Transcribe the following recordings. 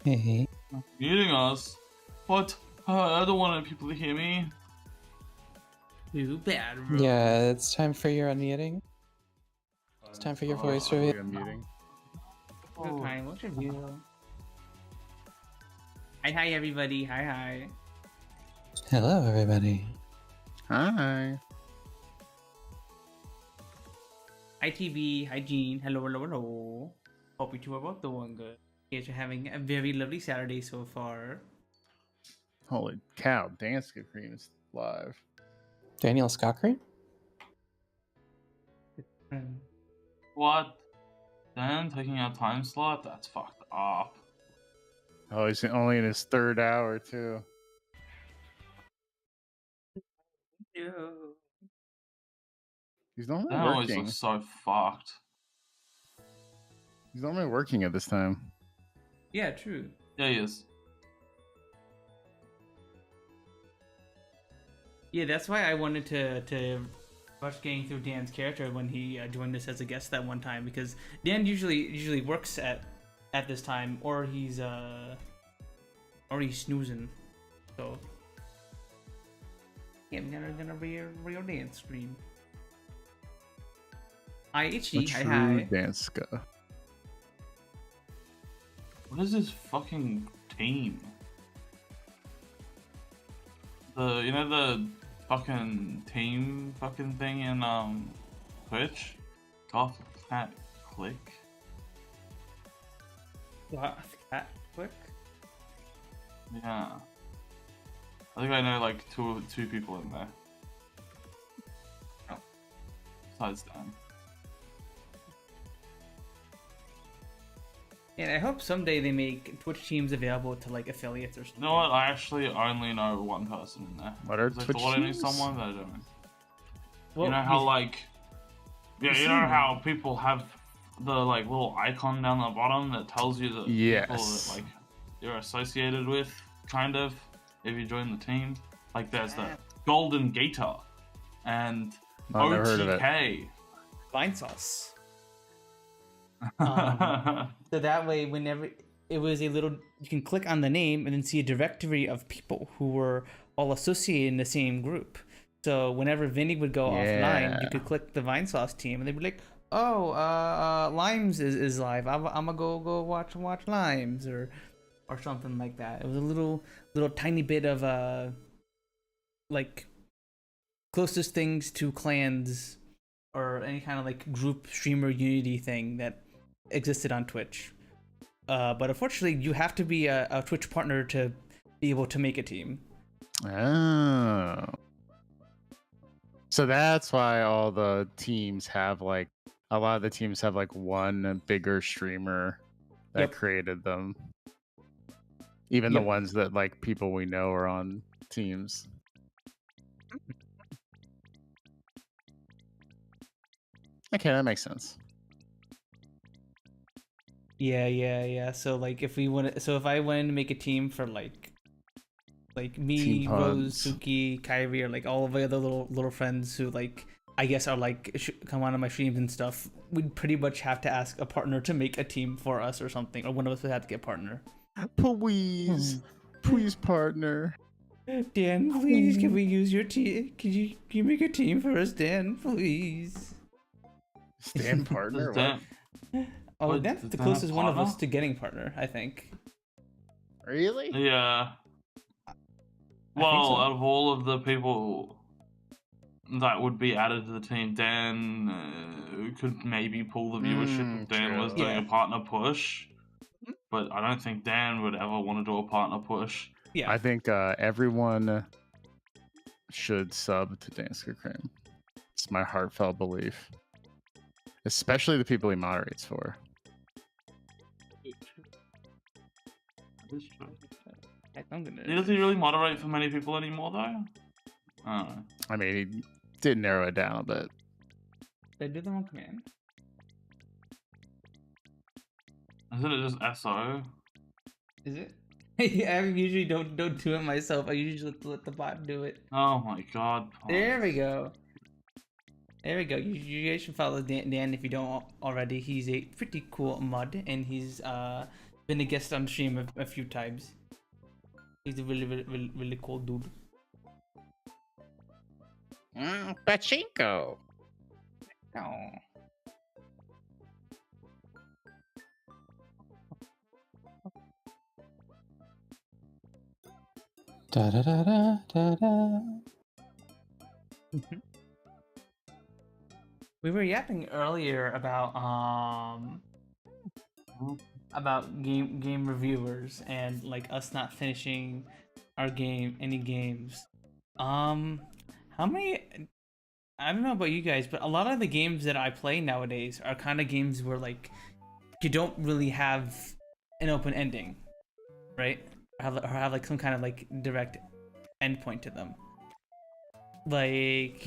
Hey. Muting us? What? I don't want people to hear me. Too bad, bro. Yeah, it's time for your unmuting. It's time for your voice reveal. Unmuting. Good time. What's your view? Hi, everybody. Hi. Hello, everybody. Hi. Hi, TB. Hi, Jean. Hello. Hope you two are both doing good. You guys are having a very lovely Saturday so far. Holy cow, Dance Cream is live. Daniel Scockry? What? Dan taking a time slot? That's fucked up. Oh, he's only in his third hour, too. No. He's normally Dan always working. looks so fucked. He's normally working at this time. Yeah, true. Yeah, he is. Yeah, that's why I wanted to rush getting through Dan's character when he joined us as a guest that one time, because Dan usually works at this time, or he's snoozing. So yeah, I'm gonna be a real dance stream. Hi, Itchy. A true Hi. dance guy. What is this fucking team? The fucking team fucking thing in Twitch? Goth Cat Click? What? That quick? Yeah. I think I know like two people in there. Oh. Besides Dan. And I hope someday they make Twitch teams available to like affiliates or something. You know what? I actually only know one person in there. What are 'Cause I Twitch thought I knew teams? someone, but I don't. Well, You know how he's- like, yeah, you know how people have the like little icon down the bottom that tells you the people that like you're associated with, kind of, if you join the team. Like there's the Golden Gator and I've never heard of it. OTK. Vine sauce. So that way, whenever it was a little, you can click on the name and then see a directory of people who were all associated in the same group. So whenever Vinny would go offline, you could click the Vine Sauce team, and they'd be like, "Oh, Limes is live. I'm gonna go watch Limes," or something like that. It was a little tiny bit of like closest things to clans or any kind of like group streamer unity thing that existed on Twitch. But unfortunately, you have to be a Twitch partner to be able to make a team. Oh. So that's why all the teams have like, a lot of the teams have like one bigger streamer that created them. Even the ones that like people we know are on teams. Okay, that makes sense. Yeah. So like, if I wanted to make a team for like me, Team Rose, Punz. Suki, Kyrie, or like all of the other little friends who like I guess are like come on my streams and stuff, we'd pretty much have to ask a partner to make a team for us or something, or one of us would have to get a partner. Please, please, partner. Dan, please, can we use your team? Can you make a team for us, Dan? Please. Stand partner. Dan- What? Oh, What, that's does the Dan have closest one of partner? us to getting partner, I think. Really? Yeah. I Well, think so. out of all of the people that would be added to the team, Dan could maybe pull the viewership if Dan true. was doing Yeah. a partner push. But I don't think Dan would ever want to do a partner push. Yeah. I think everyone should sub to Dance Cream. It's my heartfelt belief. Especially the people he moderates for. Does he really moderate for many people anymore, though? I don't know. I mean, he did narrow it down a bit. They do them on command. Isn't it just SO? Is it? I usually don't do it myself. I usually let the bot do it. Oh my god. There we go. There we go. You guys should follow Dan if you don't already. He's a pretty cool mod, and he's Been a guest on stream a few times. He's a really cool dude. Pachinko. Oh. Da da da da da da. We were yapping earlier about game reviewers and like us not finishing any games. How many? I don't know about you guys, but a lot of the games that I play nowadays are kind of games where like you don't really have an open ending, right? Or have like some kind of like direct endpoint to them. Like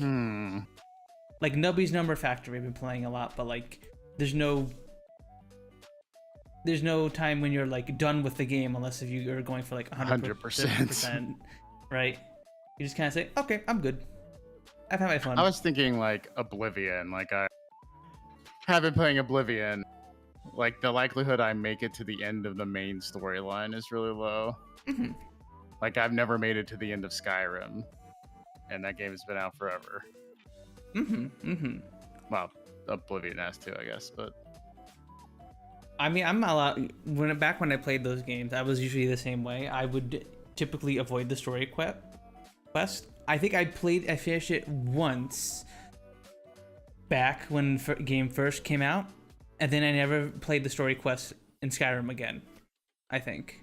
Nubby's Number Factory I've been playing a lot, but like there's no time when you're like done with the game unless if you are going for like 100%, right? You just kind of say, okay, I'm good. I've had my fun. I was thinking like Oblivion. Like I have been playing Oblivion. Like the likelihood I make it to the end of the main storyline is really low. Mm-hmm. Like I've never made it to the end of Skyrim, and that game has been out forever. Well, Oblivion has too, I guess, but I mean, back when I played those games, I was usually the same way. I would typically avoid the story quest. I think I finished it once back when the game first came out, and then I never played the story quest in Skyrim again, I think.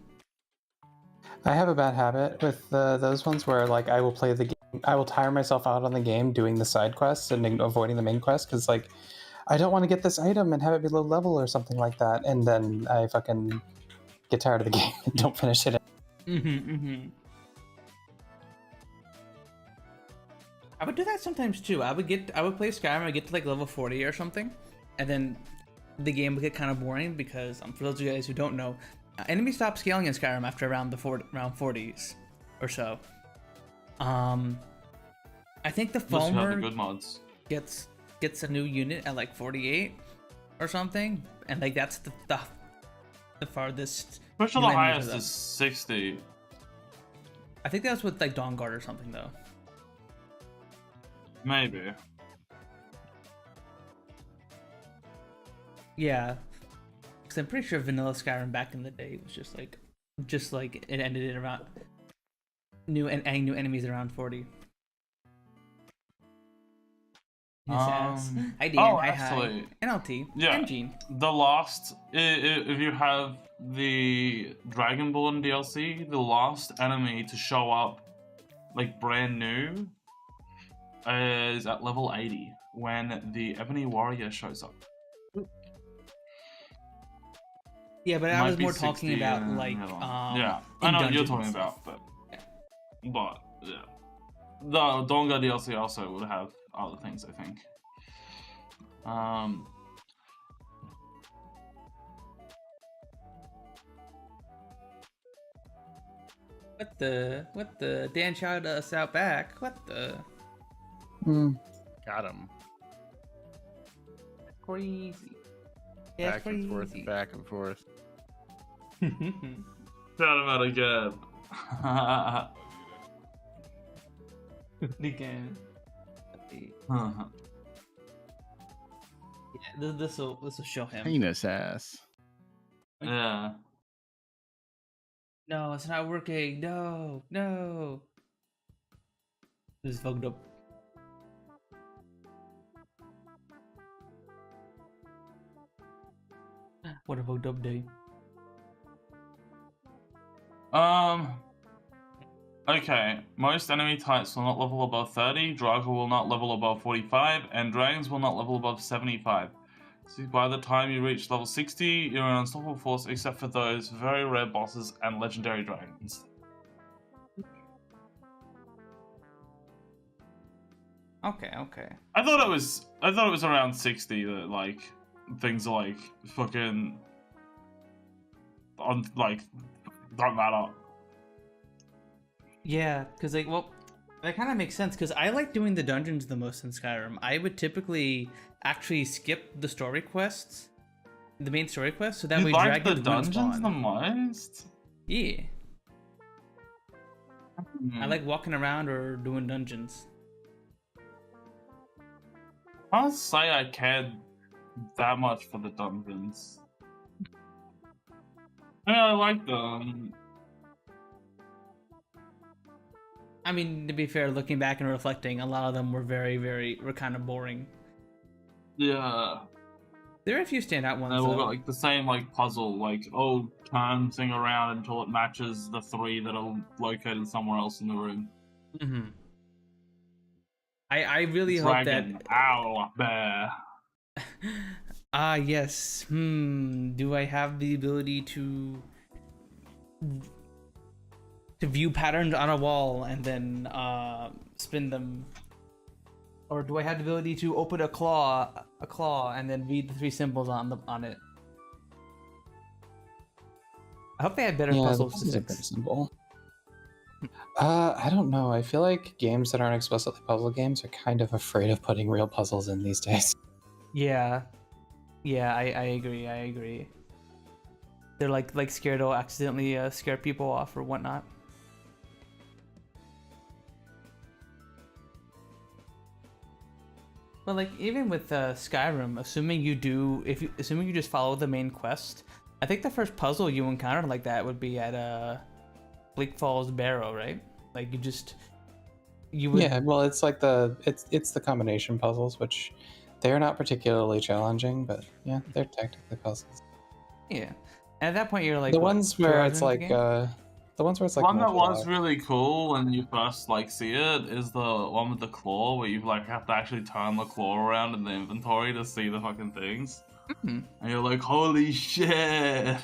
I have a bad habit with those ones where like I will play the game. I will tire myself out on the game doing the side quests and avoiding the main quest because like I don't want to get this item and have it be low level or something like that, and then I fucking get tired of the game and don't finish it. I would do that sometimes too. I would play Skyrim. I get to like level 40 or something, and then the game would get kind of boring because for those of you guys who don't know, enemies stop scaling in Skyrim after around round 40s or so. I think the Fulmer the good mods gets a new unit at like 48 or something, and like that's the farthest. Pretty sure the highest is 60. I think that's with like Dawnguard or something though. Maybe. Yeah, because I'm pretty sure vanilla Skyrim back in the day was just like it ended at around new enemies around 40. Hi Dan, hi actually, NLT, yeah, and Gene. The last, if you have the Dragonborn DLC, the last enemy to show up, like brand new, is at level 80 when the Ebony Warrior shows up. Yeah, but I was more talking about like yeah, I know what you're talking about, but yeah, the Donga DLC also would have other things, I think. What the Dan shouted us out back. What the? Got him. Crazy. Yeah, back crazy. And forth, back and forth. Shout him out again. Again. Yeah, this will show him. Penis ass. Yeah. No, it's not working. No. This is fucked up. What a fucked up day. Okay, most enemy types will not level above 30, Drago will not level above 45, and Dragons will not level above 75. So by the time you reach level 60, you're an unstoppable force except for those very rare bosses and legendary dragons. Okay. I thought it was around 60 that like things are like fucking like don't matter. Yeah, because like, well, that kind of makes sense because I like doing the dungeons the most in Skyrim. I would typically actually skip the story quests the main story quest, so that You way like the dragons wouldn't dungeons spawn. the most? Yeah. I like walking around or doing dungeons. I can't say I cared that much for the dungeons. Yeah, I like them. I mean, to be fair, looking back and reflecting, a lot of them were were kind of boring. Yeah. There are a few standout ones. They all though. got like the same like puzzle, like turn thing around until it matches the 3 that are located somewhere else in the room. Mm-hmm. I really hope Dragon, that. owl, bear. Yes. Do I have the ability to view patterns on a wall and then spin them? Or do I have the ability to open a claw and then read the 3 symbols on it? I hope they had better puzzles to are fix. pretty simple. I don't know. I feel like games that aren't explicitly puzzle games are kind of afraid of putting real puzzles in these days. Yeah, I agree. They're like scared to accidentally scare people off or whatnot. But like even with Skyrim, assuming you just follow the main quest, I think the first puzzle you encounter like that would be at Bleak Falls Barrow, right? Like you would. Yeah, well, it's like it's the combination puzzles, which they're not particularly challenging, but yeah, they're technically puzzles. Yeah, and at that point you're like The what, ones where 2 hours it's into the like game? the ones where it's like One that was multi-log. really cool when you first like see it is the one with the claw, where you like have to actually turn the claw around in the inventory to see the fucking things, Mhm. and you're like, holy shit!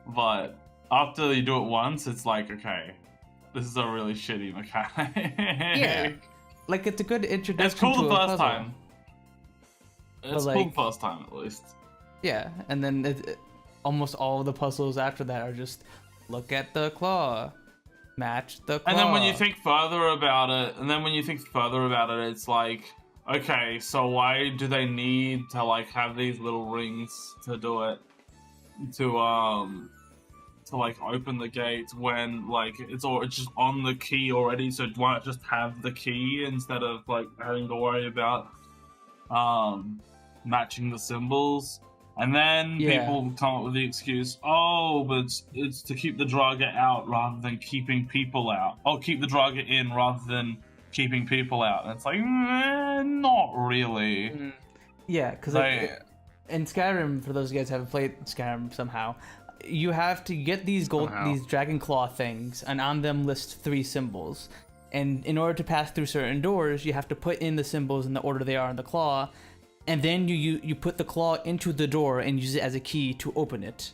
But after you do it once, it's like, okay, this is a really shitty mechanic. Yeah, like it's a good introduction. It's cool to the a first puzzle. time. It's like- cool the first time at least. Yeah, and then almost all of the puzzles after that are just look at the claw, match the claw. And then when you think further about it, it's like, okay, so why do they need to like have these little rings to do it? To like open the gates when like it's just on the key already, so why not just have the key instead of like having to worry about matching the symbols? And then people come up with the excuse, but it's to keep the Draga out rather than keeping people out. Oh, keep the Draga in rather than keeping people out. And it's like, not really. Yeah, because in Skyrim, for those guys who haven't played Skyrim somehow, you have to get these dragon claw things, and on them list 3 symbols. And in order to pass through certain doors, you have to put in the symbols in the order they are in the claw. And then you put the claw into the door and use it as a key to open it.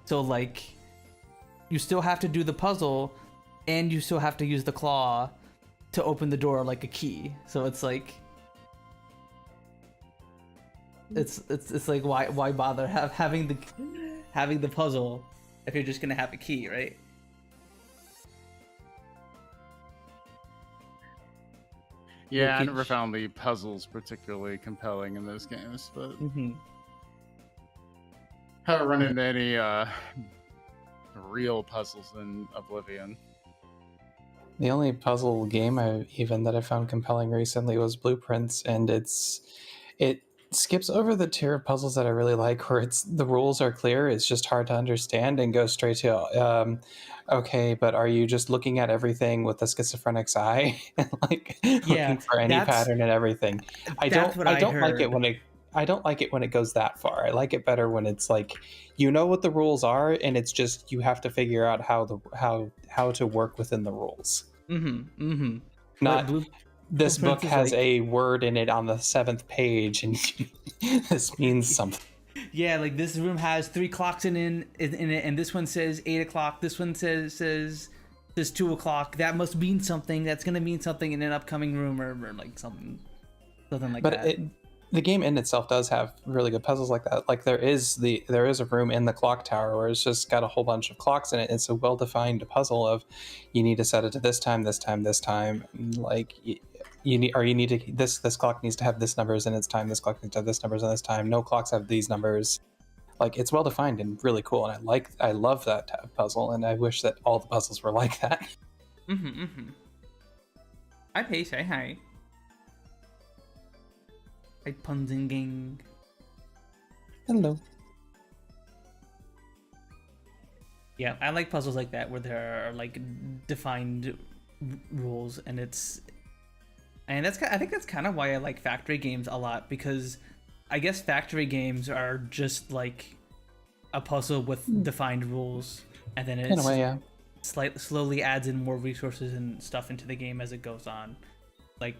So like, you still have to do the puzzle, and you still have to use the claw to open the door like a key. So it's like, it's like why bother having the puzzle if you're just gonna have a key, right? Yeah, I never found the puzzles particularly compelling in those games, but haven't run into any real puzzles in Oblivion. The only puzzle game that I found compelling recently was Blueprints, and it skips over the tier of puzzles that I really like, where the rules are clear, it's just hard to understand, and goes straight to okay, but are you just looking at everything with a schizophrenic's eye and like looking for any pattern and everything? I don't like it when it goes that far. I like it better when it's like, you know what the rules are, and it's just you have to figure out how to work within the rules. Not this book has a word in it on the 7th page, and this means something. Yeah, like this room has 3 clocks in it, and this one says 8 o'clock. This one says 2 o'clock. That must mean something. That's gonna mean something in an upcoming room or like something like that. But the game in itself does have really good puzzles like that. Like there is a room in the clock tower where it's just got a whole bunch of clocks in it. It's a well-defined puzzle of you need to set it to this time, this time, this time. And like you need to this clock needs to have this numbers in its time. This clock needs to have this numbers in this time. No clocks have these numbers. Like, it's well defined and really cool, and I love that type of puzzle, and I wish that all the puzzles were like that. Hi Pace, say hi. Hi Punz and gang. Hello. Yeah, I like puzzles like that where there are like defined rules, and I think that's kind of why I like factory games a lot, because I guess factory games are just like a puzzle with defined rules, and then it's in a way, yeah. slowly adds in more resources and stuff into the game as it goes on. Like,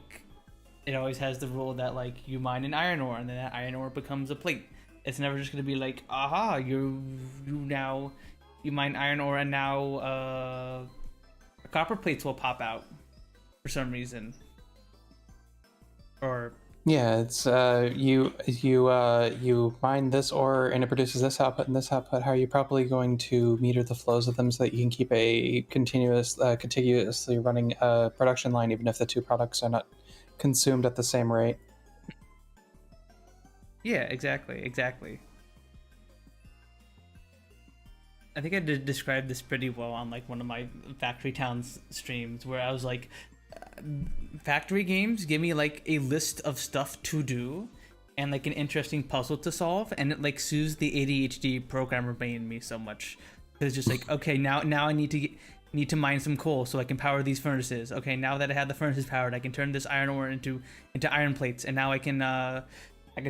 it always has the rule that like you mine an iron ore, and then that iron ore becomes a plate. It's never just gonna be like, aha, you mine iron ore, and now copper plates will pop out for some reason. Or yeah, it's you mine this ore and it produces this output and this output. How are you probably going to meter the flows of them so that you can keep a contiguously running production line, even if the two products are not consumed at the same rate? Yeah, exactly. I think I did describe this pretty well on like one of my Factory Towns streams, where I was like, factory games give me like a list of stuff to do and like an interesting puzzle to solve, and it like soothes the ADHD programmer brain in me so much. It's just like, okay, now I need to mine some coal so I can power these furnaces. Okay, now that I have the furnaces powered, I can turn this iron ore into iron plates, and now I can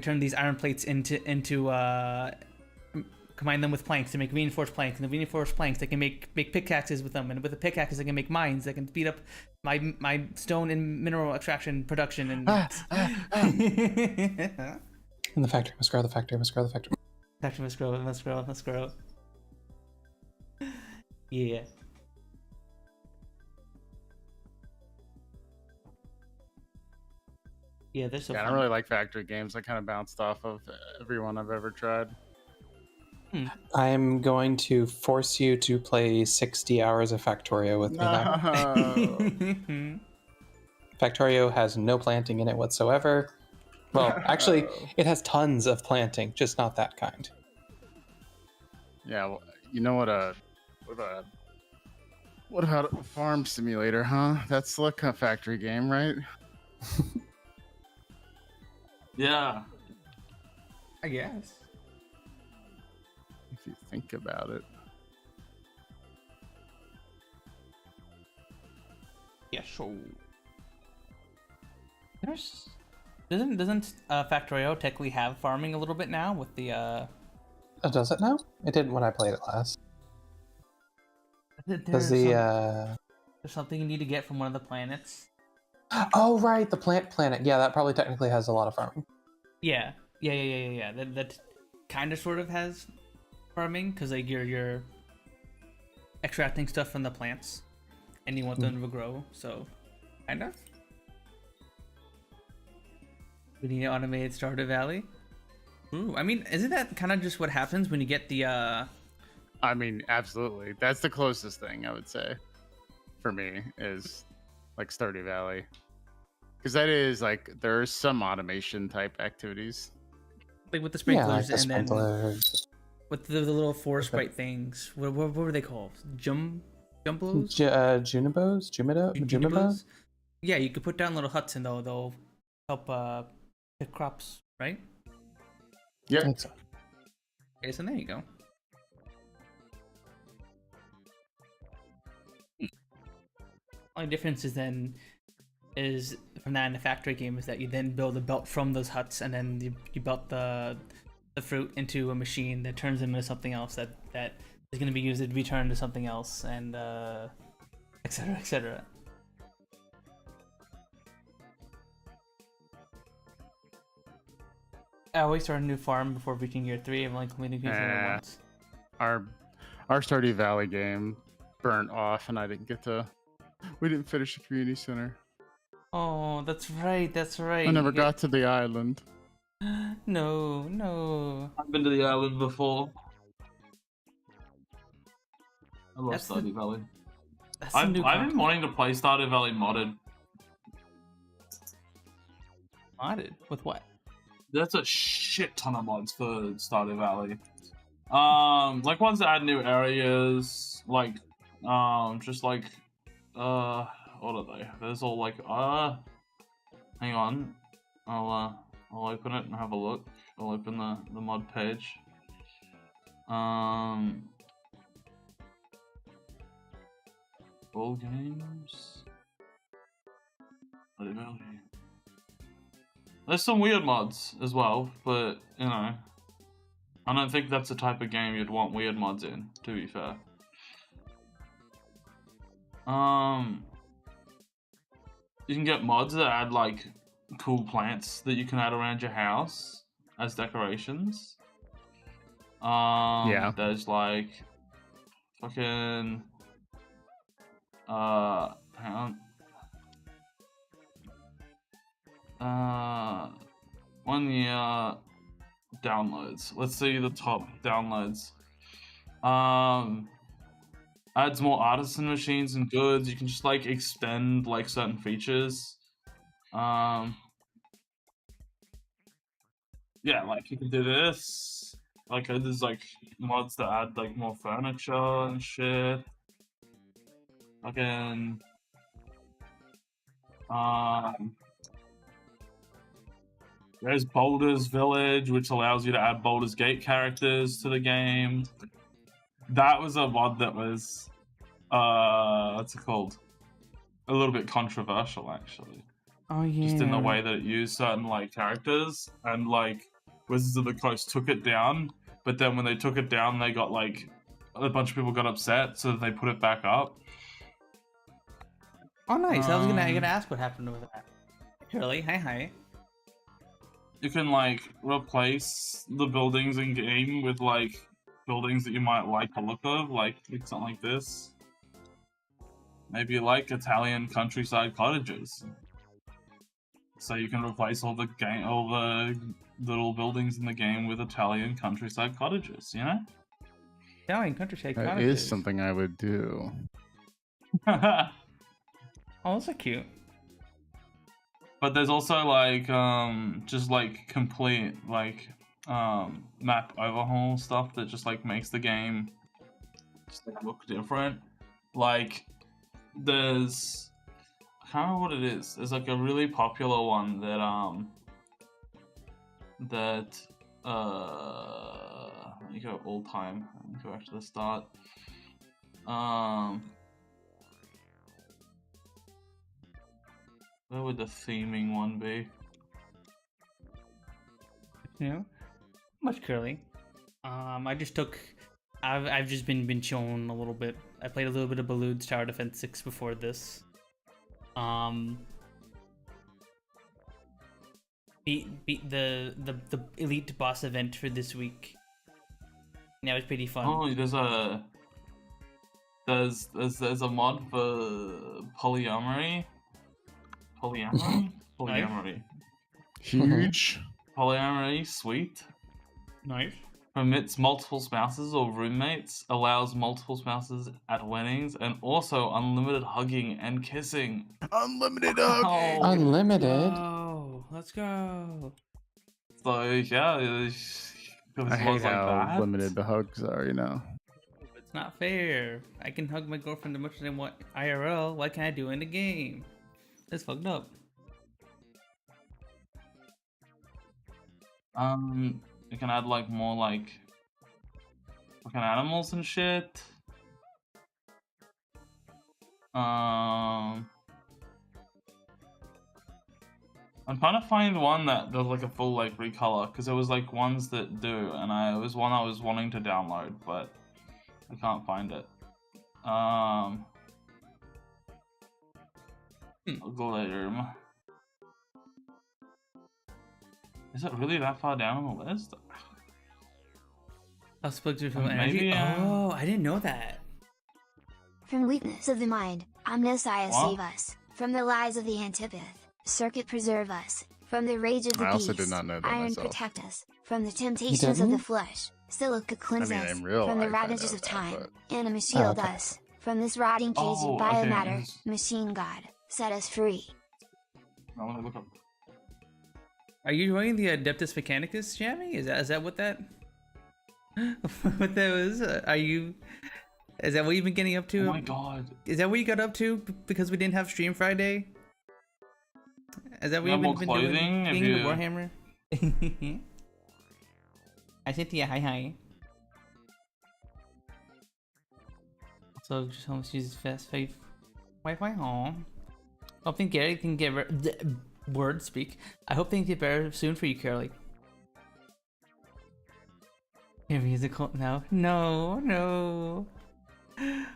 turn these iron plates into combine them with planks to make reinforced planks, and the reinforced planks I can make pickaxes with them, and with the pickaxes I can make mines that can speed up my stone and mineral extraction production. And And the factory must grow. The factory must grow. The factory. Factory must grow. Yeah. Yeah, they're so fun. I don't really like factory games. I kind of bounced off of everyone I've ever tried. I'm going to force you to play 60 hours of Factorio with me now. Factorio has no planting in it whatsoever. Well, actually, it has tons of planting, just not that kind. Yeah, well, you know what about a farm simulator, huh? That's like a factory game, right? Yeah. I guess. If you think about it. Yeah, sure. Doesn't Factorio technically have farming a little bit now with the Oh, does it now? It didn't when I played it last. There's something you need to get from one of the planets. Oh, right, the planet. Yeah, that probably technically has a lot of farming. Yeah. That kind of sort of has farming, because like you're extracting stuff from the plants, and you want them to grow. So, kind of. We need an automated Stardew Valley. Ooh, I mean, isn't that kind of just what happens when you get the? I mean, absolutely. That's the closest thing I would say, for me, is like Stardew Valley, because that is like there's some automation type activities, like with the sprinklers, yeah, like the and sprinklers. then with the little forest sprite things. What were they called? Jumbos? Junibos? Yeah, you could put down little huts, and they'll help pick crops, right? Yeah. Okay, so there you go. Only difference is from that in the factory game is that you then build a belt from those huts, and then you belt the fruit into a machine that turns them into something else that is going to be used to be turned to something else, and etc. etc. I always start a new farm before reaching year 3. I've only completed it once. Our Stardew Valley game burnt off, and we didn't finish the community center. Oh, that's right. I never got to the island. No. I've been to the island before. I love That's Stardew Valley. That's I've been wanting to play Stardew Valley modded. Modded with what? There's a shit ton of mods for Stardew Valley. Like ones that add new areas, like, just like, what are they? There's all like, hang on, I'll open it and have a look. I'll open the mod page. All games. There's some weird mods as well, but you know, I don't think that's the type of game you'd want weird mods in, to be fair. You can get mods that add like cool plants that you can add around your house as decorations. Yeah. There's like fucking hang on. 1 year downloads. Let's see the top downloads. Adds more artisan machines and goods. You can just like extend like certain features. Yeah, like you can do this. Like there's like mods that add like more furniture and shit. Fucking there's Boulder's Village, which allows you to add Baldur's Gate characters to the game. That was a mod that was, what's it called? A little bit controversial, actually. Oh yeah. Just in the way that it used certain like characters, and like Wizards of the Coast took it down. But then when they took it down, they got like a bunch of people got upset, so they put it back up. Oh nice! I was gonna ask what happened with that. Curly, hi. You can like replace the buildings in game with like buildings that you might like the look of, like something like this. Maybe like Italian countryside cottages. So you can replace all the little buildings in the game with Italian countryside cottages, you know? Italian countryside That cottages. is something I would do. Oh, those are cute. But there's also like just like complete like map overhaul stuff that just like makes the game just like look different. Like there's, I can't remember what it is. There's like a really popular one that let me go all time. Let me go back to the start. Where would the theming one be? Yeah, much Curly. I just took. I've just been chilling a little bit. I played a little bit of Balloon's Tower Defense 6 before this. Beat the elite boss event for this week. And that was pretty fun. Oh, there's a mod for polyamory. Polyamory. Huge. Polyamory, sweet. Nice. Permits multiple spouses or roommates, allows multiple spouses at weddings, and also unlimited hugging and kissing. Unlimited hugging. Oh. Unlimited. Oh, let's go. So yeah, I hate how limited the hugs are, you know. It's not fair. I can hug my girlfriend as much as I want IRL. Why can't I do it in the game? That's fucked up. You can add like more like fucking animals and shit. I'm trying to find one that does like a full like recolor, because there was like ones that do, and it was one I was wanting to download, but I can't find it. Gloom. Is it really that far down on the list? I'll split you from Maybe, energy. Oh, I didn't know that. From weakness of the mind, Omnissiah save us. From the lies of the Antipith, Circuit preserve us. From the rage of the I beast, also did not know that Iron myself. protect us. From the temptations of the flesh, Silica cleanse I mean, us. in real From the life, I ravages know of that, time, but- Anima shield okay. us. From this rotting cage Oh, of okay, biomatter, yes. Machine God, set us free. I want to look up. Are you joining the Adeptus Mechanicus, Jammy? Is that what that what that was? Are you? Is that what you've been getting up to? Oh my god! Is that what you got up to because we didn't have stream Friday? Is that what you've been doing? Being into Warhammer? I said yeah, hi. So just home uses fast faith Wi-Fi home. Hoping Gary can get word speak. I hope things get better soon for you, Carolee. Your musical no.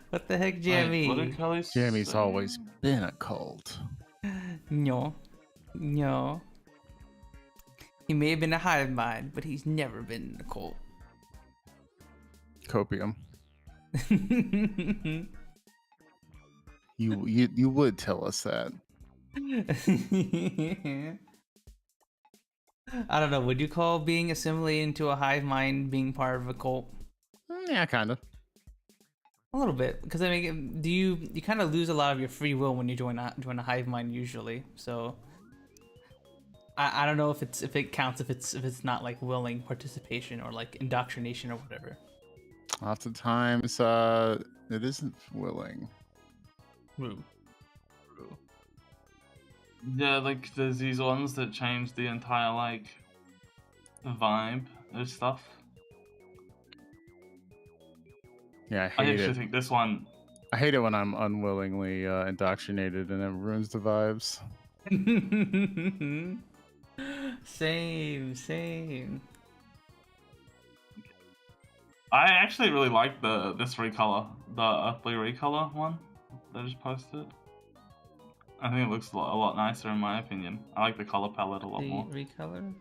What the heck, Jammy? Jammy's always been a cult. No. He may have been a hive mind, but he's never been a cult. Copium. You would tell us that. I don't know. Would you call being assimilated into a hive mind being part of a cult? Yeah, kind of. A little bit, because I mean, you kind of lose a lot of your free will when you join a hive mind usually. So I don't know if it counts if it's not like willing participation or like indoctrination or whatever. Lots of times it isn't willing. Yeah, like there's these ones that change the entire like vibe of stuff. Yeah, I actually think this one. I hate it when I'm unwillingly indoctrinated and it ruins the vibes. Same. I actually really like this recolor, the earthly recolor one that I just posted. I think it looks a lot nicer in my opinion. I like the color palette a lot more. Recolor?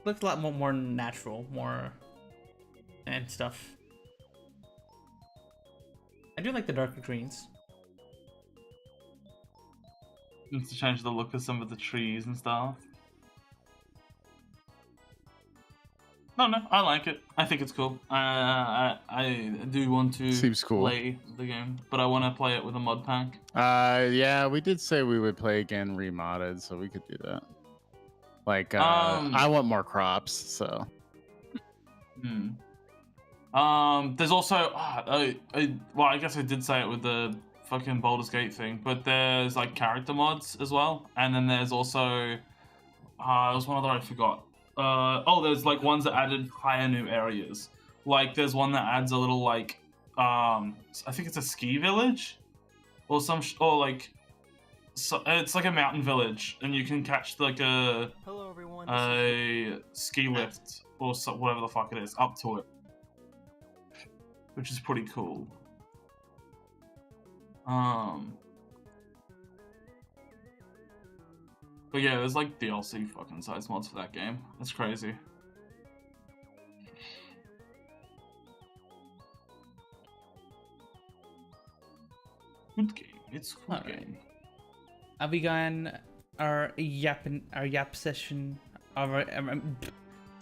Looks a lot more natural, more and stuff. I do like the darker greens. Just to change the look of some of the trees and stuff. No, I like it. I think it's cool. I do want to play the game, but I want to play it with a mod pack. Yeah, we did say we would play again remodded, so we could do that. Like, I want more crops, so. There's also, well, I guess I did say it with the fucking Baldur's Gate thing, but there's like character mods as well, and then there's also, there was one other I forgot. There's like ones that added entire new areas. Like there's one that adds a little like, I think it's a ski village, or it's like a mountain village, and you can catch like a ski lift or whatever the fuck it is up to it, which is pretty cool. But yeah, there's like DLC fucking size mods for that game. That's crazy. Good game. It's a good game. Have we gone our yap session?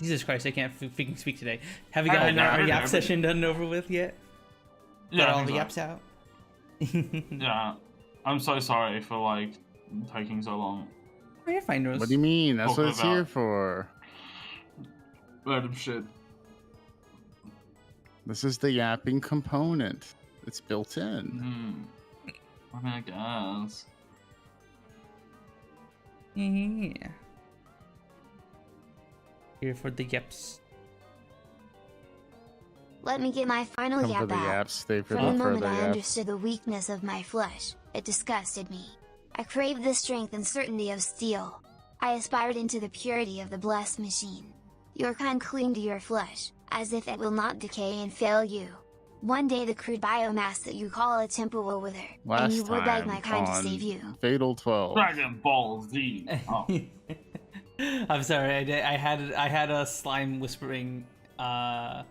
Jesus Christ, I can't freaking speak today. Have we gotten our yap session done and over with yet? Yeah, got all the yaps out. Yeah, I'm so sorry for like taking so long. Oh, you're fine, Rose. What do you mean? That's what it's here for. Random shit. This is the yapping component. It's built in. I mean, I guess. Yeah. Here for the yaps. Let me get my final Come yap for the out. yaps, stay for From the the moment further I yaps. understood the weakness of my flesh, it disgusted me. I craved the strength and certainty of steel. I aspired into the purity of the blessed machine. Your kind cling to your flesh, as if it will not decay and fail you. One day the crude biomass that you call a temple will wither, and you will beg my kind to save you. Fatal 12. Dragon Ball Z. Oh. I'm sorry, I had a slime whispering Warhammer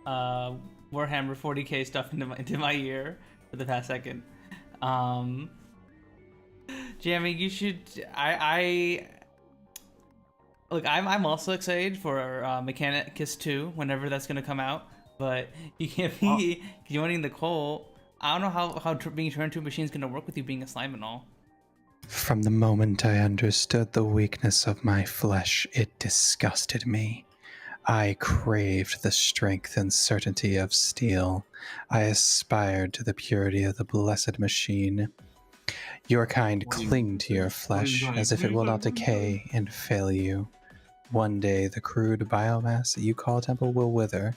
40k stuff into my ear for the past second. Jamie, you should. Look, I'm also excited for Mechanicus 2 whenever that's gonna come out. But you can't be joining the cult. I don't know how being turned into a machine is gonna work with you being a slime and all. From the moment I understood the weakness of my flesh, it disgusted me. I craved the strength and certainty of steel. I aspired to the purity of the blessed machine. Your kind cling to your flesh as if it will not decay and fail you. One day the crude biomass that you call a temple will wither,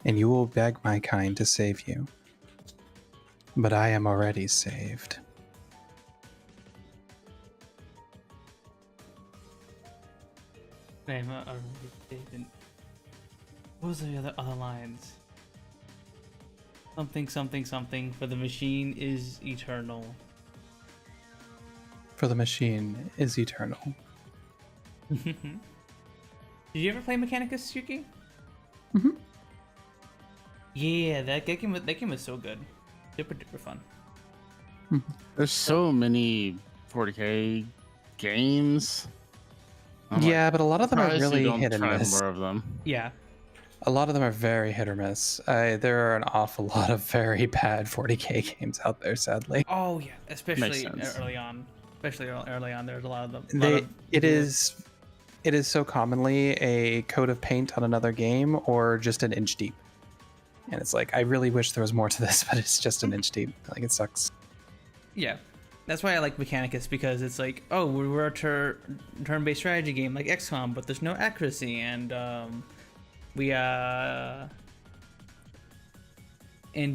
and you will beg my kind to save you. But I am already saved. What was the other lines? Something, something, something. For the machine is eternal. For the machine is eternal. Did you ever play Mechanicus, Yuki? Mm-hmm. Yeah, that game was so good. Super duper fun. There's so many 40K games. Yeah, but a lot of them are surprised you really don't hit and try miss. more of them. Yeah. A lot of them are very hit or miss. There are an awful lot of very bad 40k games out there, sadly. Oh yeah, especially sense. early on. Especially early on, there's a lot of them. It is so commonly a coat of paint on another game or just an inch deep. And it's like, I really wish there was more to this, but it's just an inch deep. Like, it sucks. Yeah, that's why I like Mechanicus, because it's like, oh, we're a turn-based strategy game like XCOM, but there's no accuracy, and and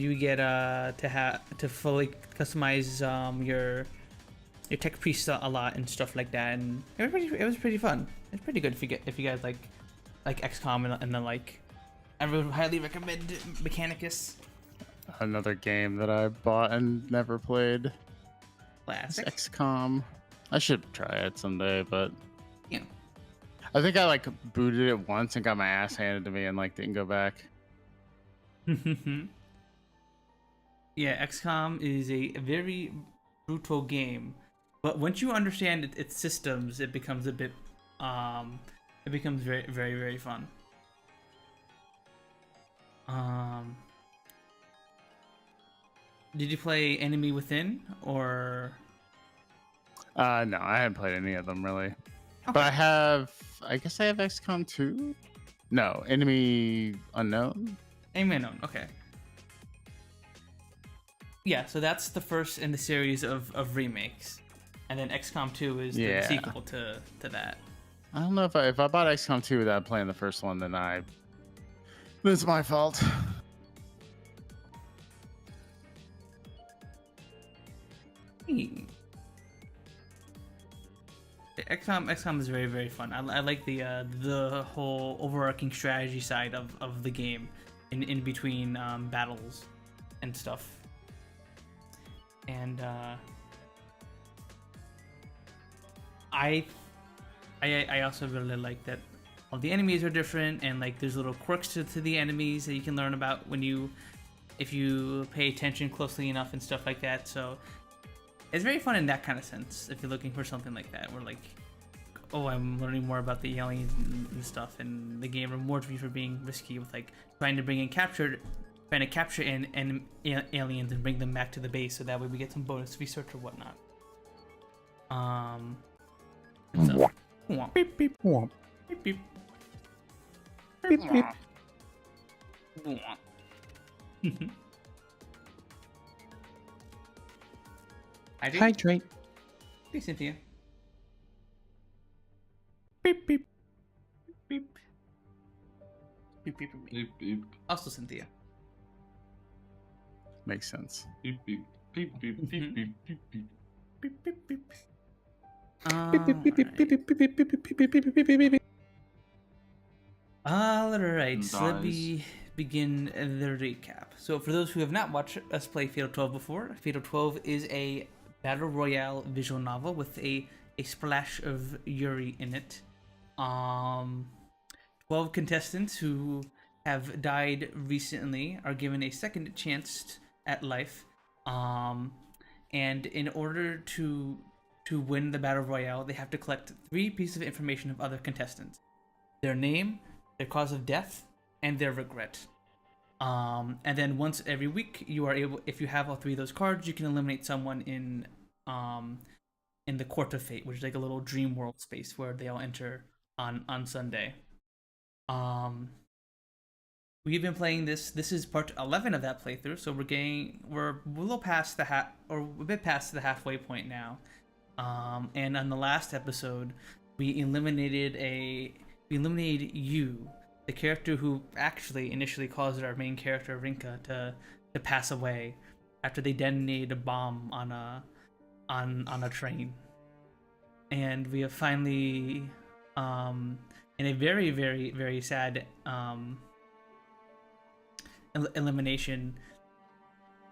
you get to fully customize your tech priest a lot and stuff like that, and it was pretty fun. It's pretty good if you guys like XCOM and then like. I would highly recommend Mechanicus. Another game that I bought and never played. Classic. XCOM. I should try it someday, but Yeah. I think I like booted it once and got my ass handed to me and like didn't go back. Yeah, XCOM is a very brutal game, but once you understand its systems, it becomes a bit it becomes very very very fun. Did you play Enemy Within or? No, I haven't played any of them really. Okay. But I guess I have XCOM 2? No, Enemy Unknown? Enemy Unknown, okay. Yeah, so that's the first in the series of remakes. And then XCOM 2 is the sequel to that. I don't know if I bought XCOM 2 without playing the first one, then it's my fault. XCOM is very very fun. I like the whole overarching strategy side of the game in between battles and stuff. And I also really like that all the enemies are different, and like there's little quirks to the enemies that you can learn about if you pay attention closely enough and stuff like that. So it's very fun in that kind of sense if you're looking for something like that, where like, oh, I'm learning more about the aliens and stuff, and the game rewards me for being risky with like trying to capture aliens and bring them back to the base, so that way we get some bonus research or whatnot. So, Beep, beep, womp. beep, beep. Beep, beep. Hydrate. Hey, Cynthia. Beep, beep. Beep. Beep, beep, beep, beep. Beep, beep, Also Cynthia. Makes sense. beep, beep, beep, beep, beep, beep, beep, beep. Beep, beep, beep. Beep, beep, beep, beep, beep, beep, beep, beep, beep, beep, beep, beep, beep, beep, beep. Alright, so let me begin the recap. So for those who have not watched us play Fatal 12 before, Fatal 12 is a battle royale visual novel with a splash of Yuri in it. 12 contestants who have died recently are given a second chance at life. And in order to win the battle royale, they have to collect 3 pieces of information of other contestants: their name, their cause of death, and their regret. And then once every week, you are able, if you have all 3 of those cards, you can eliminate someone in the Court of Fate, which is like a little dream world space where they all enter on Sunday. We've been playing this. This is part 11 of that playthrough, so we're a little past a bit past the halfway point now. And on the last episode, we eliminated you, the character who actually initially caused our main character Rinka to pass away after they detonated a bomb on a train. And we have finally, in a very, very, very sad elimination,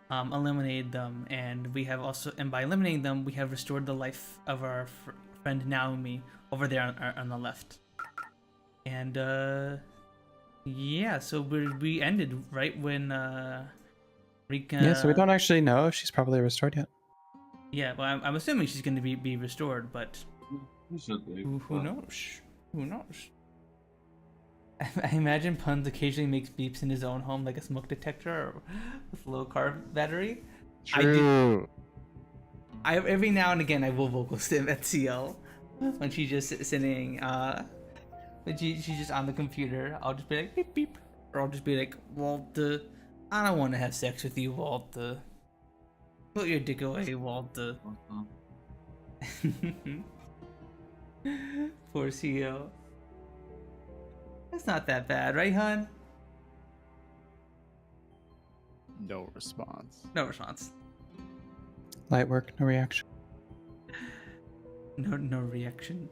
eliminated them, and we have also, and by eliminating them, we have restored the life of our friend Naomi over there on the left. And yeah, so we ended right when Rika. Yeah, so we don't actually know if she's probably restored yet. Yeah, well, I'm assuming she's going to be restored, but who knows? Who knows? I imagine Punz occasionally makes beeps in his own home, like a smoke detector or with a low car battery. True. I every now and again I will vocal stim at CL when she's just sitting. When she's just on the computer, I'll just be like beep beep, or I'll just be like, Walter, I don't want to have sex with you, Walter. Put your dick away, Walter. Poor CL. That's not that bad, right, hun? No response. No response. Light work, no reaction. No reaction.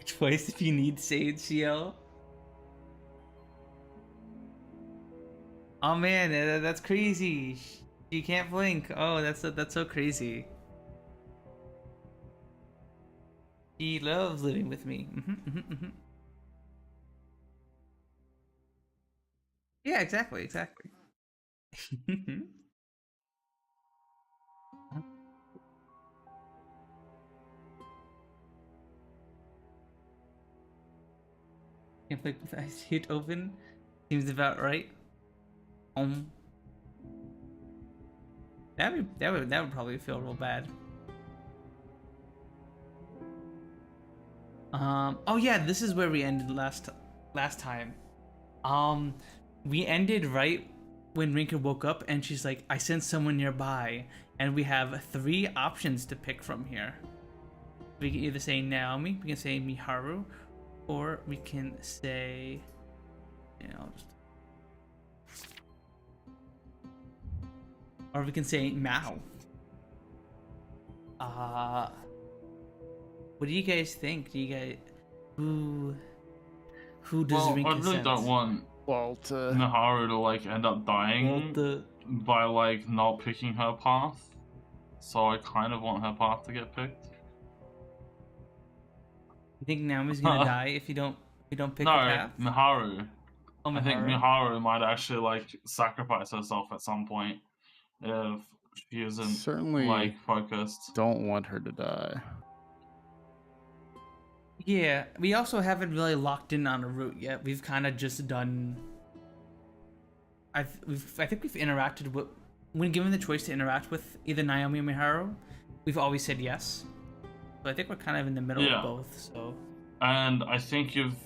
Twice if you need Sage CL. Oh man, that's crazy. You can't blink. Oh, that's so crazy. He loves living with me. Yeah, exactly. Can't blink with eyes hit open. Seems about right. That would probably feel real bad. Oh yeah, this is where we ended last time. We ended right when Rinka woke up and she's like, I sense someone nearby, and we have 3 options to pick from here. We can either say Naomi, we can say Miharu, or we can say, or we can say Mao. What do you guys think? Do you guys who does Rinka I really sense? don't want Walter. Miharu to like end up dying by like not picking her path. So I kind of want her path to get picked. You think Naomi's gonna die if you don't pick a path? No, Miharu. Oh, I think Miharu might actually like sacrifice herself at some point if she isn't Certainly like focused. Don't want her to die. Yeah, we also haven't really locked in on a route yet. We've kind of just done. I think we've interacted with, when given the choice to interact with either Naomi or Miharu, we've always said yes. So I think we're kind of in the middle of both. So. And I think you've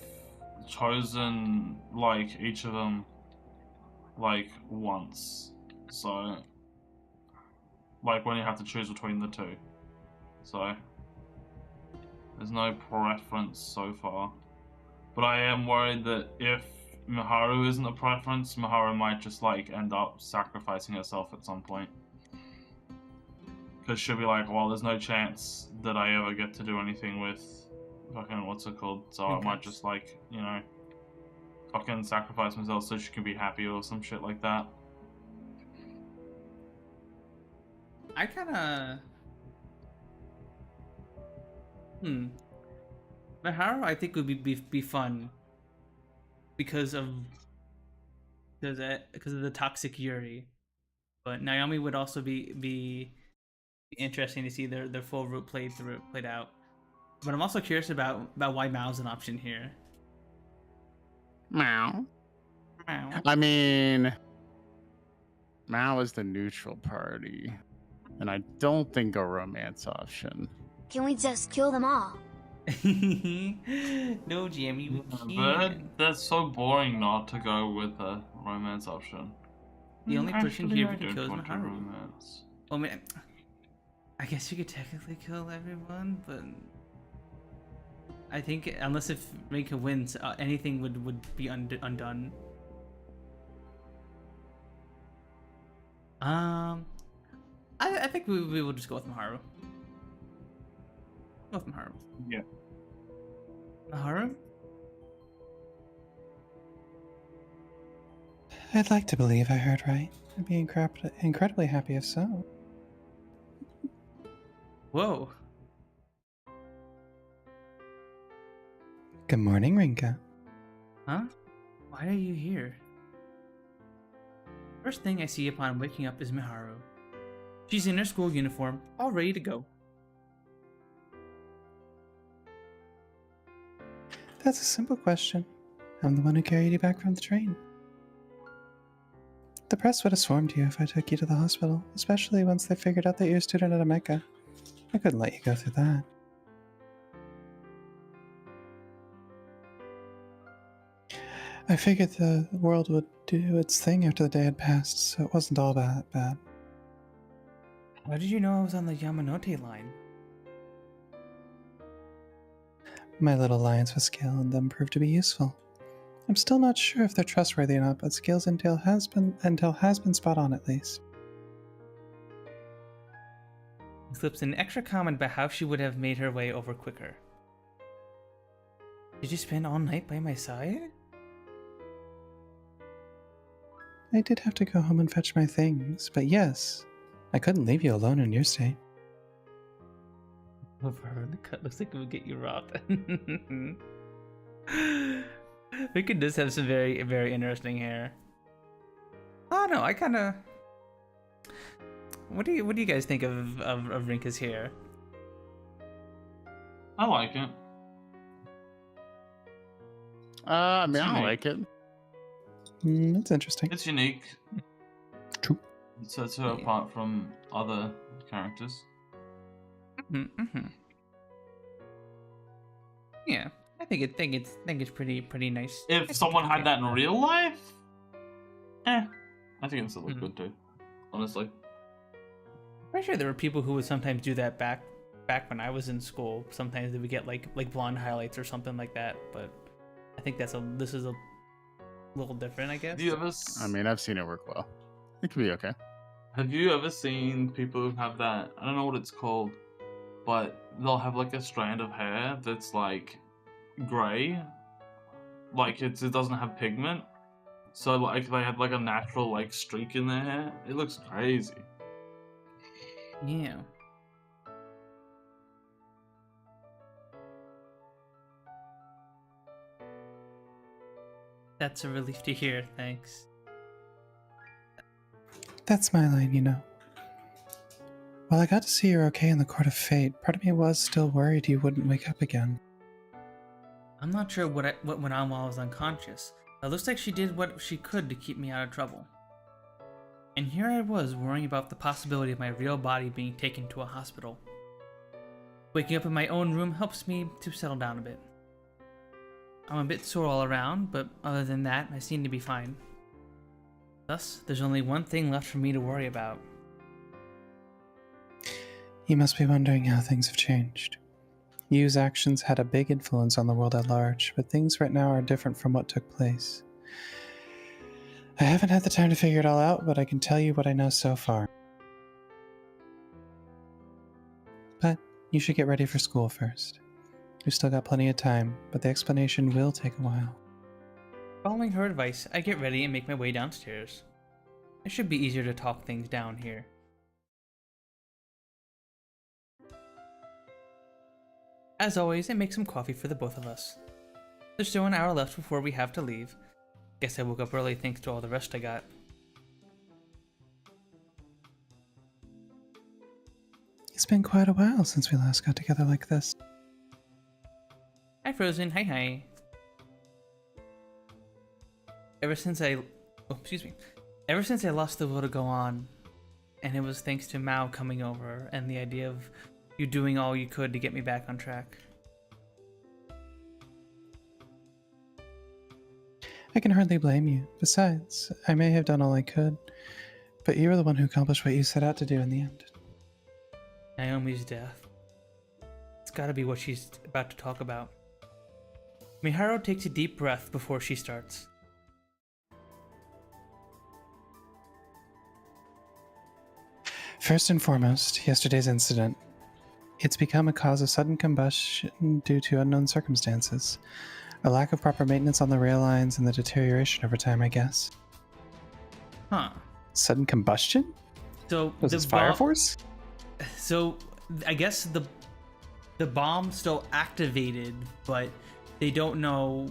chosen like each of them like once. So like when you have to choose between the 2. So there's no preference so far. But I am worried that if Miharu isn't a preference, Miharu might just like end up sacrificing herself at some point. Because she'll be like, well, there's no chance that I ever get to do anything with fucking, what's it called? So I might just like, fucking sacrifice myself so she can be happy or some shit like that. I kinda... Miharu, I think would be fun because of the toxic Yuri, but Naomi would also be interesting to see their full route played out. But I'm also curious about why Mao's an option here. Mao. I mean, Mao is the neutral party, and I don't think a romance option. Can we just kill them all? No, Jamie, we But can't. that's so boring not to go with a romance option. The only person Actually, here I who can don't kill is want a Maharu. romance. Oh man, I guess you could technically kill everyone, but I think unless if Rinka wins, anything would be undone. I think we will just go with Maharu. Go with Maharu. Yeah. Maharu? I'd like to believe I heard right. I'd be incredibly happy if so. Whoa. Good morning, Rinka. Huh? Why are you here? First thing I see upon waking up is Miharu. She's in her school uniform, all ready to go. That's a simple question. I'm the one who carried you back from the train. The press would have swarmed you if I took you to the hospital, especially once they figured out that you're a student at a Mecca. I couldn't let you go through that. I figured the world would do its thing after the day had passed, so it wasn't all that bad. Why did you know I was on the Yamanote line? My little alliance with Scale and them proved to be useful. I'm still not sure if they're trustworthy or not, but Scale's intel has been spot on at least. He slips an extra comment about how she would have made her way over quicker. Did you spend all night by my side? I did have to go home and fetch my things, but yes, I couldn't leave you alone in your state. Over her, the cut looks like it would get you robbed. Wicked does have some very, very interesting hair. Oh no, I kind of. What do you guys think of Rinka's hair? I like it. I mean, It's I unique. like it. That's interesting. It's unique. True. It sets her apart from other characters. Mm-hmm. Yeah, I think it's pretty nice. If someone had that in real life, I think it's look good too. Honestly. Pretty sure there were people who would sometimes do that back when I was in school. Sometimes they would get like blonde highlights or something like that. But I think this is a little different, I guess. Do you ever? I mean, I've seen it work well. It could be okay. Have you ever seen people who have that? I don't know what it's called, but they'll have like a strand of hair that's like gray, like it doesn't have pigment. So like they have like a natural like streak in their hair. It looks crazy. Yeah. That's a relief to hear, thanks. That's my line, you know. While I got to see you're okay in the Court of Fate, part of me was still worried you wouldn't wake up again. I'm not sure what went on while I was unconscious. It looks like she did what she could to keep me out of trouble. And here I was worrying about the possibility of my real body being taken to a hospital. Waking up in my own room helps me to settle down a bit. I'm a bit sore all around, but other than that, I seem to be fine. Thus, there's only one thing left for me to worry about. You must be wondering how things have changed. Yu's actions had a big influence on the world at large, but things right now are different from what took place. I haven't had the time to figure it all out, but I can tell you what I know so far. But you should get ready for school first. We've still got plenty of time, but the explanation will take a while. Following her advice, I get ready and make my way downstairs. It should be easier to talk things down here. As always, I make some coffee for the both of us. There's still an hour left before we have to leave. Guess I woke up early thanks to all the rest I got. It's been quite a while since we last got together like this. Hi Frozen, hi. ever since I lost the will to go on, and it was thanks to Mao coming over and the idea of you doing all you could to get me back on track. I can hardly blame you. Besides, I may have done all I could, but you were the one who accomplished what you set out to do in the end. Naomi's death. It's gotta be what she's about to talk about. Miharu takes a deep breath before she starts. First and foremost, yesterday's incident. It's become a cause of sudden combustion due to unknown circumstances. A lack of proper maintenance on the rail lines and the deterioration over time, I guess. Huh. Sudden combustion? So Was this Fire Force? So I guess the bomb's still activated, but they don't know.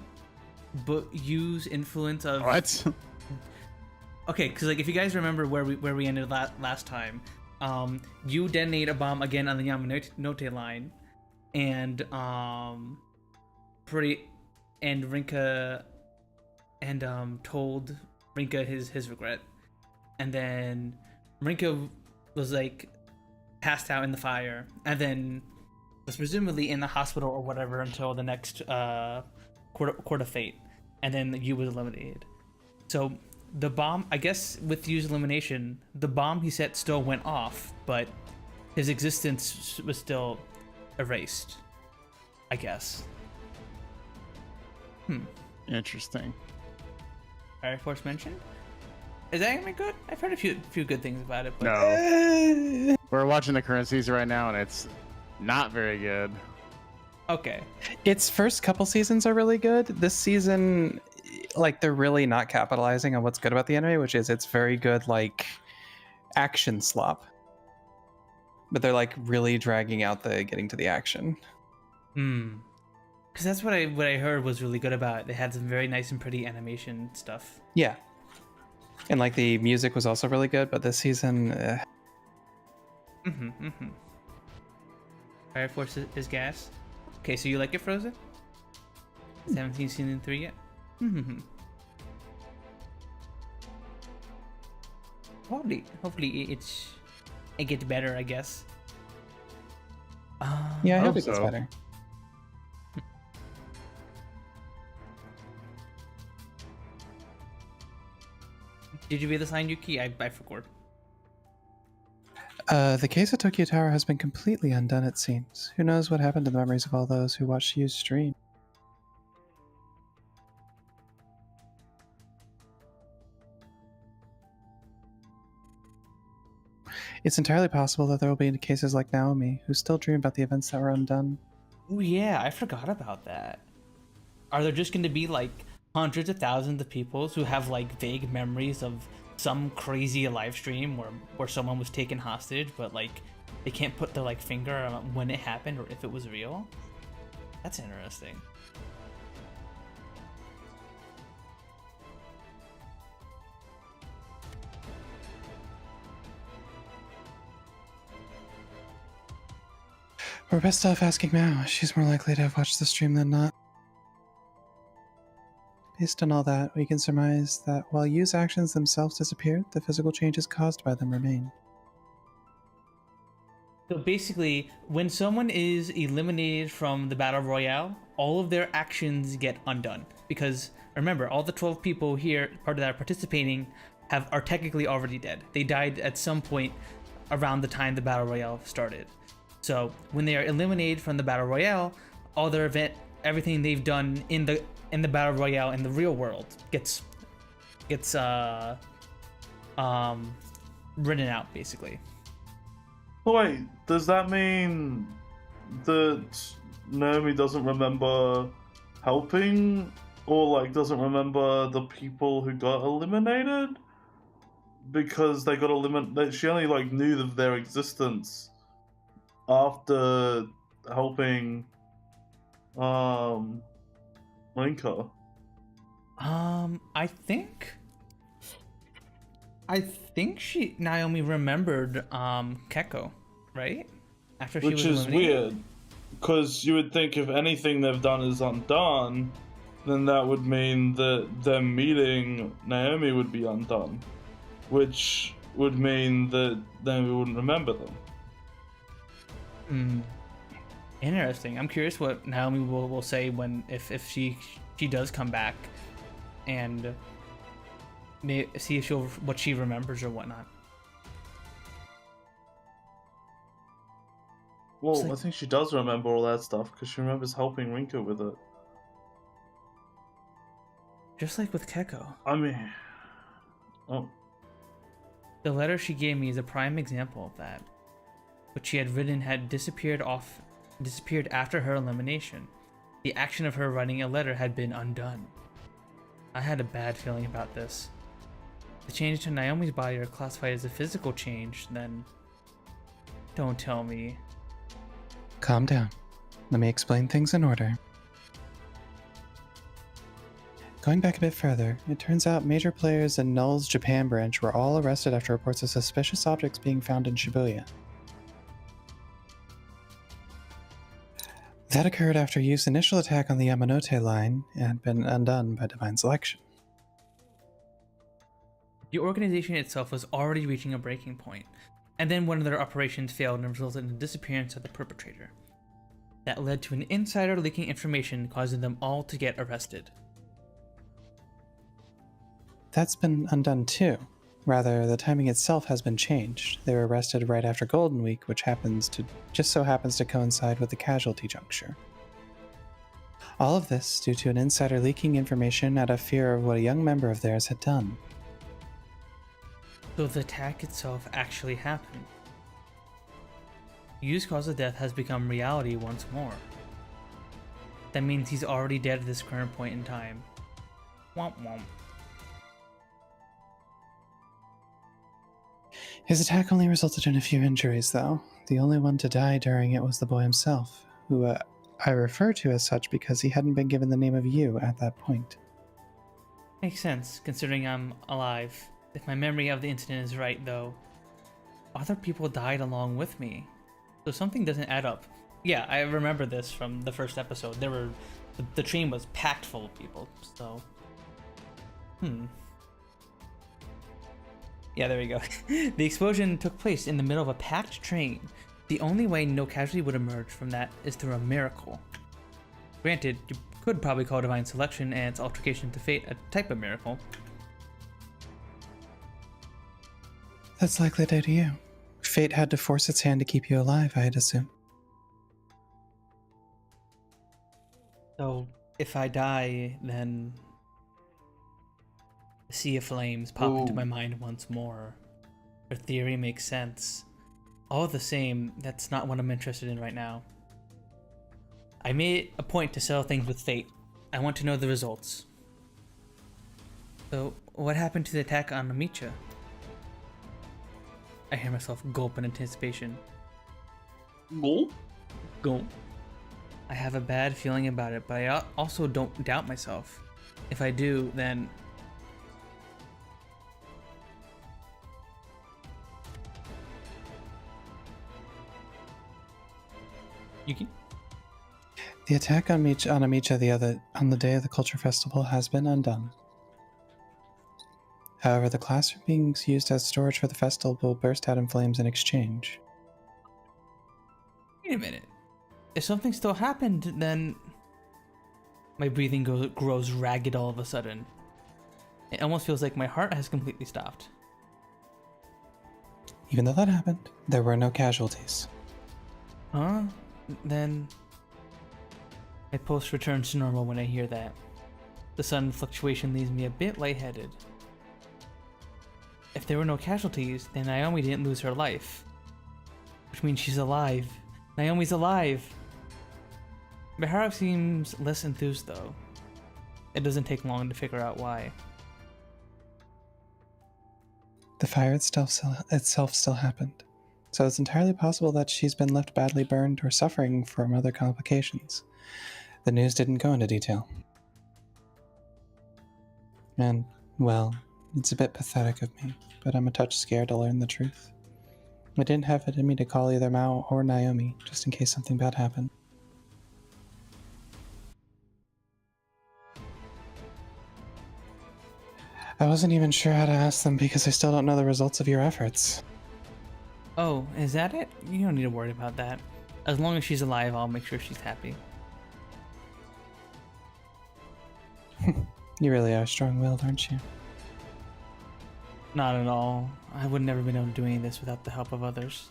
But use influence of What? Okay, because like if you guys remember where we ended last time, you detonate a bomb again on the Yamanote line, and Rinka told Rinka his regret, and then Rinka was like passed out in the fire, and then was presumably in the hospital or whatever until the next Court of Fate, and then Yu was eliminated. So the bomb, I guess with Yu's elimination, the bomb he set still went off, but his existence was still erased, I guess. Interesting. Fire Force mentioned? Is that gonna be good? I've heard a few good things about it, but No. We're watching the current season right now, and it's not very good. okay. Its first couple seasons are really good. This season, like, they're really not capitalizing on what's good about the anime, which is it's very good, like, action slop. But they're, like, really dragging out the getting to the action. Because that's what I heard was really good about it. They had some very nice and pretty animation stuff. Yeah. And, like, the music was also really good, but this season... Fire Force is gas. Okay, so you like it, Frozen? Haven't seen season 3 yet? Hopefully it gets better, I guess. yeah, I hope hope it gets so. better. Did you read the sign, Yuki? I forgot. The case of Tokyo Tower has been completely undone, it seems. Who knows what happened to the memories of all those who watched Yu's stream? It's entirely possible that there will be cases like Naomi, who still dream about the events that were undone. Oh yeah, I forgot about that. Are there just going to be like hundreds of thousands of people who have like vague memories of some crazy live stream where someone was taken hostage, but like they can't put their like finger on when it happened or if it was real? That's interesting. We're best off asking Mao. She's more likely to have watched the stream than not. Based on all that, we can surmise that while Yu's actions themselves disappeared, the physical changes caused by them remain. So basically, when someone is eliminated from the Battle Royale, all of their actions get undone. Because remember, all the 12 people here, part of that are participating, are technically already dead. They died at some point around the time the Battle Royale started. So when they are eliminated from the Battle Royale, all their everything they've done in the Battle Royale in the real world gets written out, basically. Oh, wait, does that mean that Naomi doesn't remember helping, or like doesn't remember the people who got eliminated? Because they got eliminated, she only like knew of their existence after helping Rinka. I think Naomi remembered Keko, right? After she Which was is eliminated. weird, because you would think if anything they've done is undone, then that would mean that them meeting Naomi would be undone, which would mean that then we wouldn't remember them. Interesting. I'm curious what Naomi will say when if she does come back, and see if what she remembers or whatnot. Well, like, I think she does remember all that stuff because she remembers helping Rinko with it. Just like with Keko. I mean, oh. The letter she gave me is a prime example of that. What she had written had disappeared after her elimination. The action of her writing a letter had been undone. I had a bad feeling about this. If the change to Naomi's body are classified as a physical change, then don't tell me. Calm down. Let me explain things in order. Going back a bit further, it turns out major players in Null's Japan branch were all arrested after reports of suspicious objects being found in Shibuya. That occurred after Yu's initial attack on the Yamanote line had been undone by divine selection. The organization itself was already reaching a breaking point, and then one of their operations failed and resulted in the disappearance of the perpetrator. That led to an insider leaking information, causing them all to get arrested. That's been undone too. Rather, the timing itself has been changed. They were arrested right after Golden Week, which just so happens to coincide with the casualty juncture. All of this due to an insider leaking information out of fear of what a young member of theirs had done. So the attack itself actually happened. Yu's cause of death has become reality once more. That means he's already dead at this current point in time. Womp womp. His attack only resulted in a few injuries, though. The only one to die during it was the boy himself, who I refer to as such because he hadn't been given the name of Yu at that point. Makes sense, considering I'm alive. If my memory of the incident is right, though, other people died along with me. So something doesn't add up. Yeah, I remember this from the first episode. The train was packed full of people, so... Yeah, there we go. The explosion took place in the middle of a packed train. The only way no casualty would emerge from that is through a miracle. Granted, you could probably call divine selection and its altercation to fate a type of miracle. That's likely due to you. Fate had to force its hand to keep you alive, I'd assume. So, if I die, then... The Sea of Flames pop into my mind once more. Her theory makes sense. All the same, that's not what I'm interested in right now. I made a point to settle things with fate. I want to know the results. So, what happened to the attack on Amicha? I hear myself gulp in anticipation. Gulp? Gulp. I have a bad feeling about it, but I also don't doubt myself. If I do, then... Yuki? The attack on Amicha on the day of the Culture Festival has been undone. However, the classroom being used as storage for the festival will burst out in flames in exchange. Wait a minute. If something still happened, then... My breathing grows ragged all of a sudden. It almost feels like my heart has completely stopped. Even though that happened, there were no casualties. Huh? Then... My pulse returns to normal when I hear that. The sudden fluctuation leaves me a bit lightheaded. If there were no casualties, then Naomi didn't lose her life. Which means she's alive. Naomi's alive! My heart seems less enthused though. It doesn't take long to figure out why. The fire itself still happened, so it's entirely possible that she's been left badly burned or suffering from other complications. The news didn't go into detail. And, well, it's a bit pathetic of me, but I'm a touch scared to learn the truth. I didn't have it in me to call either Mao or Naomi, just in case something bad happened. I wasn't even sure how to ask them because I still don't know the results of your efforts. Oh, is that it? You don't need to worry about that. As long as she's alive, I'll make sure she's happy. You really are strong-willed, aren't you? Not at all. I would never been able to do any of this without the help of others.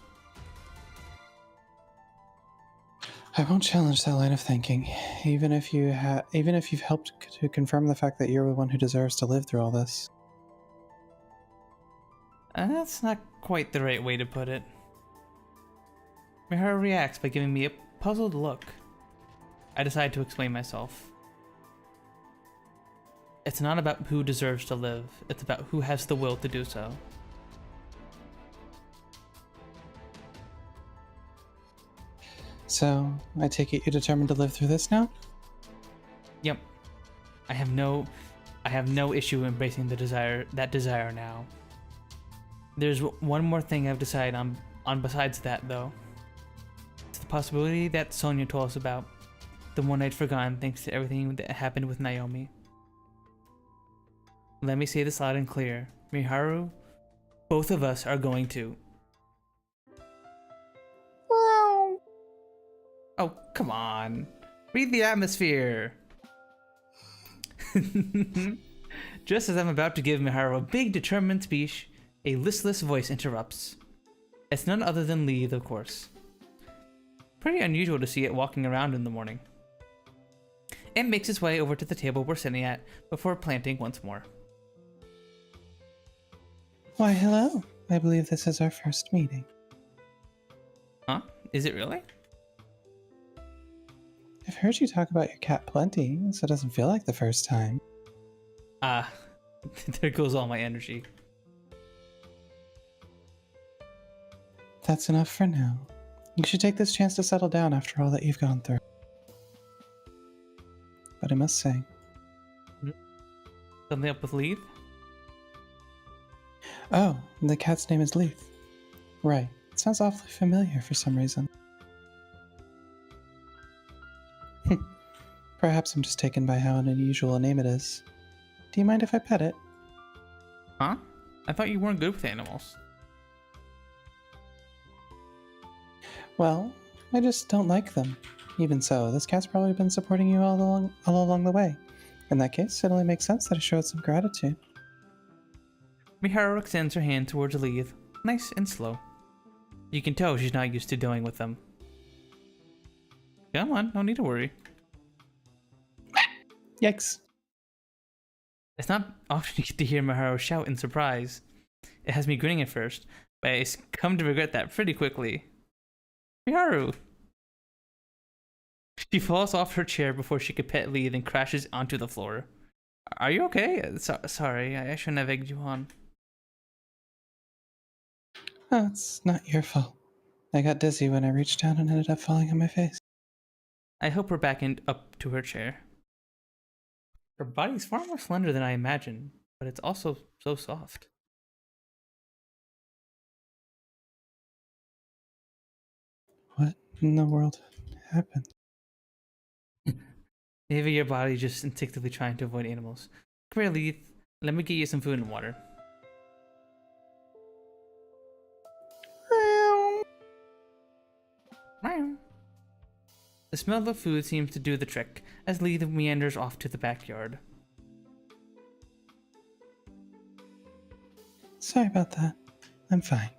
I won't challenge that line of thinking, even if you've helped to confirm the fact that you're the one who deserves to live through all this. That's not quite the right way to put it. Miharu reacts by giving me a puzzled look. I decide to explain myself. It's not about who deserves to live, it's about who has the will to do so. So, I take it you're determined to live through this now? Yep. I have no issue embracing that desire now. There's one more thing I've decided on besides that, though. It's the possibility that Sonia told us about. The one I'd forgotten thanks to everything that happened with Naomi. Let me say this loud and clear. Miharu, both of us are going to. Oh, come on. Read the atmosphere. Just as I'm about to give Miharu a big determined speech, a listless voice interrupts. It's none other than Leith, of course. Pretty unusual to see it walking around in the morning. It makes its way over to the table we're sitting at before planting once more. Why, hello. I believe this is our first meeting. Huh? Is it really? I've heard you talk about your cat plenty, so it doesn't feel like the first time. There goes all my energy. That's enough for now. You should take this chance to settle down after all that you've gone through. But I must say... Something up with Leith? Oh, the cat's name is Leith. Right. It sounds awfully familiar for some reason. Perhaps I'm just taken by how unusual a name it is. Do you mind if I pet it? Huh? I thought you weren't good with animals. Well, I just don't like them. Even so, this cat's probably been supporting you all along the way. In that case, it only makes sense that I showed some gratitude. Miharu extends her hand towards Leith, nice and slow. You can tell she's not used to dealing with them. Come on, no need to worry. Yikes. It's not often you get to hear Miharu shout in surprise. It has me grinning at first, but I come to regret that pretty quickly. Miharu! She falls off her chair before she could pet Leith and crashes onto the floor. Are you okay? Sorry, I shouldn't have egged you on. Oh, it's not your fault. I got dizzy when I reached down and ended up falling on my face. I help her back up to her chair. Her body's far more slender than I imagined, but it's also so soft. What in the world happened? Maybe your body's just instinctively trying to avoid animals. Come here, Leith. Let me get you some food and water. The smell of food seems to do the trick, as Leith meanders off to the backyard. Sorry about that. I'm fine.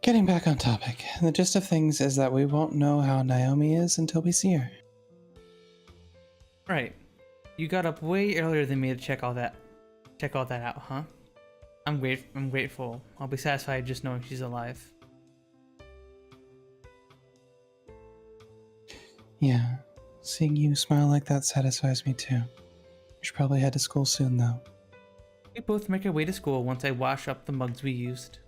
Getting back on topic, the gist of things is that we won't know how Naomi is until we see her. Right. You got up way earlier than me to check all that out, huh? I'm grateful. I'll be satisfied just knowing she's alive. Yeah, seeing you smile like that satisfies me too. We should probably head to school soon though. We both make our way to school once I wash up the mugs we used.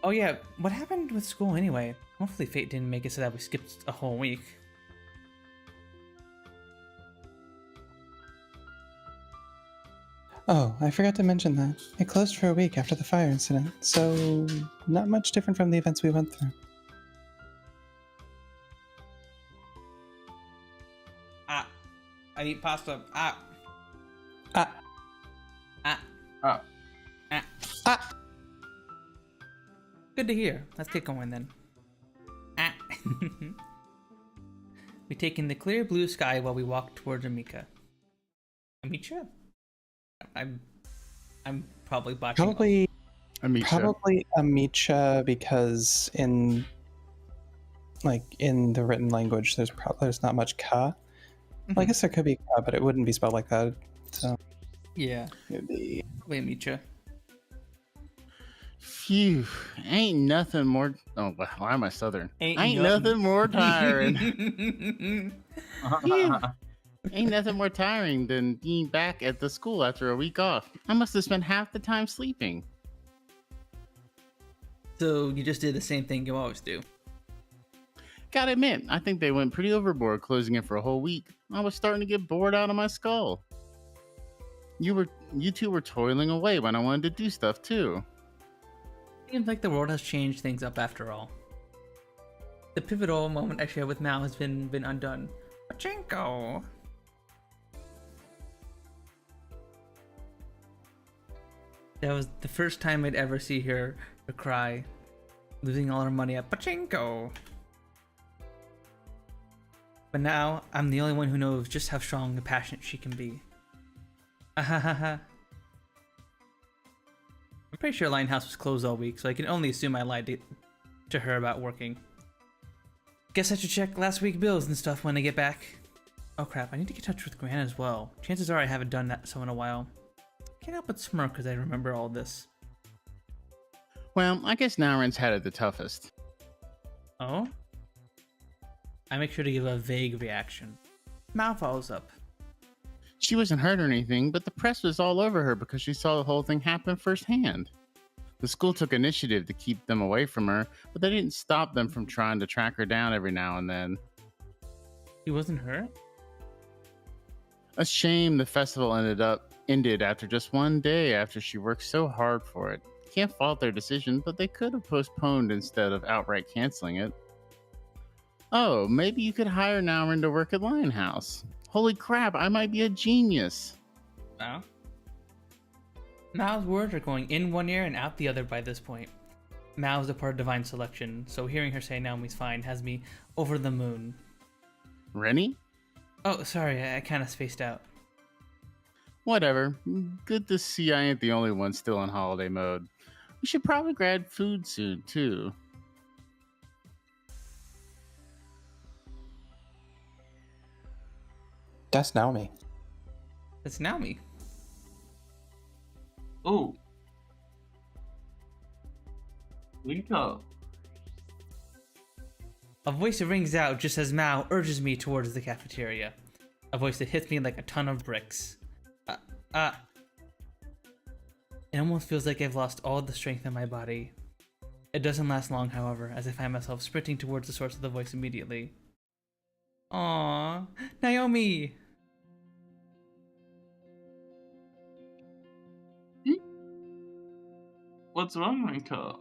Oh yeah, what happened with school anyway? Hopefully fate didn't make it so that we skipped a whole week. Oh, I forgot to mention that. It closed for a week after the fire incident, so not much different from the events we went through. I eat pasta. Ah. Ah. Ah. Ah. Ah. Ah. Good to hear. Let's get going then. Ah. We take in the clear blue sky while we walk towards Amika. Amicha? I'm probably botching. Probably Amisha. Amicha, because in the written language there's not much ka. Well, I guess there could be ka, but it wouldn't be spelled like that. So Yeah. it would be Probably Amicha. Phew, ain't nothing more. Oh, why am I southern? Ain't nothing more tiring. Phew. Ain't nothing more tiring than being back at the school after a week off. I must have spent half the time sleeping. So you just did the same thing you always do. Gotta admit, I think they went pretty overboard closing it for a whole week. I was starting to get bored out of my skull. You two were toiling away when I wanted to do stuff too. Seems like the world has changed things up after all. The pivotal moment I shared with Mal has been undone. Pachinko! That was the first time I'd ever see her cry, losing all her money at Pachinko. But now, I'm the only one who knows just how strong and passionate she can be. Ahahaha. I'm pretty sure Linehouse was closed all week, so I can only assume I lied to her about working. Guess I should check last week's bills and stuff when I get back. Oh crap, I need to get in touch with Gran as well. Chances are I haven't done that so in a while. Can't help but smirk as I remember all this. Well, I guess Naren's had it the toughest. Oh? I make sure to give a vague reaction. Mal follows up. She wasn't hurt or anything, but the press was all over her because she saw the whole thing happen firsthand. The school took initiative to keep them away from her, but they didn't stop them from trying to track her down every now and then. He wasn't hurt? A shame the festival ended after just one day after she worked so hard for it. Can't fault their decision, but they could have postponed instead of outright canceling it. Oh, maybe you could hire Naren to work at Lionhouse. Holy crap, I might be a genius. Mal? Mal's words are going in one ear and out the other by this point. Mal is a part of Divine Selection, so hearing her say Naomi's fine has me over the moon. Rennie? Oh, sorry, I kind of spaced out. Whatever. Good to see I ain't the only one still in holiday mode. We should probably grab food soon, too. That's Naomi. It's Naomi. Oh. Linko. A voice rings out just as Mao urges me towards the cafeteria. A voice that hits me like a ton of bricks. It almost feels like I've lost all the strength in my body. It doesn't last long, however, as I find myself sprinting towards the source of the voice immediately. Aww, Naomi! What's wrong, Linko?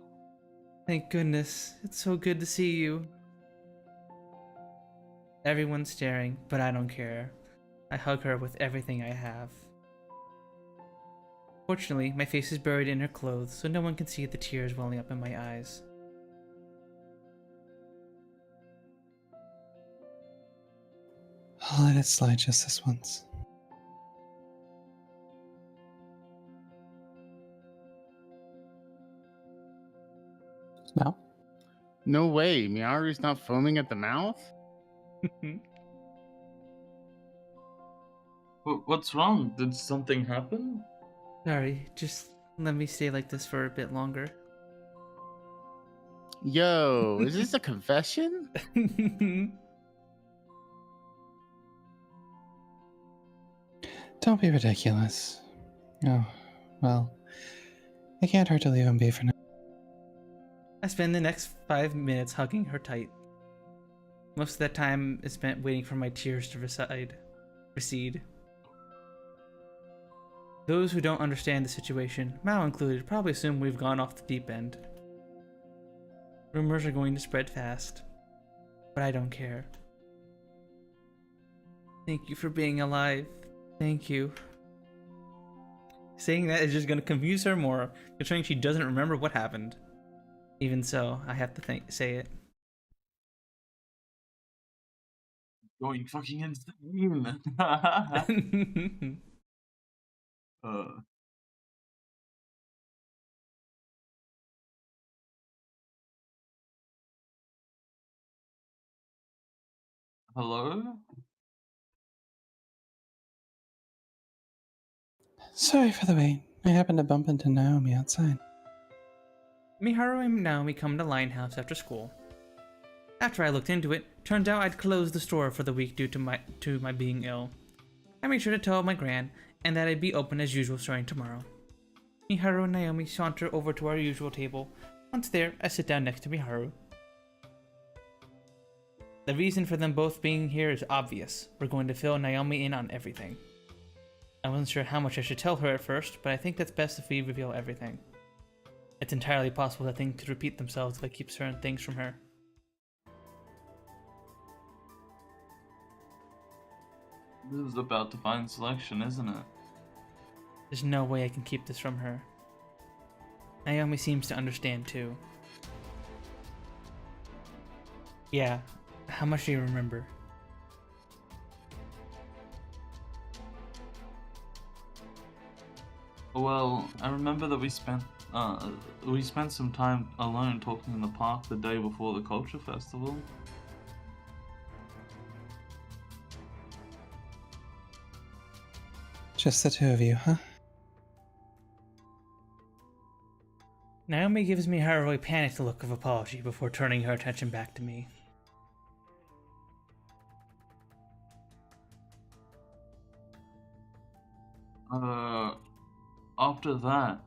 Thank goodness, it's so good to see you. Everyone's staring, but I don't care. I hug her with everything I have. Fortunately, my face is buried in her clothes, so no one can see the tears welling up in my eyes. I'll let it slide just this once. Now? No way, Miaru's not foaming at the mouth? What's wrong? Did something happen? Sorry, just let me stay like this for a bit longer. Yo, is this a confession? Don't be ridiculous. Oh, well, it can't hurt to leave him be for now. I spend the next 5 minutes hugging her tight. Most of that time is spent waiting for my tears to recede. Those who don't understand the situation, Mao included, probably assume we've gone off the deep end. Rumors are going to spread fast, but I don't care. Thank you for being alive. Thank you. Saying that is just gonna confuse her more, considering she doesn't remember what happened. Even so, I have to say it. Going fucking insane. Hello? Sorry for the wait. I happened to bump into Naomi outside. Miharu and Naomi come to Linehouse after school. After I looked into it, turned out I'd closed the store for the week due to my being ill. I made sure to tell my gran and that I'd be open as usual starting tomorrow. Miharu and Naomi saunter over to our usual table. Once there, I sit down next to Miharu. The reason for them both being here is obvious. We're going to fill Naomi in on everything. I wasn't sure how much I should tell her at first, but I think that's best if we reveal everything. It's entirely possible that things could repeat themselves if I keep certain things from her. This is about divine selection, isn't it? There's no way I can keep this from her. Naomi seems to understand too. Yeah, how much do you remember? Well, I remember that we spent some time alone talking in the park the day before the culture festival. Just the two of you, huh? Naomi gives me her a panicked look of apology before turning her attention back to me. After that,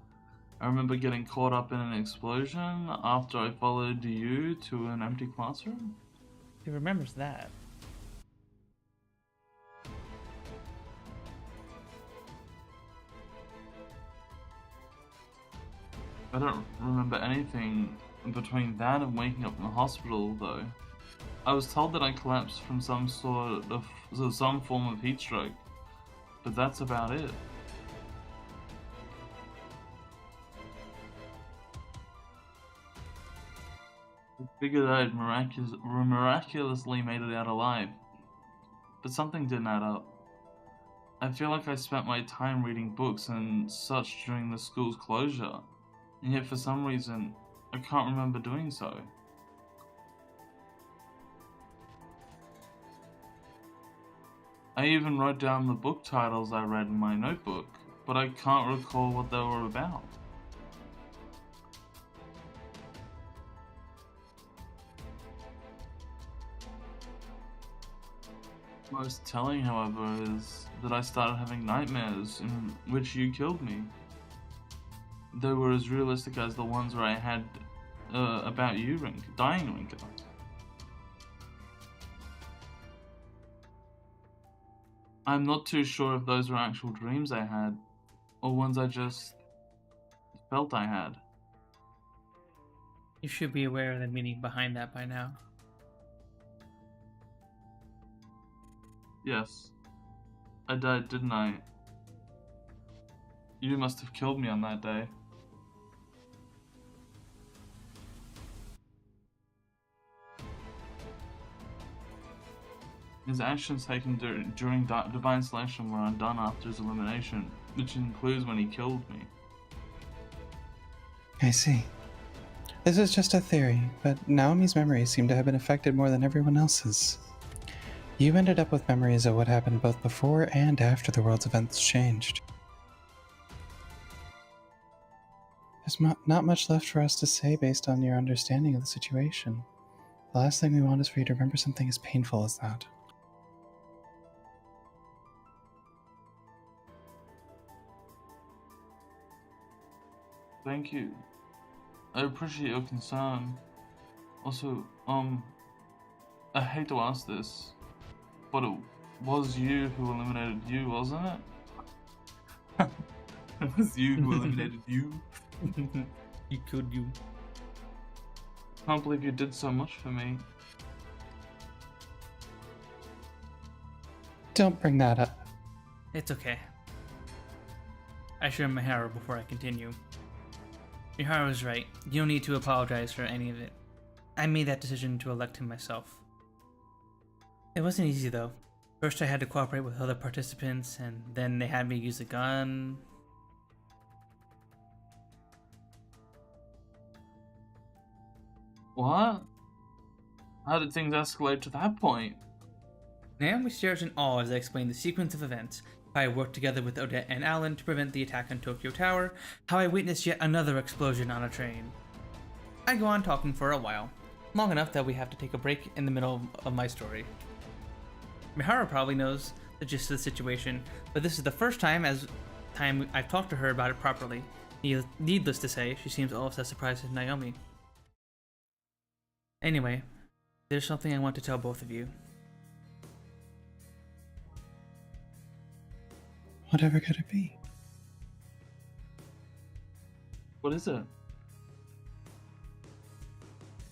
I remember getting caught up in an explosion after I followed you to an empty classroom. Who remembers that? I don't remember anything between that and waking up in the hospital, though. I was told that I collapsed from some form of heat stroke, but that's about it. I figured I'd miraculously made it out alive, but something didn't add up. I feel like I spent my time reading books and such during the school's closure, and yet for some reason, I can't remember doing so. I even wrote down the book titles I read in my notebook, but I can't recall what they were about. Most telling, however, is that I started having nightmares in which you killed me. They were as realistic as the ones where I had about you dying, Rinka. I'm not too sure if those were actual dreams I had, or ones I just felt I had. You should be aware of the meaning behind that by now. Yes. I died, didn't I? You must have killed me on that day. His actions taken during divine selection were undone after his elimination, which includes when he killed me. I see. This is just a theory, but Naomi's memories seem to have been affected more than everyone else's. You ended up with memories of what happened both before and after the world's events changed. There's not much left for us to say based on your understanding of the situation. The last thing we want is for you to remember something as painful as that. Thank you. I appreciate your concern. Also, I hate to ask this, but it was you who eliminated you, wasn't it? It was you who eliminated you. You killed you. Can't believe you did so much for me. Don't bring that up. It's okay. I assure Miharu before I continue. Miharu's right. You don't need to apologize for any of it. I made that decision to elect him myself. It wasn't easy though. First I had to cooperate with other participants, and then they had me use a gun. What? How did things escalate to that point? Naomi stares in awe as I explain the sequence of events, how I worked together with Odette and Alan to prevent the attack on Tokyo Tower, how I witnessed yet another explosion on a train. I go on talking for a while, long enough that we have to take a break in the middle of my story. Miharu probably knows the gist of the situation, but this is the first time I've talked to her about it properly. Needless to say, she seems almost as surprised as Naomi. Anyway, there's something I want to tell both of you. Whatever could it be? What is it?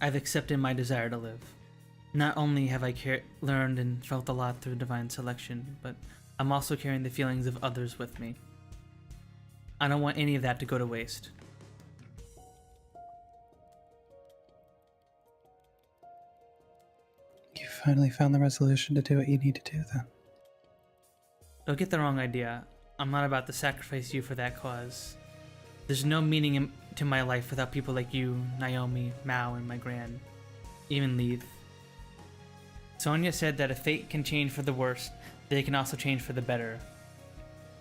I've accepted my desire to live. Not only have I learned and felt a lot through divine selection, but I'm also carrying the feelings of others with me. I don't want any of that to go to waste. You finally found the resolution to do what you need to do, then. Don't get the wrong idea. I'm not about to sacrifice you for that cause. There's no meaning to my life without people like you, Naomi, Mao, and my gran. Even Leith. Sonia said that if fate can change for the worse, they can also change for the better.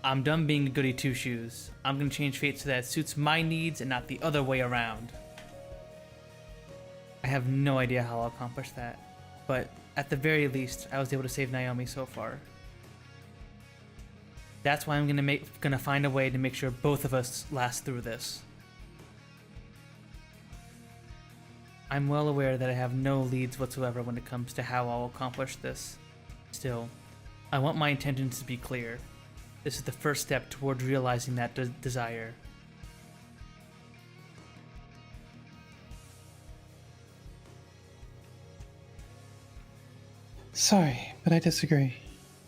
I'm done being the goody two-shoes. I'm gonna change fate so that it suits my needs and not the other way around. I have no idea how I'll accomplish that, but at the very least, I was able to save Naomi so far. That's why I'm gonna find a way to make sure both of us last through this. I'm well aware that I have no leads whatsoever when it comes to how I'll accomplish this. Still, I want my intentions to be clear. This is the first step towards realizing that desire. Sorry, but I disagree.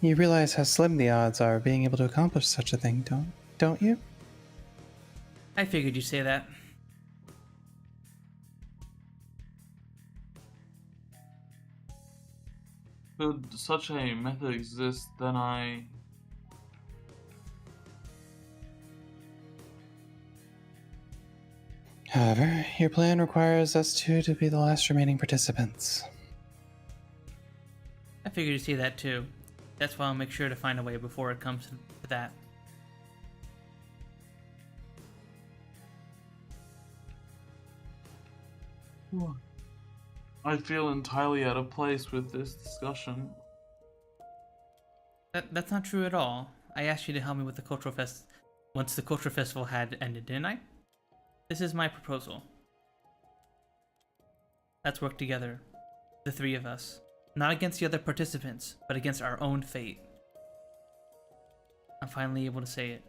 You realize how slim the odds are of being able to accomplish such a thing, don't you? I figured you'd say that. Should such a method exist, then However, your plan requires us two to be the last remaining participants. I figured you'd say that too. That's why I'll make sure to find a way before it comes to that. I feel entirely out of place with this discussion. That's not true at all. I asked you to help me with the cultural fest once the cultural festival had ended, didn't I? This is my proposal. Let's work together, the three of us. Not against the other participants, but against our own fate. I'm finally able to say it.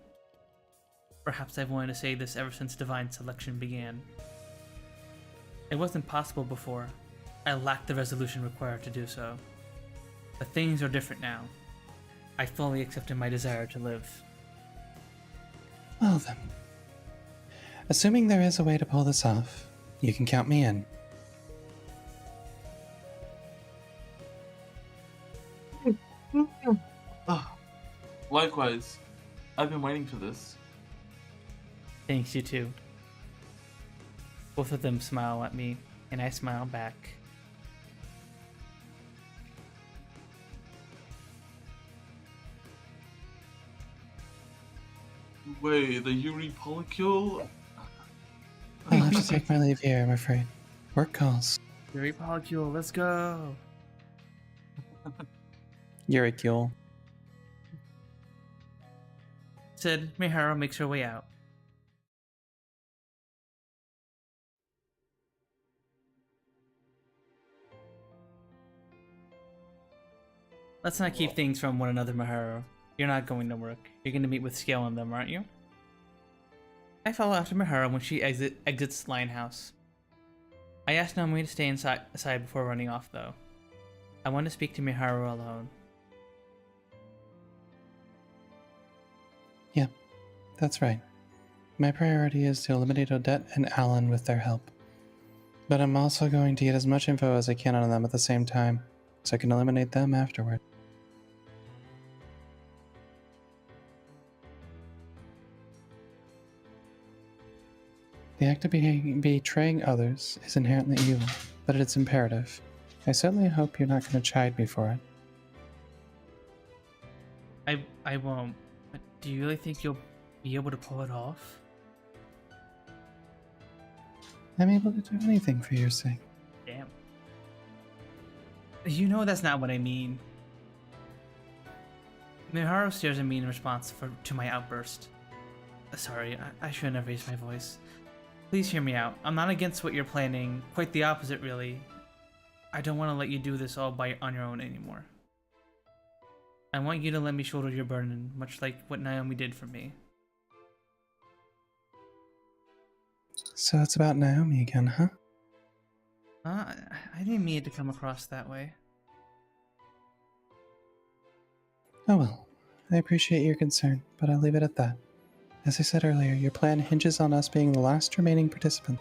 Perhaps I've wanted to say this ever since divine selection began. It wasn't possible before. I lacked the resolution required to do so. But things are different now. I fully accepted my desire to live. Well then. Assuming there is a way to pull this off, you can count me in. Likewise, I've been waiting for this. Thanks, you too. Both of them smile at me, and I smile back. Wait, the Yuri polycule? I'll have to take my leave here, I'm afraid. Work calls. Yuri Polycule, let's go! Yuricule. Said Miharu makes her way out. Let's not keep things from one another, Miharu. You're not going to work. You're going to meet with Scale and them, aren't you? I follow after Miharu when she exits Lionhouse. I asked Naomi to stay aside before running off, though. I want to speak to Miharu alone. Yeah, that's right. My priority is to eliminate Odette and Alan with their help. But I'm also going to get as much info as I can on them at the same time, so I can eliminate them afterward. The act of betraying others is inherently evil, but it's imperative. I certainly hope you're not going to chide me for it. I won't. But do you really think you'll be able to pull it off? I'm able to do anything for your sake. Damn. You know that's not what I mean. Miharu stares at me in response to my outburst. Sorry, I shouldn't have raised my voice. Please hear me out. I'm not against what you're planning. Quite the opposite, really. I don't want to let you do this all on your own anymore. I want you to let me shoulder your burden, much like what Naomi did for me. So it's about Naomi again, huh? I didn't mean it to come across that way. Oh well, I appreciate your concern, but I'll leave it at that. As I said earlier, your plan hinges on us being the last remaining participant.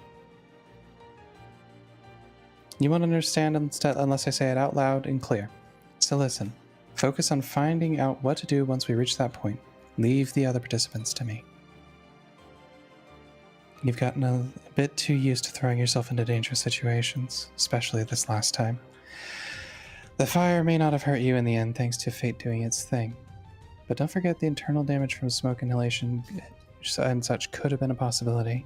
You won't understand unless I say it out loud and clear. So listen, focus on finding out what to do once we reach that point. Leave the other participants to me. You've gotten a bit too used to throwing yourself into dangerous situations, especially this last time. The fire may not have hurt you in the end thanks to fate doing its thing. But don't forget the internal damage from smoke inhalation and such could have been a possibility.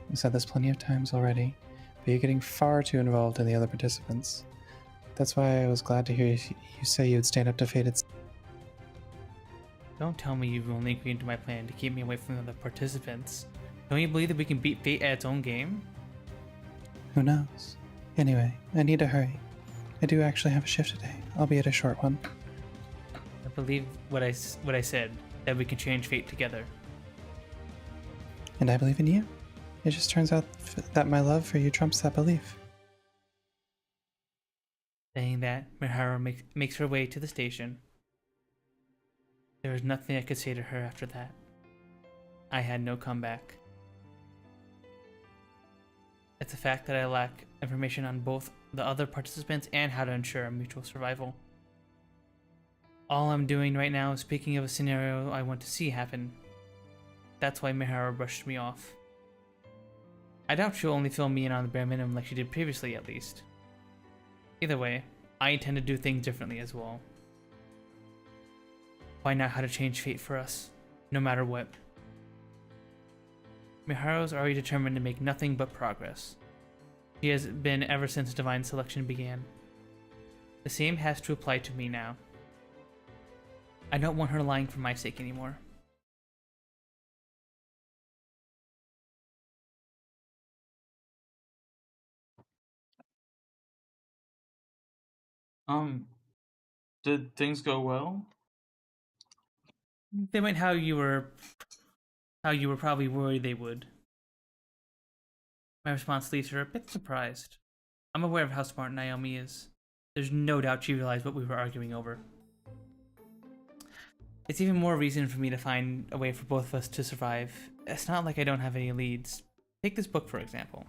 I've said this plenty of times already, but you're getting far too involved in the other participants. That's why I was glad to hear you say you'd stand up to fate. Don't tell me you've only agreed to my plan to keep me away from the other participants. Don't you believe that we can beat fate at its own game? Who knows? Anyway, I need to hurry. I do actually have a shift today, albeit a short one. I believe what I said, that we can change fate together. And I believe in you. It just turns out that my love for you trumps that belief. Saying that, Miharu makes her way to the station. There was nothing I could say to her after that. I had no comeback. It's a fact that I lack information on both the other participants and how to ensure a mutual survival. All I'm doing right now is speaking of a scenario I want to see happen. That's why Miharu brushed me off. I doubt she'll only fill me in on the bare minimum like she did previously, at least. Either way, I intend to do things differently as well. Find out how to change fate for us, no matter what. Miharu's already determined to make nothing but progress. She has been ever since divine selection began. The same has to apply to me now. I don't want her lying for my sake anymore. Did things go well? They went how you were probably worried they would. My response leaves her a bit surprised. I'm aware of how smart Naomi is. There's no doubt she realized what we were arguing over. It's even more reason for me to find a way for both of us to survive. It's not like I don't have any leads. Take this book, for example.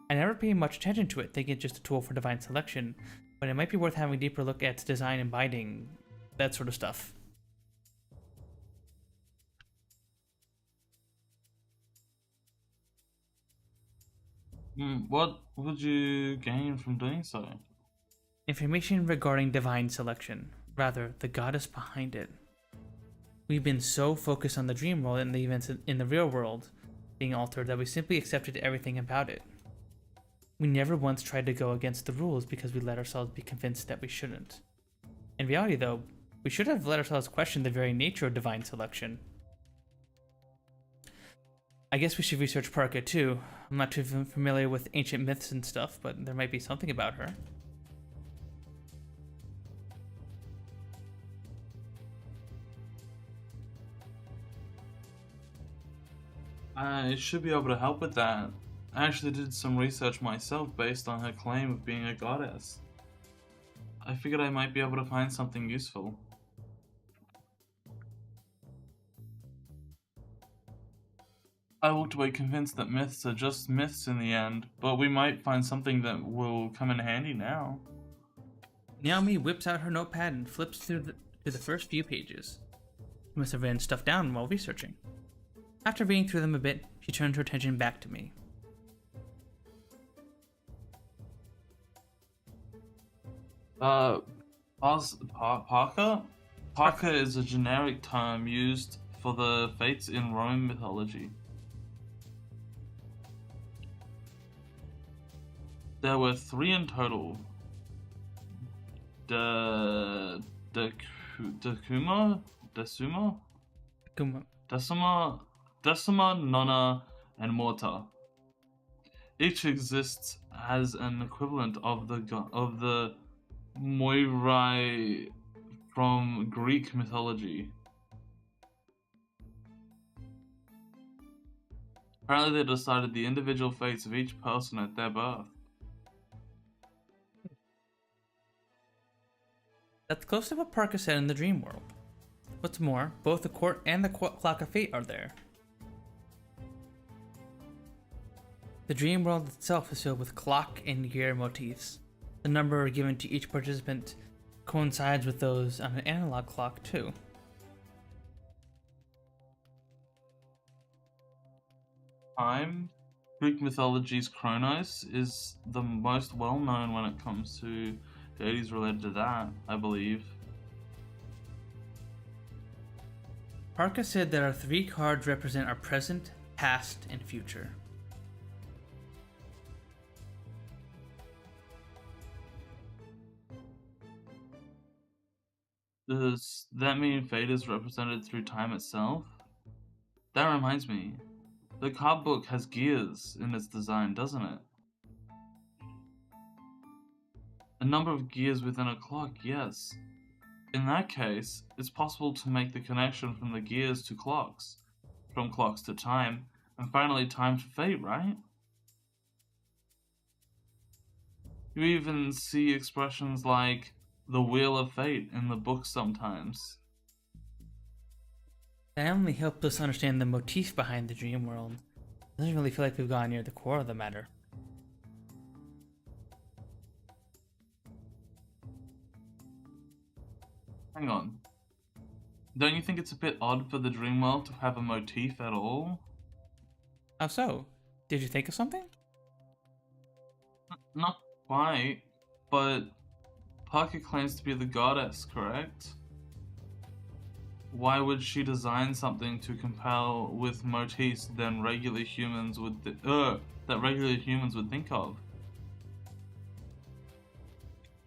I never paid much attention to it, thinking it's just a tool for divine selection, but it might be worth having a deeper look at its design and binding, that sort of stuff. What would you gain from doing so? Information regarding divine selection, rather, the goddess behind it. We've been so focused on the dream world and the events in the real world being altered that we simply accepted everything about it. We never once tried to go against the rules because we let ourselves be convinced that we shouldn't. In reality, though, we should have let ourselves question the very nature of divine selection. I guess we should research Parka too. I'm not too familiar with ancient myths and stuff, but there might be something about her. I should be able to help with that. I actually did some research myself based on her claim of being a goddess. I figured I might be able to find something useful. I walked away convinced that myths are just myths in the end, but we might find something that will come in handy now. Naomi whips out her notepad and flips through to the first few pages. She must have written stuff down while researching. After reading through them a bit, she turns her attention back to me. Parka? Parka is a generic term used for the fates in Roman mythology. There were 3 in total. Decima, Nona, and Morta. Each exists as an equivalent of the Moirai from Greek mythology. Apparently they decided the individual fates of each person at their birth. That's close to what Parker said in the dream world. What's more, both the court and the clock of fate are there. The dream world itself is filled with clock and year motifs. The number given to each participant coincides with those on an analog clock too. Time, Greek mythology's Chronos, is the most well known when it comes to deities related to that, I believe. Parker said that our 3 cards represent our present, past, and future. Does that mean fate is represented through time itself? That reminds me, the card book has gears in its design, doesn't it? A number of gears within a clock, yes. In that case, it's possible to make the connection from the gears to clocks, from clocks to time, and finally time to fate, right? You even see expressions like the Wheel of Fate in the book sometimes. That only helped us understand the motif behind the dream world. It doesn't really feel like we've gone near the core of the matter. Hang on. Don't you think it's a bit odd for the dream world to have a motif at all? How so? Did you think of something? Not quite, but Parker claims to be the goddess, correct? Why would she design something to compel with motifs that regular humans would think of?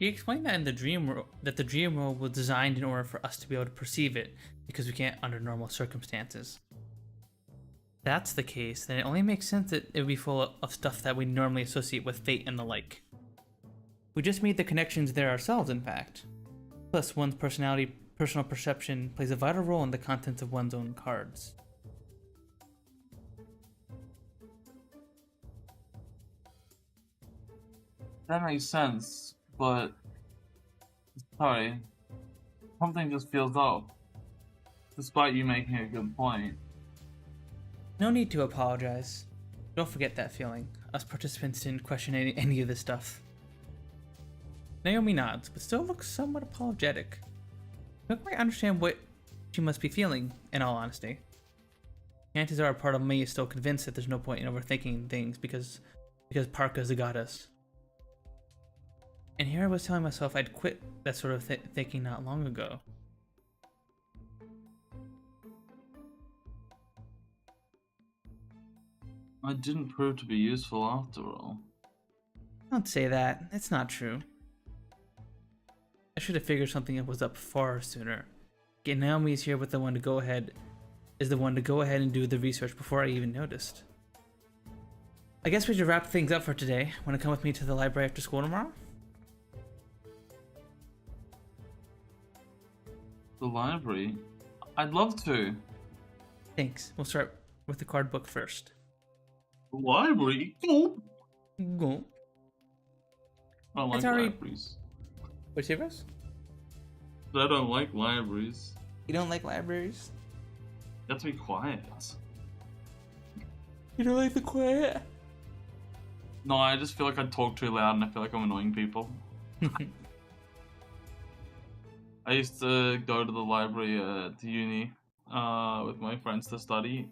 He explained that in the dream world, that the dream world was designed in order for us to be able to perceive it, because we can't under normal circumstances. If that's the case, then it only makes sense that it would be full of stuff that we normally associate with fate and the like. We just made the connections there ourselves, in fact. Plus, one's personal perception plays a vital role in the contents of one's own cards. That makes sense, but sorry, something just feels off, despite you making a good point. No need to apologize. Don't forget that feeling. Us participants didn't question any of this stuff. Naomi nods, but still looks somewhat apologetic. I don't quite understand what she must be feeling, in all honesty. Chances are a part of me is still convinced that there's no point in overthinking things because Parka's a goddess. And here I was telling myself I'd quit that sort of thinking not long ago. It didn't prove to be useful after all. Don't say that. It's not true. I should have figured something was up far sooner. Getting Naomi's here with the one to go ahead and do the research before I even noticed. I guess we should wrap things up for today. Want to come with me to the library after school tomorrow? The library? I'd love to. Thanks. We'll start with the card book first. The library? Go. Go. I don't like libraries. What's yours? I don't like libraries. You don't like libraries? You have to be quiet. You don't like the quiet? No, I just feel like I talk too loud and I feel like I'm annoying people. I used to go to the library at uni with my friends to study,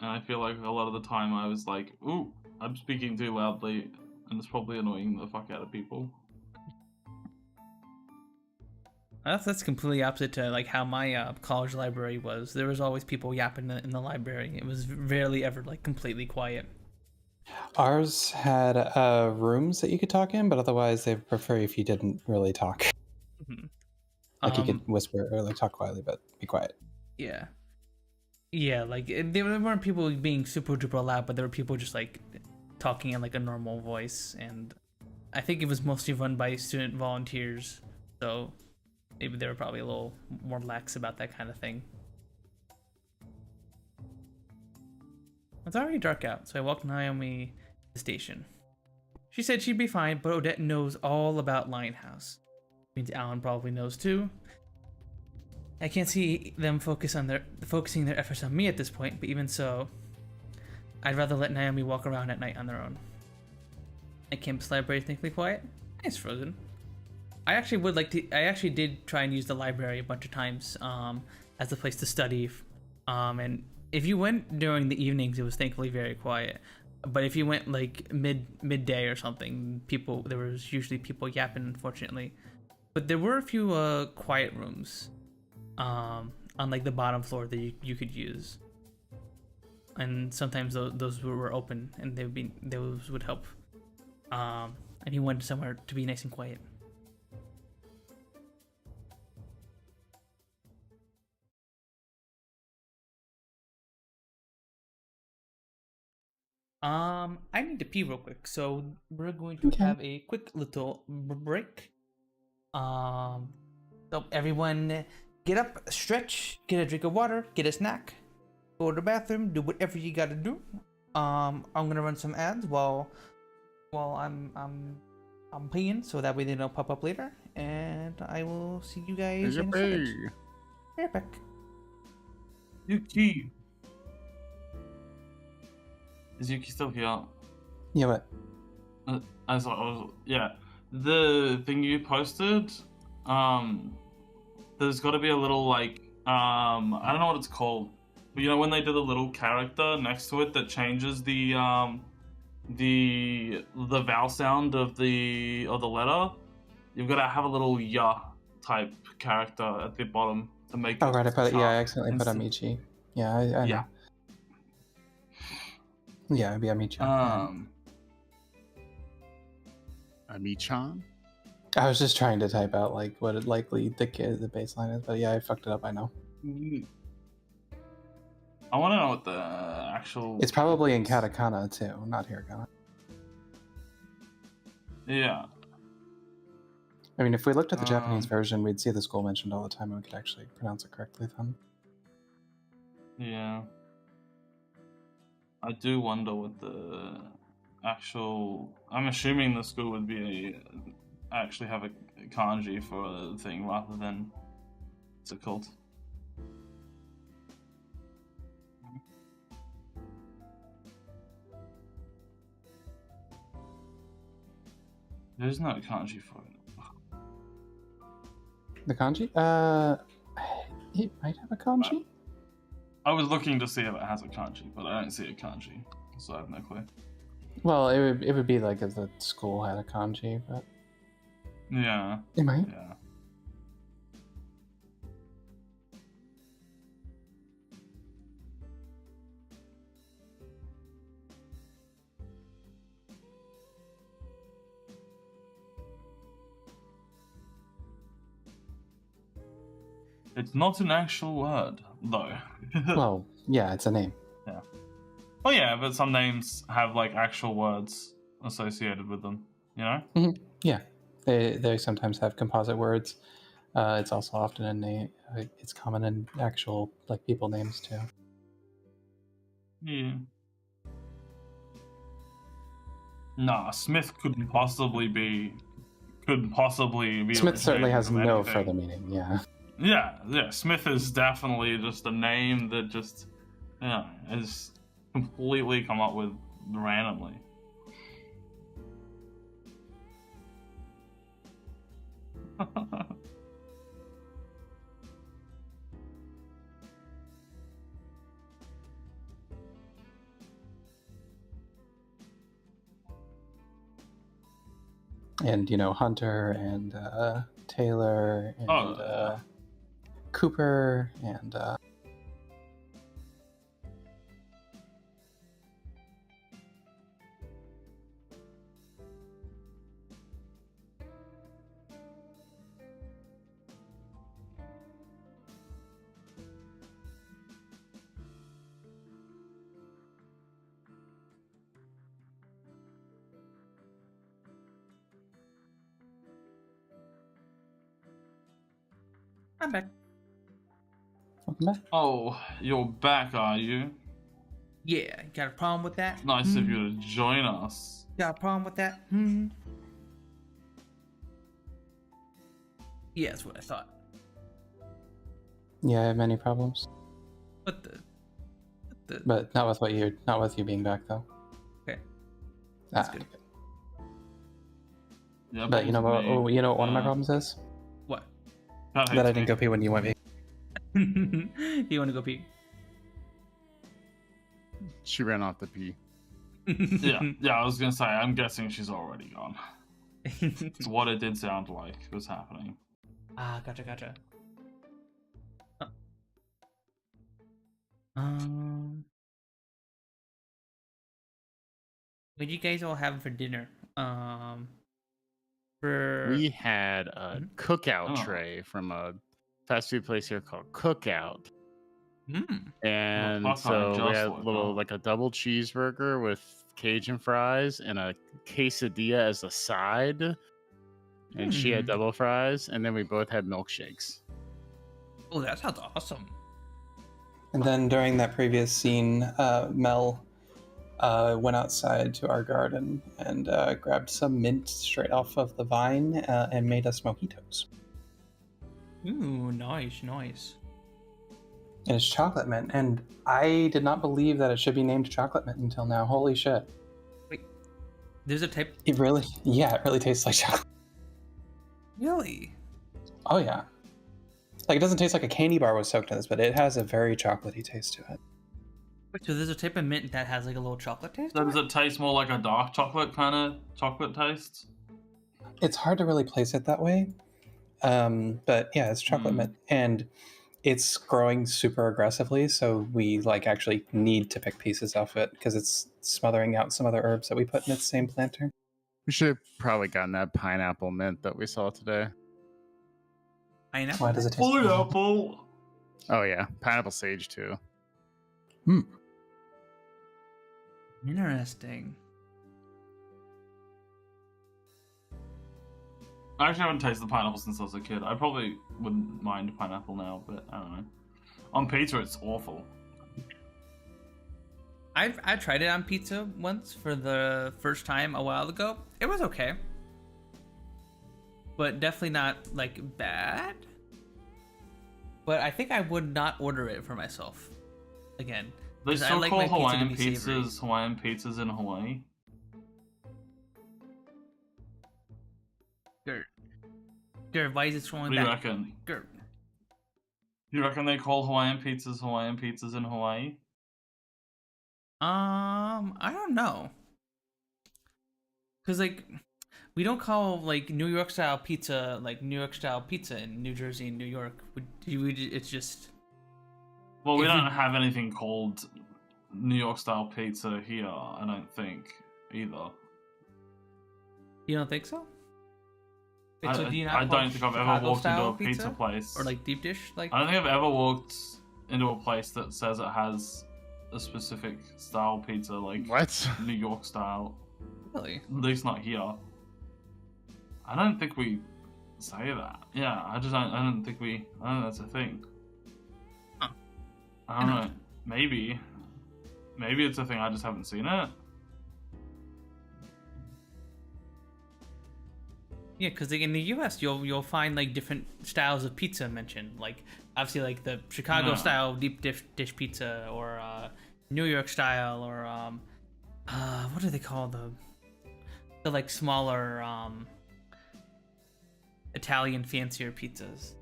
and I feel like a lot of the time I was like, ooh, I'm speaking too loudly, and it's probably annoying the fuck out of people. That's completely opposite to like how my college library was. There was always people yapping in the library. It was rarely ever like completely quiet. Ours had rooms that you could talk in, but otherwise they prefer if you didn't really talk. Mm-hmm. Like you could whisper or like talk quietly, but be quiet. Yeah. Yeah, like there weren't people being super duper loud, but there were people just like talking in like a normal voice, and I think it was mostly run by student volunteers, so maybe they were probably a little more lax about that kind of thing. It's already dark out, so I walked Naomi to the station. She said she'd be fine, but Odette knows all about Lionhouse. Means Alan probably knows too. I can't see them focusing their efforts on me at this point, but even so, I'd rather let Naomi walk around at night on their own. A campus library is thankfully quiet. It's frozen. I actually did try and use the library a bunch of times as a place to study, and if you went during the evenings, it was thankfully very quiet. But if you went like midday or something, there was usually people yapping, unfortunately. But there were a few quiet rooms on like the bottom floor that you could use, and sometimes those were open, and those would help. And he wanted somewhere to be nice and quiet. I need to pee real quick, so we're going to have a quick little break. So everyone get up, stretch, get a drink of water, get a snack, go to the bathroom, do whatever you gotta do. I'm gonna run some ads while I'm peeing, so that way they don't pop up later, and I will see you guys in a second. Be right back. Yuki! Is Yuki still here? Yeah, what? Yeah. The thing you posted, there's got to be a little like, I don't know what it's called, but you know when they do the little character next to it that changes the vowel sound of the letter, you've got to have a little ya type character at the bottom to make. Oh right, I accidentally put Amici. Yeah, I know. Yeah. Yeah, it'd be Amici. Amichan? I was just trying to type out like what it likely the baseline is, but yeah, I fucked it up. I know. I want to know what the actual. It's probably in katakana too, not hiragana. Yeah. I mean, if we looked at the Japanese version, we'd see the school mentioned all the time, and we could actually pronounce it correctly then. Yeah. I do wonder what the actual. I'm assuming the school would be actually have a kanji for a thing rather than what's it called? There's no kanji for it. The kanji? It might have a kanji. I was looking to see if it has a kanji, but I don't see a kanji, so I have no clue. Well, it would be like if the school had a kanji, but yeah, it might. Yeah. It's not an actual word, though. Well, yeah, it's a name. Yeah. Oh yeah, but some names have like actual words associated with them. You know? Mm-hmm. Yeah, they sometimes have composite words. It's also often in name. It's common in actual like people names too. Yeah. Nah, Smith couldn't possibly be. Smith certainly has no anything. further meaning. Yeah. Yeah. Smith is definitely just a name that just, is completely come up with randomly. And Hunter and Taylor and Cooper and I'm back. welcome back. Oh, you're back, are you? Yeah, got a problem with that? Nice of you to join us. Got a problem with that? Yeah, that's what I thought. Yeah, I have many problems, What the? but not with you being back though. Okay, that's Ah, good. Yeah, But you know what? problems with me. You know what one of my problems is? What? That That I hates didn't go pee when you went pee. You want to go pee? She ran off the pee. Yeah, I was gonna say, I'm guessing she's already gone. It's what it did sound like was happening. Gotcha. What did you guys all have for dinner? We had a cookout Oh. tray from a fast food place here called Cookout. And fuck, I so we just had woke up. like a double cheeseburger with Cajun fries and a quesadilla as a side. And she had double fries, and then we both had milkshakes. Oh, that sounds awesome. And then during that previous scene, Mel went outside to our garden and grabbed some mint straight off of the vine and made us mojitos. Ooh, nice. And it's chocolate mint, and I did not believe that it should be named chocolate mint until now. Holy shit! Wait, there's a type. It really tastes like chocolate. Really? Oh yeah. Like, it doesn't taste like a candy bar was soaked in this, but it has a very chocolatey taste to it. Wait, so there's a type of mint that has like a little chocolate taste? So does it taste more like a dark chocolate kind of chocolate taste? It's hard to really place it that way. But yeah, it's chocolate mint, and it's growing super aggressively, so we actually need to pick pieces off it because it's smothering out some other herbs that we put in its same planter. We should have probably gotten that pineapple mint that we saw today. Pineapple? Why does it taste Pineapple! Oh yeah, pineapple sage too. Interesting. I actually haven't tasted pineapple since I was a kid. I probably wouldn't mind pineapple now, but I don't know. On pizza, it's awful. I tried it on pizza once for the first time a while ago. It was okay, but definitely not bad. But I think I would not order it for myself again. They 'Cause I still like call my pizza to Hawaiian be savory. pizzas Hawaiian pizzas in Hawaii. Gert, why is it What scrolling do you back? reckon? Gert. You reckon they call Hawaiian pizzas in Hawaii? I don't know. Cause we don't call New York style pizza New York style pizza in New Jersey and New York. It's just. Well, we If don't we- have anything called New York style pizza here, I don't think, either. You don't think so? Wait, I so do you not I call don't think I've ever Chicago walked into style a pizza place. or deep dish I don't think I've ever walked into a place that says it has a specific style pizza, like What? New York style. Really? At least not here. I don't think we say that. Yeah, I don't think that's a thing. Huh. I don't know. Maybe it's a thing. I just haven't seen it. Yeah, because in the U.S. you'll find different styles of pizza mentioned. Obviously the Chicago Yeah. style deep dish pizza, or New York style, or what do they call the like smaller Italian fancier pizzas?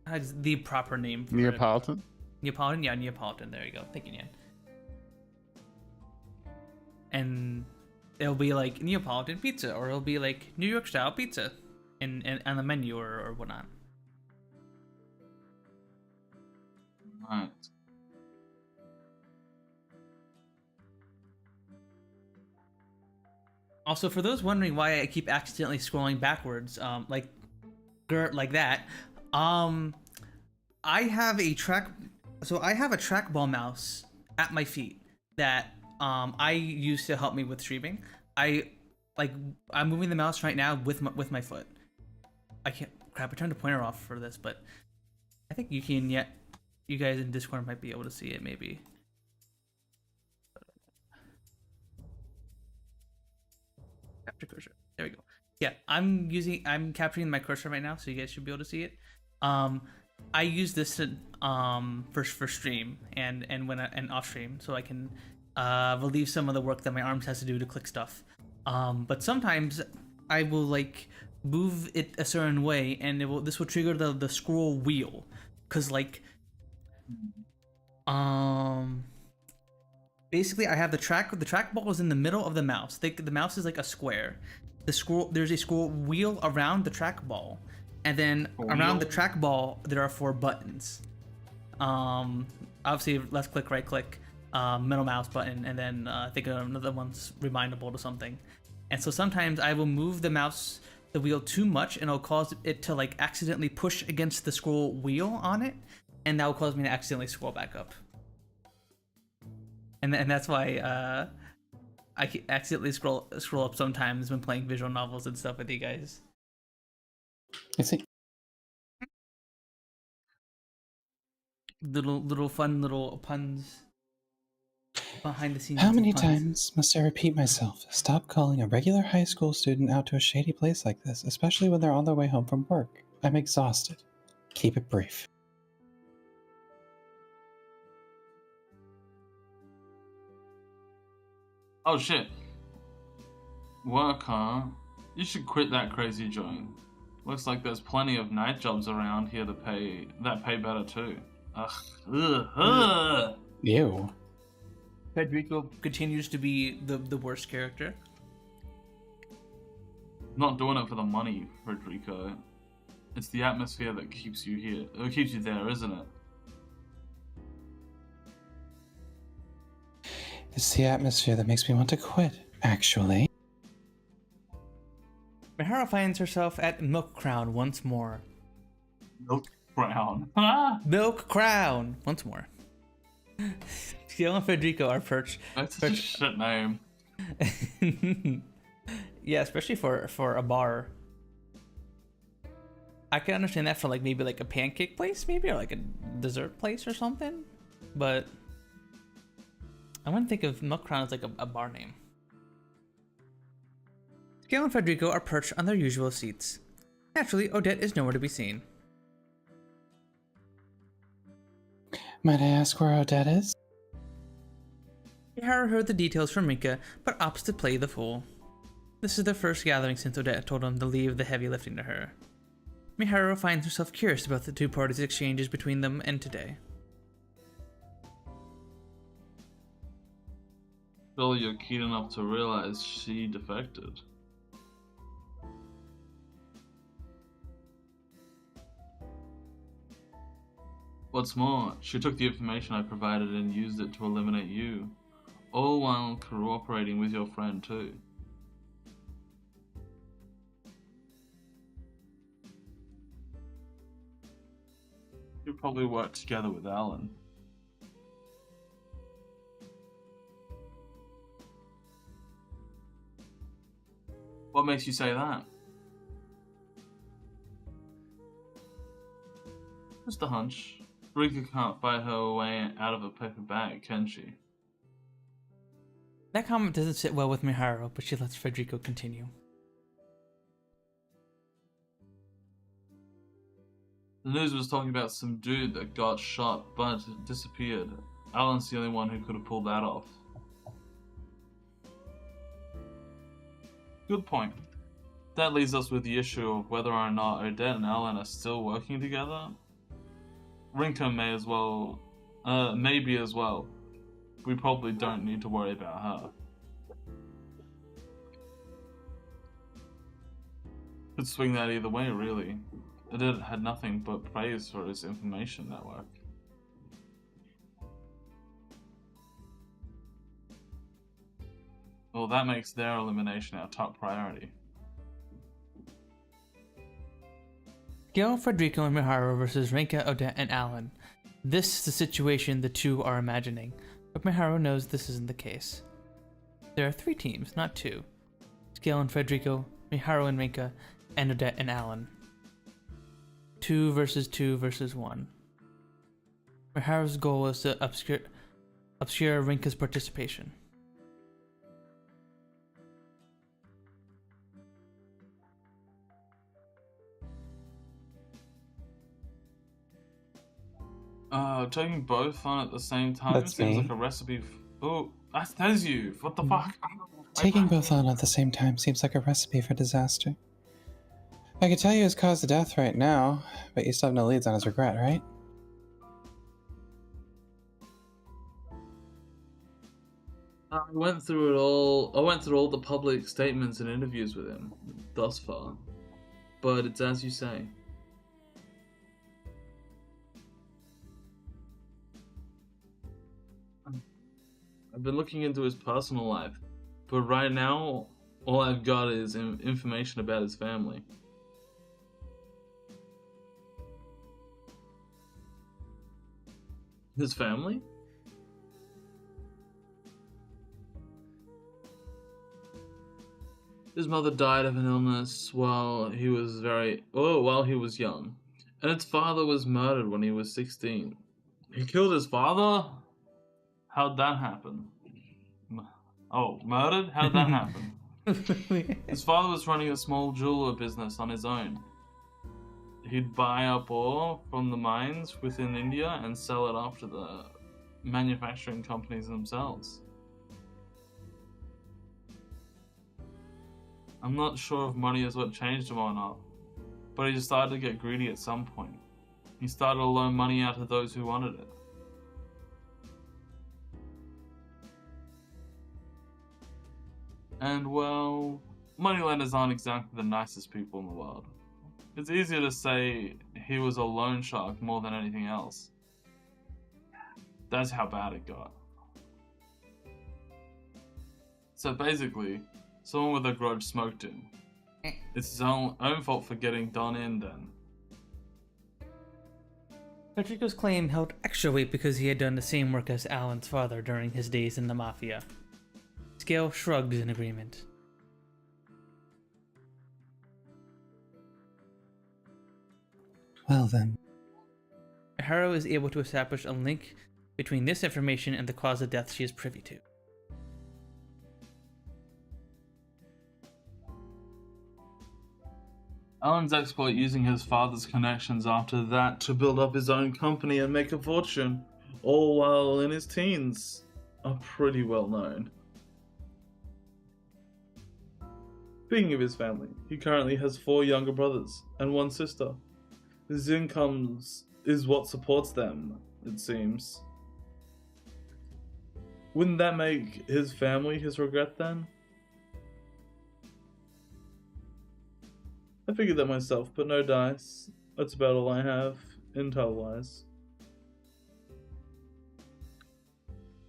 That's the proper name for Neapolitan? Neapolitan? Yeah, Neapolitan. There you go. Thank you, Nan. And it'll be like Neapolitan pizza, or it'll be like New York style pizza in on the menu or whatnot. Right. Also, for those wondering why I keep accidentally scrolling backwards, like that, I have a trackball mouse at my feet that I use to help me with streaming. I'm moving the mouse right now with my foot. I can't. Crap! I turned the pointer off for this, but I think you can. Yeah, you guys in Discord might be able to see it, maybe. Capture cursor. There we go. Yeah, I'm capturing my cursor right now, so you guys should be able to see it. I use this to for stream and off stream, so I can relieve some of the work that my arms has to do to click stuff. But sometimes I will like move it a certain way, and this will trigger the scroll wheel, cause like basically I have the trackball is in the middle of the mouse. The mouse is like a square. There's a scroll wheel around the trackball, and then around the trackball there are 4 buttons. Obviously left click, right click, middle mouse button, and then I think another one's remindable to something. And so sometimes I will move the wheel too much, and it'll cause it to like accidentally push against the scroll wheel on it, and that will cause me to accidentally scroll back up. And that's why I accidentally scroll up sometimes when playing visual novels and stuff with you guys. I see. Little fun little puns behind the scenes. How many times must I repeat myself? Stop calling a regular high school student out to a shady place like this, especially when they're on their way home from work. I'm exhausted. Keep it brief. Oh shit. Work, huh? You should quit that crazy joint. Looks like there's plenty of night jobs around here that pay better too. Ugh. Ew. Federico continues to be the worst character. Not doing it for the money, Federico. It's the atmosphere that keeps you here. It keeps you there, isn't it? It's the atmosphere that makes me want to quit, actually. Mihara finds herself at Milk Crown once more. Milk Crown. Milk Crown once more. Ciel and Federico are perched. That's such a shit name. Yeah, especially for a bar. I can understand that for like maybe like a pancake place, maybe, or like a dessert place or something. But I wouldn't think of Milk Crown as like a bar name. Ciel and Federico are perched on their usual seats. Naturally, Odette is nowhere to be seen. Might I ask where Odette is? Mihara heard the details from Mika, but opts to play the fool. This is their first gathering since Odette told him to leave the heavy lifting to her. Mihara finds herself curious about the two parties' exchanges between them and today. Surely you're keen enough to realize she defected. What's more, she took the information I provided and used it to eliminate you, all while cooperating with your friend too. You probably worked together with Alan. What makes you say that? Just a hunch. Rika can't buy her way out of a paper bag, can she? That comment doesn't sit well with Mihara, but she lets Federico continue. The news was talking about some dude that got shot but disappeared. Alan's the only one who could have pulled that off. Good point. That leaves us with the issue of whether or not Odette and Alan are still working together. Rinka may as well, maybe as well. We probably don't need to worry about her. Could swing that either way, really. Odette had nothing but praise for his information network. Well, that makes their elimination our top priority. Gail, Federico, and Miharu versus Rinka, Odette, and Alan. This is the situation the two are imagining, but Miharu knows this isn't the case. There are 3 teams, not 2. Gail and Federico, Miharu and Rinka, and Odette and Alan. 2 versus 1. Miharu's goal is to obscure Rinka's participation. Taking both on at the same time That's seems me. like a recipe. Oh, that is you. What the fuck? Taking both on at the same time seems like a recipe for disaster. I could tell you his cause of death right now, but you still have no leads on his regret, right? I went through it all. I went through all the public statements and interviews with him thus far, but it's as you say. I've been looking into his personal life, but right now, all I've got is information about his family. His family? His mother died of an illness while he was young, and his father was murdered when he was 16. He killed his father? How'd that happen? Oh, murdered? How'd that happen? His father was running a small jeweler business on his own. He'd buy up ore from the mines within India and sell it off to the manufacturing companies themselves. I'm not sure if money is what changed him or not, but he just started to get greedy at some point. He started to loan money out to those who wanted it. And well, moneylenders aren't exactly the nicest people in the world. It's easier to say he was a loan shark more than anything else. That's how bad it got. So basically, someone with a grudge smoked him. It's his own fault for getting done in then. Federico's claim held extra weight because he had done the same work as Alan's father during his days in the Mafia. Scale shrugged in agreement. Well then. Miharu is able to establish a link between this information and the cause of death she is privy to. Alan's exploit using his father's connections after that to build up his own company and make a fortune, all while in his teens, are pretty well known. Speaking of his family, he currently has 4 younger brothers and 1 sister. His income is what supports them, it seems. Wouldn't that make his family his regret then? I figured that myself, but no dice. That's about all I have, intel-wise.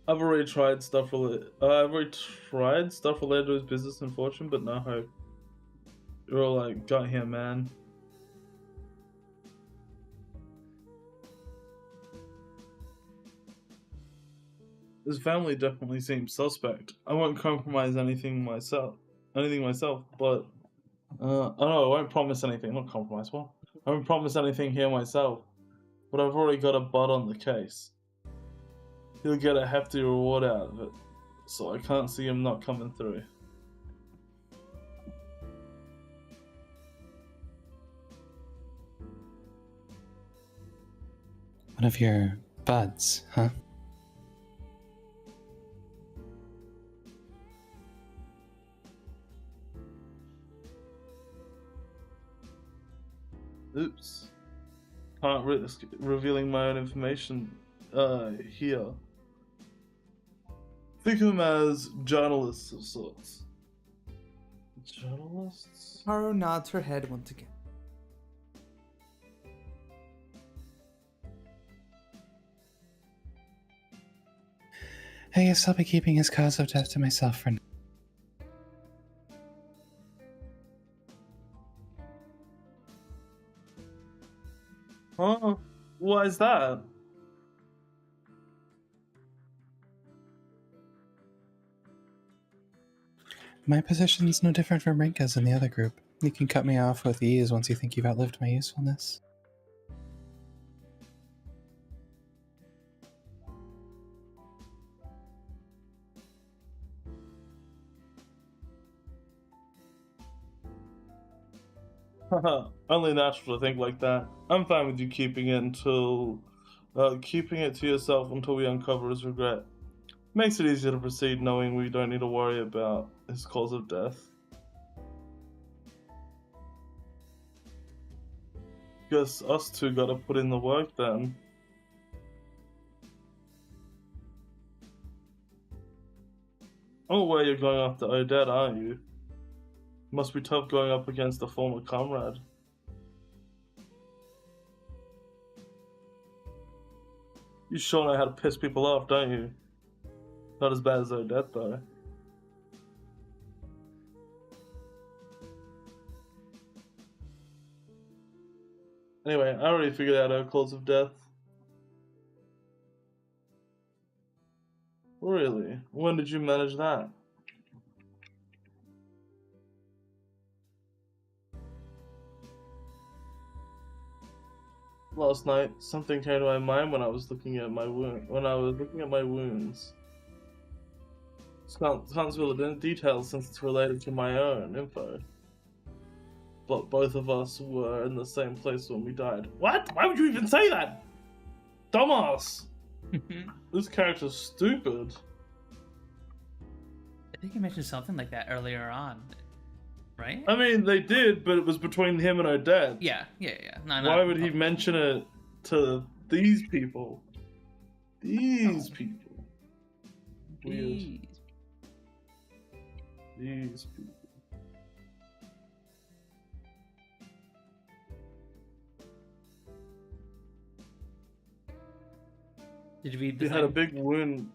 I've already tried stuff related to his business and fortune, but no hope. You're all like, got here, man. His family definitely seems suspect. I won't compromise anything myself, but I won't promise anything. Not compromise. What? I won't promise anything here myself, but I've already got a butt on the case. He'll get a hefty reward out of it, so I can't see him not coming through. One of your buds, huh? Oops. Can't risk revealing my own information here. Think of them as journalists of sorts. Journalists? Haru nods her head once again. I guess I'll be keeping his cause of death to myself for now. Huh? Why is that? My position's no different from Rinka's in the other group. You can cut me off with ease once you think you've outlived my usefulness. Only natural to think like that. I'm fine with you keeping it to yourself until we uncover his regret. Makes it easier to proceed knowing we don't need to worry about his cause of death. Guess us two gotta put in the work then. Oh, where you're going after Odette, aren't you? Must be tough going up against a former comrade. You sure know how to piss people off, don't you? Not as bad as Odette, though. Anyway, I already figured out her cause of death. Really? When did you manage that? Last night, something came to my mind when I was looking at my wounds. Can't spill it in detail since it's related to my own info. But both of us were in the same place when we died. What? Why would you even say that? Dumbass! This character's stupid. I think you mentioned something like that earlier on, right? I mean, they did, but it was between him and Odette. Yeah. No, Why would he mention it to these people? These people. Weird. These people. Did you read the She had a big wound.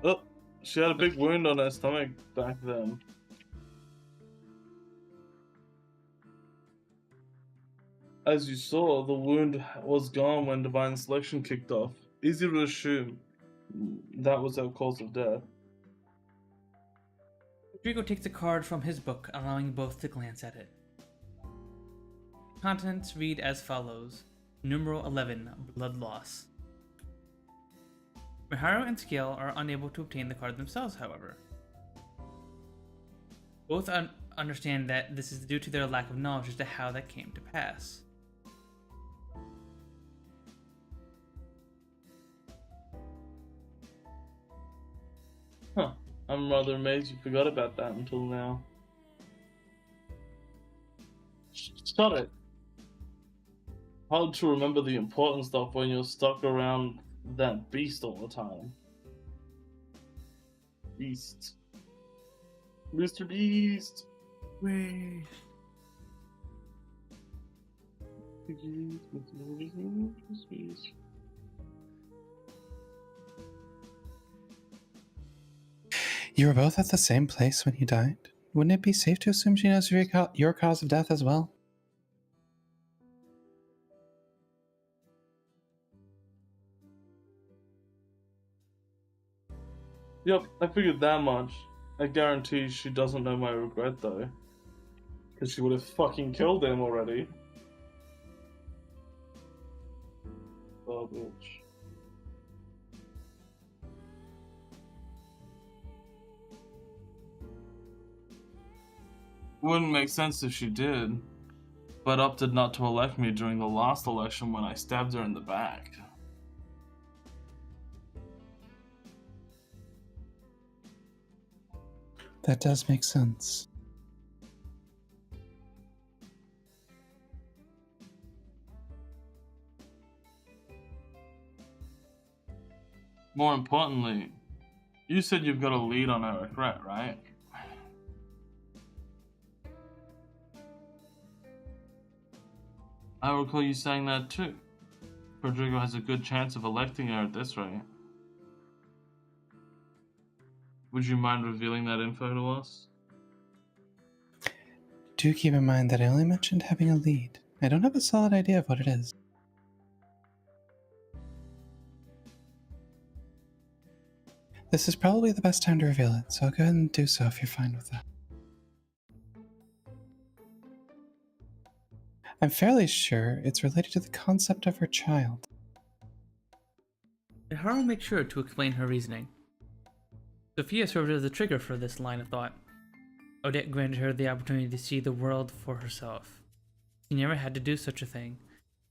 Oh, she had a big wound on her stomach back then. As you saw, the wound was gone when Divine Selection kicked off. Easy to assume that was her cause of death. Rodrigo takes a card from his book, allowing both to glance at it. Contents read as follows. Numeral 11, Blood Loss. Miharu and Scale are unable to obtain the card themselves, however. Both understand that this is due to their lack of knowledge as to how that came to pass. Huh. I'm rather amazed you forgot about that until now. Shut it. Hard to remember the important stuff when you're stuck around that beast all the time. Beast. Mr. Beast! Wait. You were both at the same place when you died? Wouldn't it be safe to assume she knows your cause of death as well? Yep, I figured that much. I guarantee she doesn't know my regret though. Because she would have fucking killed him already. Oh, bitch. Wouldn't make sense if she did, but opted not to elect me during the last election when I stabbed her in the back. That does make sense. More importantly, you said you've got a lead on her regret, right? I recall you saying that too. Rodrigo has a good chance of electing her at this rate. Would you mind revealing that info to us? Do keep in mind that I only mentioned having a lead. I don't have a solid idea of what it is. This is probably the best time to reveal it, so I'll go ahead and do so if you're fine with that. I'm fairly sure it's related to the concept of her child. Miharu makes sure to explain her reasoning. Sophia served as a trigger for this line of thought. Odette granted her the opportunity to see the world for herself. She never had to do such a thing.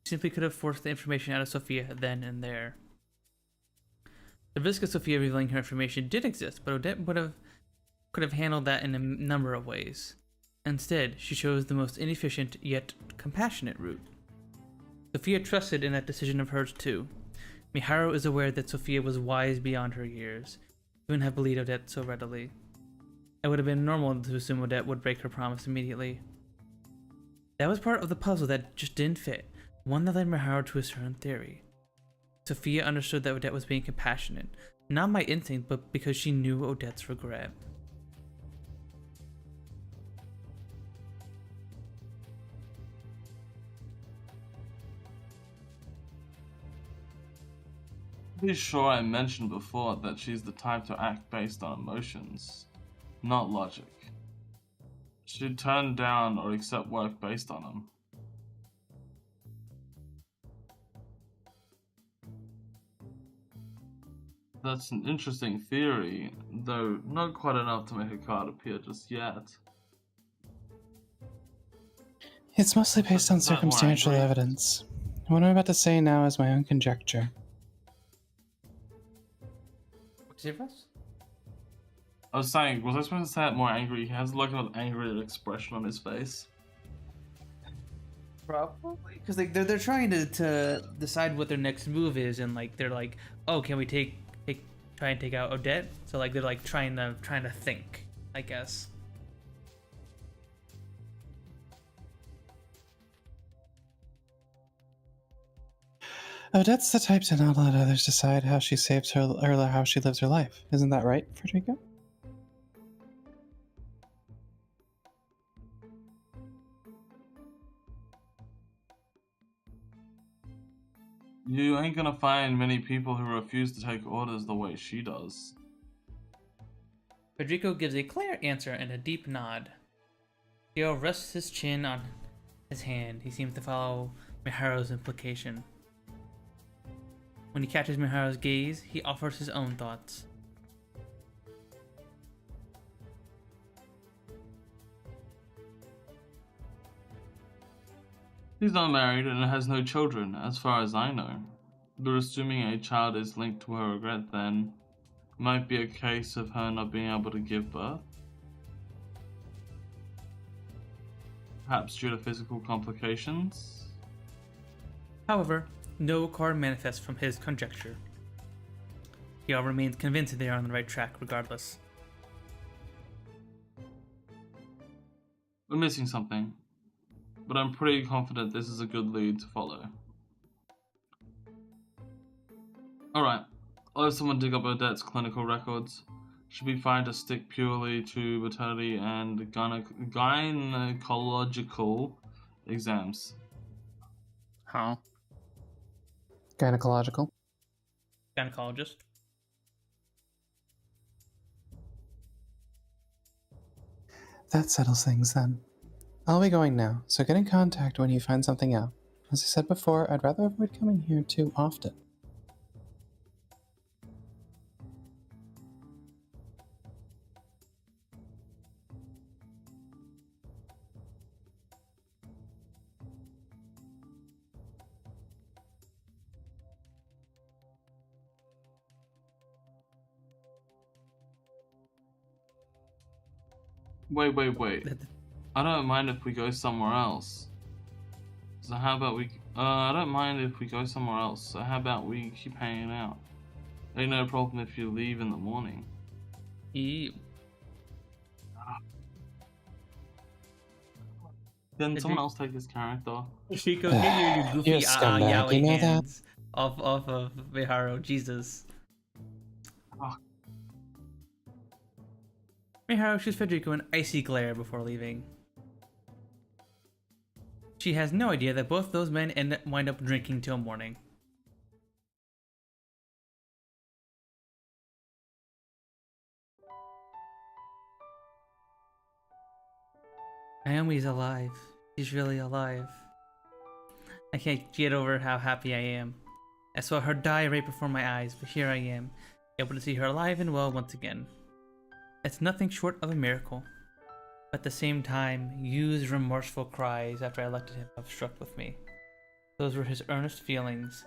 She simply could have forced the information out of Sophia then and there. The risk of Sophia revealing her information did exist, but Odette could have handled that in a number of ways. Instead, she chose the most inefficient yet compassionate route. Sophia trusted in that decision of hers too. Miharu is aware that Sophia was wise beyond her years. She wouldn't have believed Odette so readily. It would have been normal to assume Odette would break her promise immediately. That was part of the puzzle that just didn't fit, one that led Miharu to a certain theory. Sophia understood that Odette was being compassionate, not by instinct, but because she knew Odette's regret. Be sure I mentioned before that she's the type to act based on emotions, not logic. She'd turn down or accept work based on them. That's an interesting theory, though not quite enough to make a card appear just yet. It's mostly based on circumstantial evidence. What I'm about to say now is my own conjecture. What's your first? I was saying, was I supposed to say it more angry? He has like an angry expression on his face. Probably, because like they're trying to decide what their next move is, and like they're like, oh, can we try and take out Odette? So like they're like trying to think, I guess. Odette's the type to not let others decide how she saves her or how she lives her life. Isn't that right, Frederico? You ain't gonna find many people who refuse to take orders the way she does. Federico gives a clear answer and a deep nod. Theo rests his chin on his hand. He seems to follow Miharu's implication. When he catches Miharu's gaze, he offers his own thoughts. She's not married and has no children, as far as I know. But assuming a child is linked to her regret, then it might be a case of her not being able to give birth. Perhaps due to physical complications. However, no card manifests from his conjecture. He all remains convinced that they are on the right track regardless. We're missing something, but I'm pretty confident this is a good lead to follow. Alright, I'll have someone dig up Odette's clinical records. Should be fine to stick purely to maternity and gynecological exams. Huh? Gynecological. Gynecologist. That settles things then. I'll be going now, so get in contact when you find something out. As I said before, I'd rather avoid coming here too often. Wait. I don't mind if we go somewhere else. So how about we... I don't mind if we go somewhere else. So how about we keep hanging out? Ain't no problem if you leave in the morning. Ew. Then someone else take his character. Chico, get your goofy You're a scumbag, yaoi you know that? hands off of Miharu. Jesus. Oh. Miharu shoots Federico an icy glare before leaving. She has no idea that both those men wind up drinking till morning. Naomi's alive. She's really alive. I can't get over how happy I am. I saw her die right before my eyes, but here I am, able to see her alive and well once again. It's nothing short of a miracle. At the same time, Yu's remorseful cries after I elected him have struck with me. Those were his earnest feelings.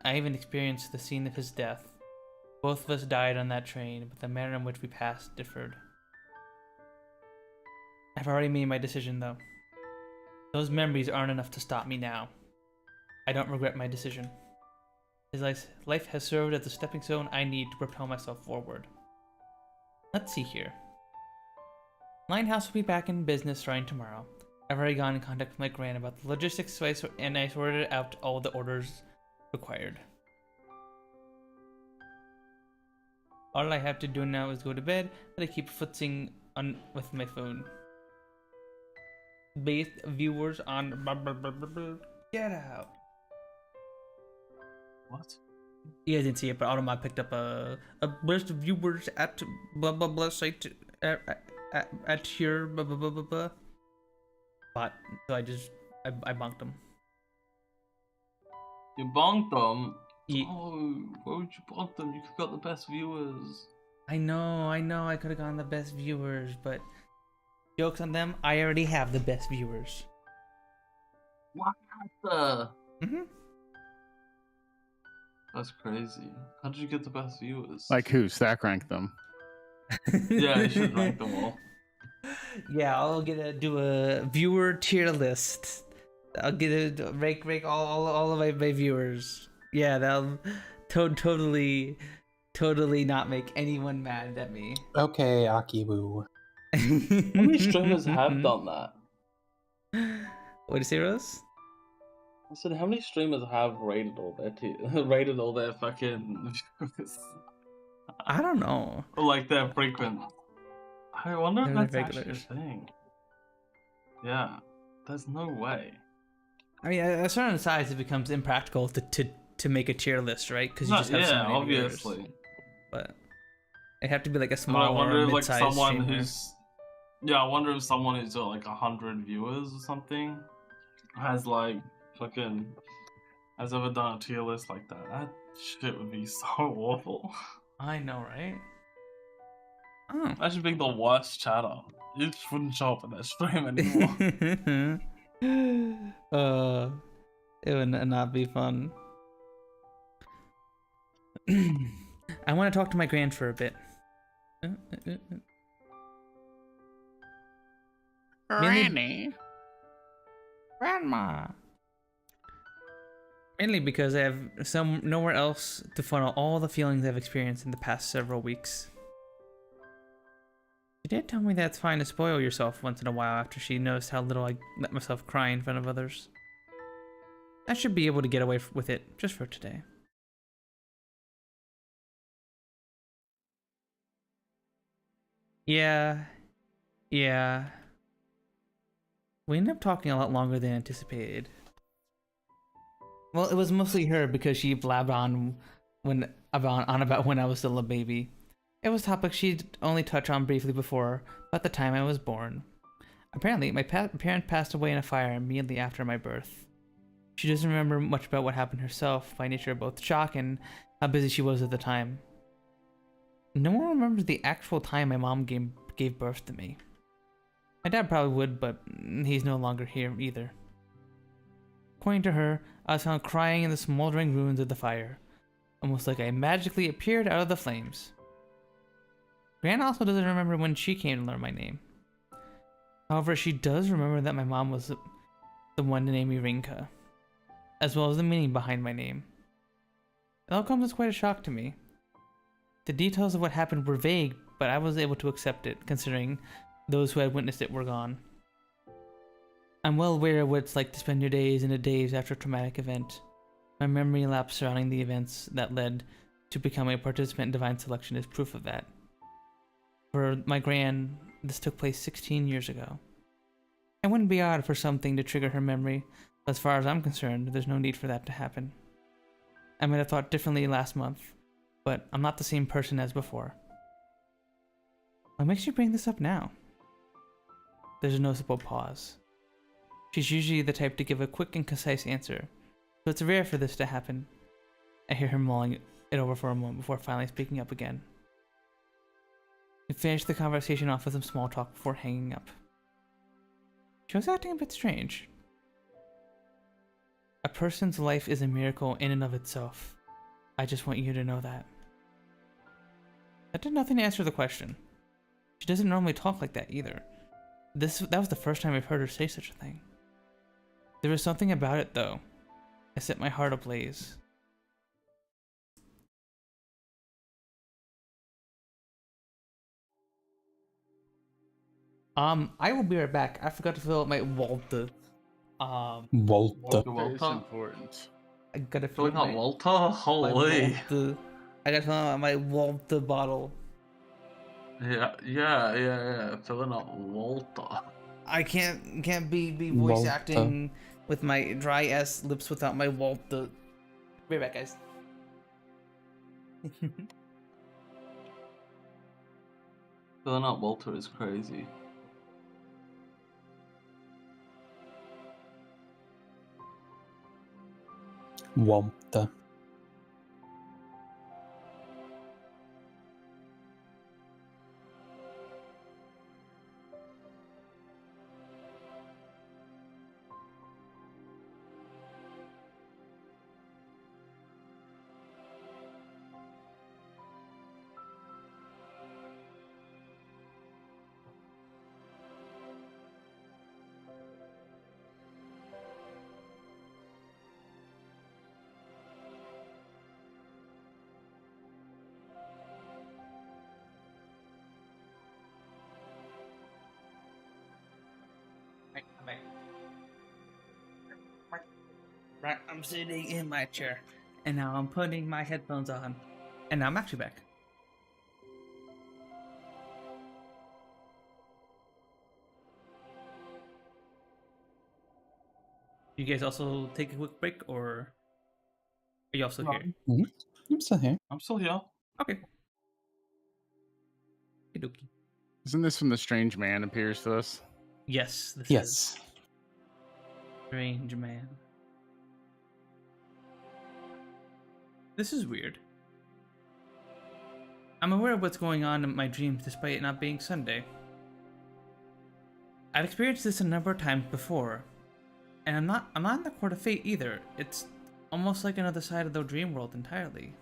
I even experienced the scene of his death. Both of us died on that train, but the manner in which we passed differed. I've already made my decision, though. Those memories aren't enough to stop me now. I don't regret my decision. His life has served as the stepping stone I need to propel myself forward. Let's see here. Linehouse will be back in business starting tomorrow. I've already gone in contact with my gran about the logistics, and I sorted out all the orders required. All I have to do now is go to bed, but I keep footsing on with my phone. Based viewers on get out. What? You guys didn't see it, but Automat picked up a list of viewers at blah blah blah site at here blah blah blah blah blah. But so I bonked them. You bonked them? Yeah. Oh, why would you bonk them? You could got the best viewers. I know, I could have gotten the best viewers, but jokes on them, I already have the best viewers. What the? Mm-hmm. That's crazy. How did you get the best viewers? Like who? Stack rank them. Yeah, you should rank them all. Yeah, I'll do a viewer tier list. I'll rank all of my viewers. Yeah, that'll totally not make anyone mad at me. Okay, Akibu. How many streamers have done that? What do you say, Rose? I said, how many streamers have rated all their fucking viewers? I don't know. Or like their frequent. I wonder if They're that's regulars. actually a thing. Yeah, there's no way. I mean, at a certain size, it becomes impractical to make a tier list, right? Because you just have so many obviously. viewers. But it have to be like a But small I wonder or if like mid-sized someone streamer. who's. Yeah, I wonder if someone who's got like 100 viewers or something has like has ever done a tier list like that. That shit would be so awful. I know, right? Oh. That should be the worst chatter. You just wouldn't show up in that stream anymore. It would not be fun. I want to talk to my grand for a bit. Granny. Grandma. Mainly because I have nowhere else to funnel all the feelings I've experienced in the past several weeks. She did tell me that it's fine to spoil yourself once in a while after she noticed how little I let myself cry in front of others. I should be able to get away with it just for today. Yeah. We ended up talking a lot longer than anticipated. Well, it was mostly her because she blabbed on about when I was still a baby. It was topics she'd only touched on briefly before, about the time I was born. Apparently, my parent passed away in a fire immediately after my birth. She doesn't remember much about what happened herself, by nature of both shock and how busy she was at the time. No one remembers the actual time my mom gave birth to me. My dad probably would, but he's no longer here either. According to her, I was found crying in the smoldering ruins of the fire, almost like I magically appeared out of the flames. Gran also doesn't remember when she came to learn my name. However, she does remember that my mom was the one to name me Rinka, as well as the meaning behind my name. It all comes as quite a shock to me. The details of what happened were vague, but I was able to accept it, considering those who had witnessed it were gone. I'm well aware of what it's like to spend your days and days after a traumatic event. My memory lapse surrounding the events that led to becoming a participant in Divine Selection is proof of that. For my gran, this took place 16 years ago. It wouldn't be odd for something to trigger her memory, but as far as I'm concerned, there's no need for that to happen. I might have thought differently last month, but I'm not the same person as before. What makes you bring this up now? There's a noticeable pause. She's usually the type to give a quick and concise answer, so it's rare for this to happen. I hear her mulling it over for a moment before finally speaking up again. We finished the conversation off with some small talk before hanging up. She was acting a bit strange. A person's life is a miracle in and of itself. I just want you to know that. That did nothing to answer the question. She doesn't normally talk like that either. That was the first time I've heard her say such a thing. There was something about it, though. It set my heart ablaze. I will be right back. I forgot to fill out my Walter. Walter. It's important. I gotta fill Filling out out my Walter? Holy. Walter. I gotta fill out my Walter bottle. Yeah. Filling out Walter. I can't be voice Walter. acting with my dry ass lips without my Walter. Be right back, guys. Filling out Walter is crazy. Walter. Right, I'm sitting in my chair, and now I'm putting my headphones on, and now I'm actually back. You guys also take a quick break, or are you also here? I'm still here. I'm still here. Okay. Okey-dokey. Isn't this when the strange man appears to us? Yes, this Yes. is Strange Man. This is weird. I'm aware of what's going on in my dreams despite it not being Sunday. I've experienced this a number of times before, and I'm not in the court of fate either. It's almost like another side of the dream world entirely.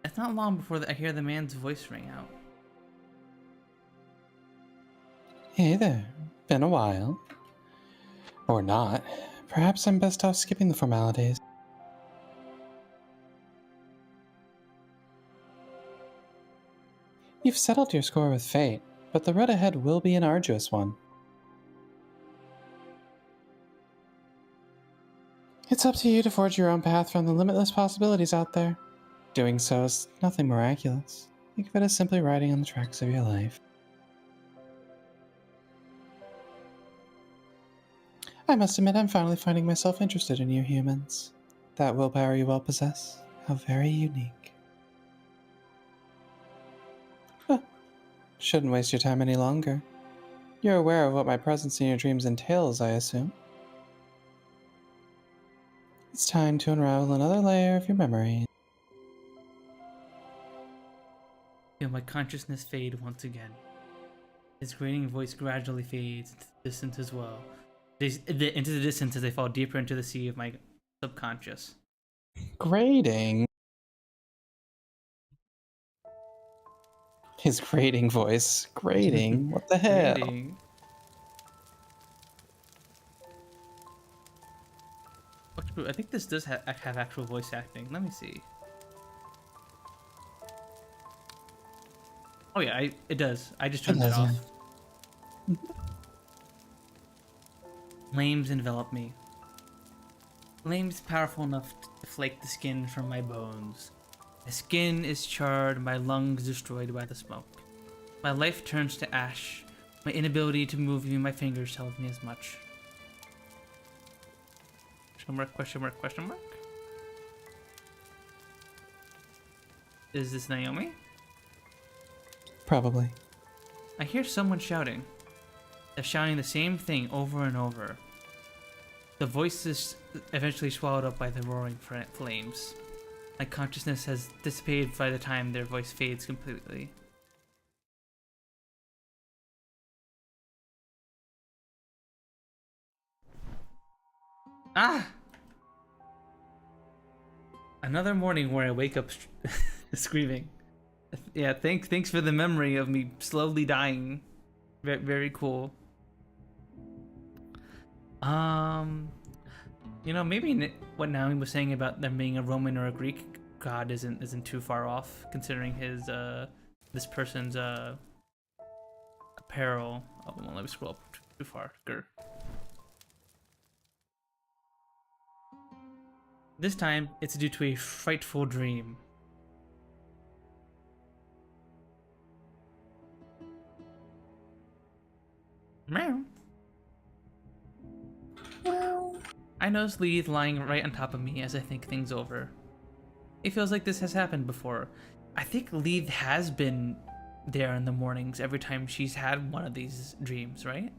It's not long before I hear the man's voice ring out. Hey there. Been a while. Or not. Perhaps I'm best off skipping the formalities. You've settled your score with fate, but the road ahead will be an arduous one. It's up to you to forge your own path from the limitless possibilities out there. Doing so is nothing miraculous. Think of it as simply riding on the tracks of your life. I must admit I'm finally finding myself interested in you humans. That willpower you well possess, how very unique. Shouldn't waste your time any longer. You're aware of what my presence in your dreams entails, I assume. It's time to unravel another layer of your memory. Feel my consciousness fade once again. His grating voice gradually fades into the distance as well. Into the distance as they fall deeper into the sea of my subconscious. Grating. His grating voice. Grating? What the hell? Grating. Oh, true. I think this does have actual voice acting. Let me see. Oh yeah, it does. I just turned it does, off. yeah. Flames envelop me. Flames powerful enough to flake the skin from my bones. My skin is charred, my lungs destroyed by the smoke. My life turns to ash. My inability to move even my fingers tells me as much. Question mark, question mark, question mark? Is this Naomi? Probably. I hear someone shouting. They're shouting the same thing over and over. The voice is eventually swallowed up by the roaring flames. My consciousness has dissipated by the time their voice fades completely. Ah! Another morning where I wake up screaming. Yeah, thanks for the memory of me slowly dying. Very, very cool. You know, maybe what Naomi was saying about them being a Roman or a Greek god isn't too far off, considering his this person's apparel. Oh, well, let me scroll up too far. Grr. This time, it's due to a frightful dream. Meow. I notice Leith lying right on top of me as I think things over. It feels like this has happened before. I think Leith has been there in the mornings every time she's had one of these dreams, right?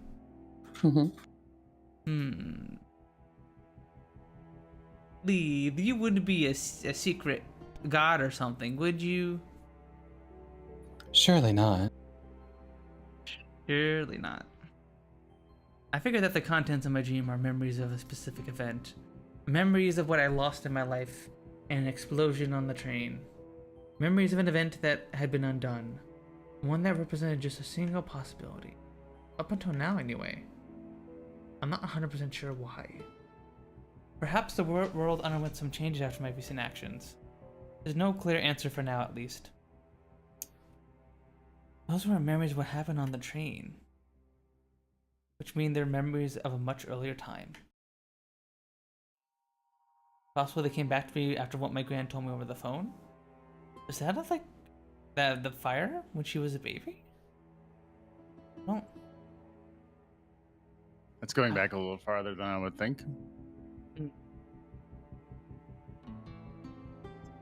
Leith, you wouldn't be a secret god or something, would you? Surely not. Surely not. I figure that the contents of my dream are memories of a specific event. Memories of what I lost in my life and an explosion on the train. Memories of an event that had been undone. One that represented just a single possibility. Up until now, anyway. I'm not 100% sure why. Perhaps the world underwent some changes after my recent actions. There's no clear answer for now, at least. Those were memories of what happened on the train. Which mean they're memories of a much earlier time. Possible they came back to me after what my grand told me over the phone? Is that like the fire when she was a baby? Well, It's going back a little farther than I would think.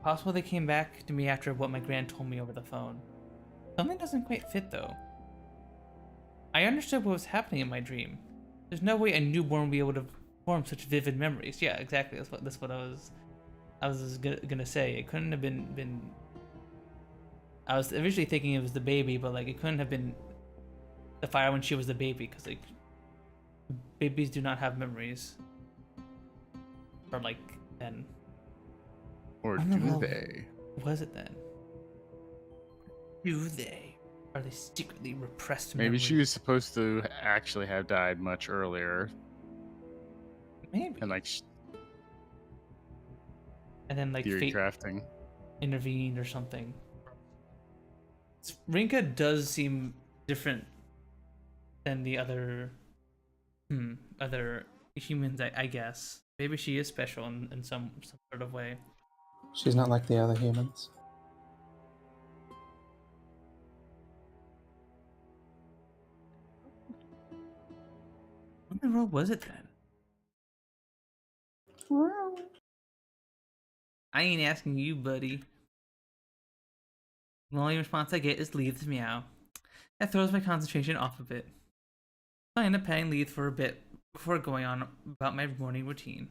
Possible they came back to me after what my grand told me over the phone. Something doesn't quite fit though. I understood what was happening in my dream. There's no way a newborn would be able to form such vivid memories. Yeah, exactly. That's what I was gonna say. It couldn't have been. I was originally thinking it was the baby, but like it couldn't have been the fire when she was the baby, because like babies do not have memories. Or like then. Or do they? Was it then? Do they? Are they secretly repressed Maybe memories? she was supposed to actually have died much earlier. Maybe. And like And then like theory fate crafting. intervened or something. Rinka does seem different than the other humans, I guess. Maybe she is special in some sort of way. She's not like the other humans. What in the world was it then? I ain't asking you, buddy. The only response I get is Leith's meow. That throws my concentration off a bit. I end up petting Leith for a bit before going on about my morning routine.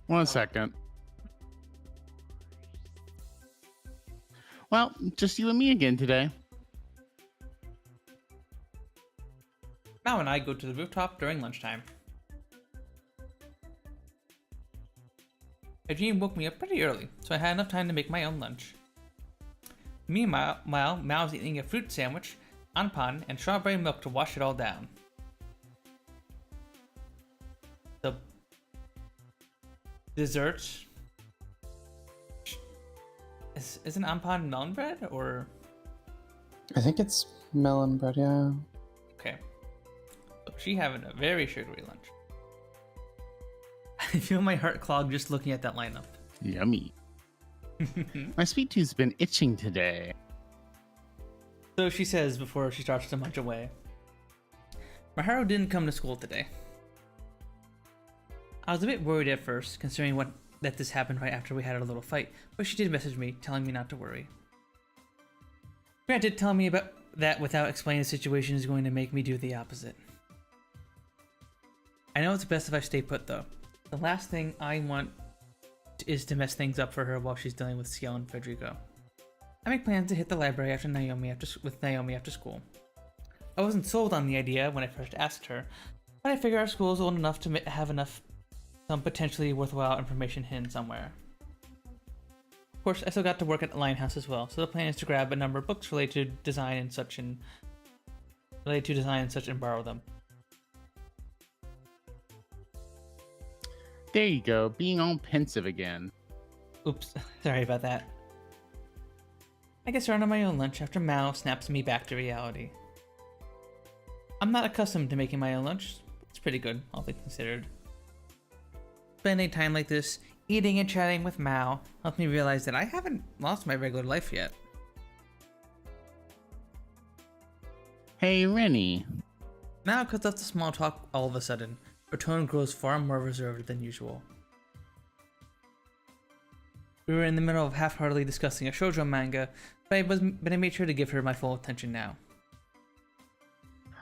One second. Well, just you and me again today. Mao and I go to the rooftop during lunchtime. My dream woke me up pretty early, so I had enough time to make my own lunch. Meanwhile, Mao's eating a fruit sandwich anpan, and strawberry milk to wash it all down. The dessert is an anpan melon bread or? I think it's melon bread, yeah. Okay. So she having a very sugary lunch. I feel my heart clog just looking at that lineup. Yummy. My sweet tooth's been itching today. So she says before she starts to munch away. Maharu didn't come to school today. I was a bit worried at first, considering that this happened right after we had a little fight, but she did message me, telling me not to worry. Granted, telling me about that without explaining the situation is going to make me do the opposite. I know it's best if I stay put though. The last thing I want is to mess things up for her while she's dealing with Ciel and Federico. I make plans to hit the library with Naomi after school. I wasn't sold on the idea when I first asked her, but I figure our school is old enough to have some potentially worthwhile information hidden somewhere. Of course, I still got to work at the Linehouse as well, so the plan is to grab a number of books related to design and such and borrow them. There you go, being all pensive again. Oops, sorry about that. I get started on my own lunch after Mao snaps me back to reality. I'm not accustomed to making my own lunch. It's pretty good, all things considered. Spending time like this, eating and chatting with Mao, helped me realize that I haven't lost my regular life yet. Hey, Rennie. Mao cuts off the small talk all of a sudden. Her tone grows far more reserved than usual. We were in the middle of half-heartedly discussing a shoujo manga, but I made sure to give her my full attention now.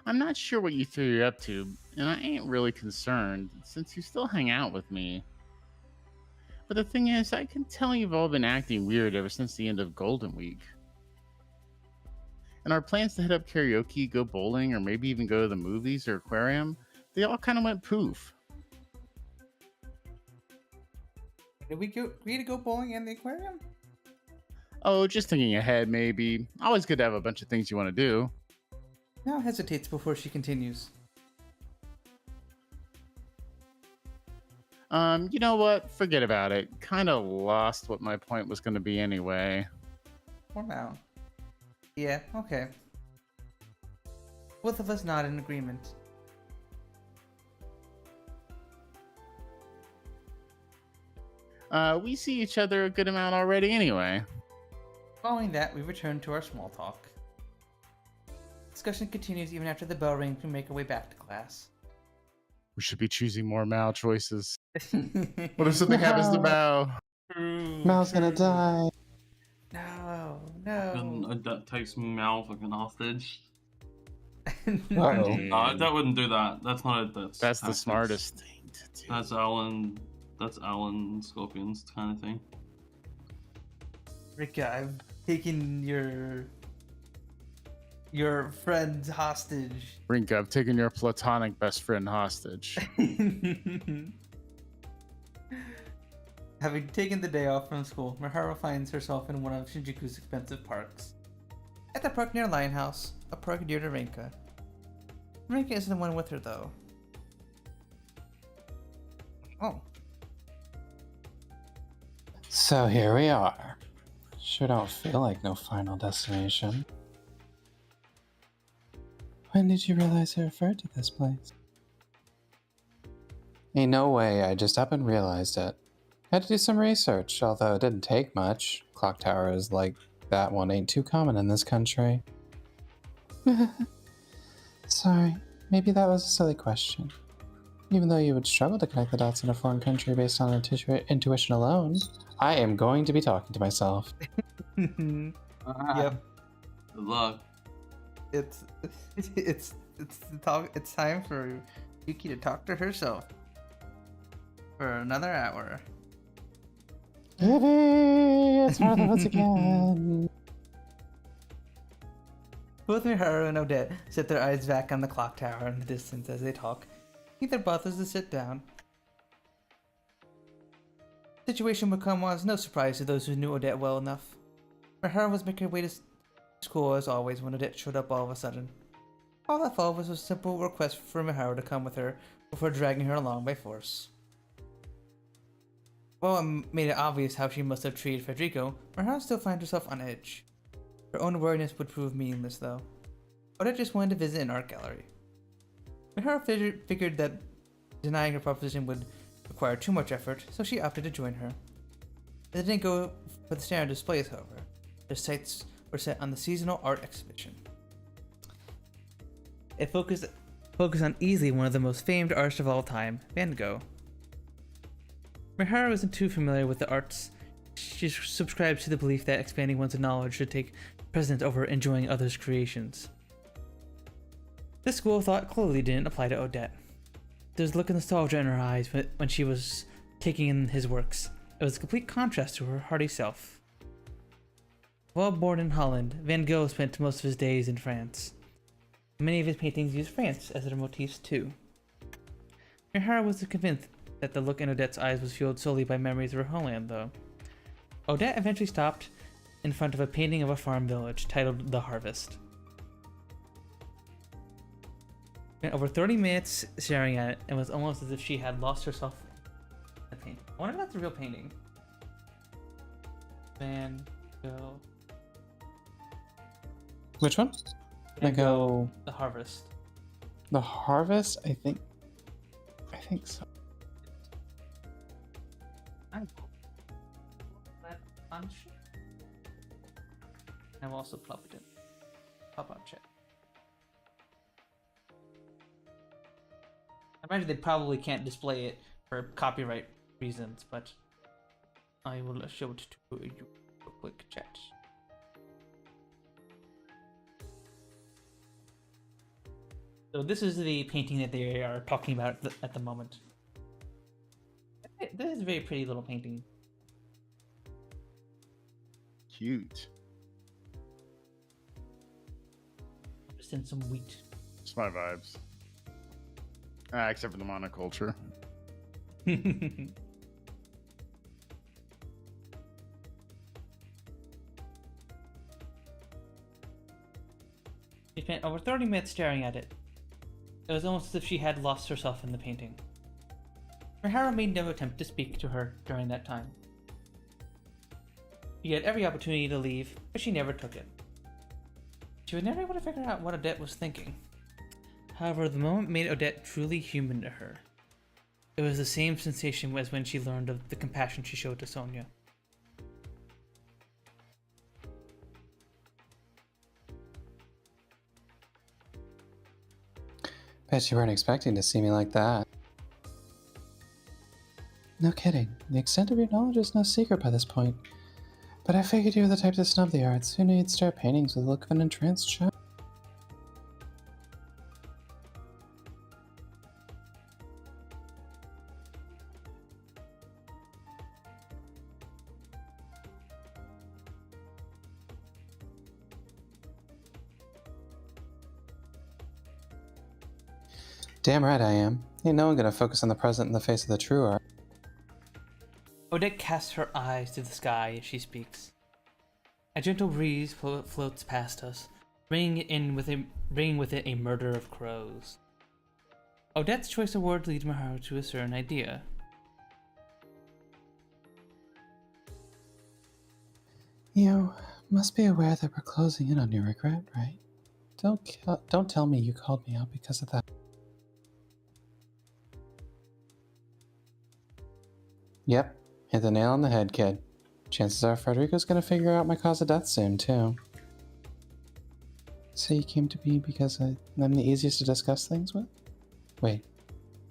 I'm not sure what you three are up to, and I ain't really concerned, since you still hang out with me. But the thing is, I can tell you've all been acting weird ever since the end of Golden Week. And our plans to hit up karaoke, go bowling, or maybe even go to the movies or aquarium, they all kind of went poof. Did we agree to go bowling in the aquarium? Oh, just thinking ahead, maybe. Always good to have a bunch of things you want to do. Mao hesitates before she continues. You know what? Forget about it. Kind of lost what my point was going to be anyway. Poor Mao. Yeah, okay. Both of us nod in agreement. We see each other a good amount already anyway. Following that, we return to our small talk. Discussion continues even after the bell rings. We make our way back to class. We should be choosing more Mao choices. What if something happens to Mao? Mao's gonna die. No. That takes Mal fucking hostage. Uh-oh. No, that wouldn't do that. That's not it. That's the tactics. smartest thing to do. That's Alan Scorpions kind of thing. Rika, I've taken your friend hostage. Rinka, I've taken your platonic best friend hostage. Having taken the day off from school, Maharu finds herself in one of Shinjuku's expensive parks. At the park near Linehouse, a park dear to Rinka. Rinka isn't the one with her though. Oh. So here we are. Sure don't feel like no final destination. When did you realize I referred to this place? Ain't no way, I just up and realized it. Had to do some research, although it didn't take much. Clock towers like that one ain't too common in this country. Sorry, maybe that was a silly question. Even though you would struggle to connect the dots in a foreign country based on intuition alone, I am going to be talking to myself. Yep. Good luck. It's time for Yuki to talk to herself for another hour. Hihi, it's Martha once again. Both Miharu and Odette set their eyes back on the clock tower in the distance as they talk. Neither bothers to sit down. The situation with Come was no surprise to those who knew Odette well enough. Miharu was making her way to School as always when Odette showed up all of a sudden. All that followed was a simple request for Miharu to come with her before dragging her along by force. While it made it obvious how she must have treated Federico, Miharu still finds herself on edge. Her own awareness would prove meaningless though. Odette just wanted to visit an art gallery. Miharu figured that denying her proposition would require too much effort, so she opted to join her. They didn't go for the standard displays, however. Their sights were set on the seasonal art exhibition. It focused on easily one of the most famed artists of all time, Van Gogh. Miharu isn't too familiar with the arts. She subscribes to the belief that expanding one's knowledge should take precedence over enjoying others' creations. This school of thought clearly didn't apply to Odette. There was a look of nostalgia in her eyes when she was taking in his works. It was a complete contrast to her hearty self. While born in Holland, Van Gogh spent most of his days in France. Many of his paintings use France as their motifs too. Miharu was convinced that the look in Odette's eyes was fueled solely by memories of her homeland, though. Odette eventually stopped in front of a painting of a farm village titled The Harvest. Spent over 30 minutes staring at it, and was almost as if she had lost herself in the painting. I wonder if that's a real painting. Van Gogh. Which one? Van Gogh. The Harvest. The Harvest? I think so. I will also plop it in. Pop up chat. I imagine they probably can't display it for copyright reasons, but I will show it to you real quick chat. So this is the painting that they are talking about at the moment. This is a very pretty little painting. Cute. Just in some wheat. It's my vibes. Except for the monoculture. She spent over 30 minutes staring at it. It was almost as if she had lost herself in the painting. Miharu made no attempt to speak to her during that time. She had every opportunity to leave, but she never took it. She was never able to figure out what Odette was thinking. However, the moment made Odette truly human to her. It was the same sensation as when she learned of the compassion she showed to Sonia. Bet you weren't expecting to see me like that. No kidding. The extent of your knowledge is no secret by this point. But I figured you were the type to snub the arts. Who knew you'd start paintings with the look of an entranced child? Damn right I am. Ain't no one gonna focus on the present in the face of the true art. Odette casts her eyes to the sky as she speaks. A gentle breeze floats past us, bringing with it a murder of crows. Odette's choice of words leads Miharu to a certain idea. You must be aware that we're closing in on your regret, right? Don't tell me you called me out because of that. Yep, hit the nail on the head, kid. Chances are Frederico's gonna figure out my cause of death soon, too. So you came to me because I'm the easiest to discuss things with? Wait,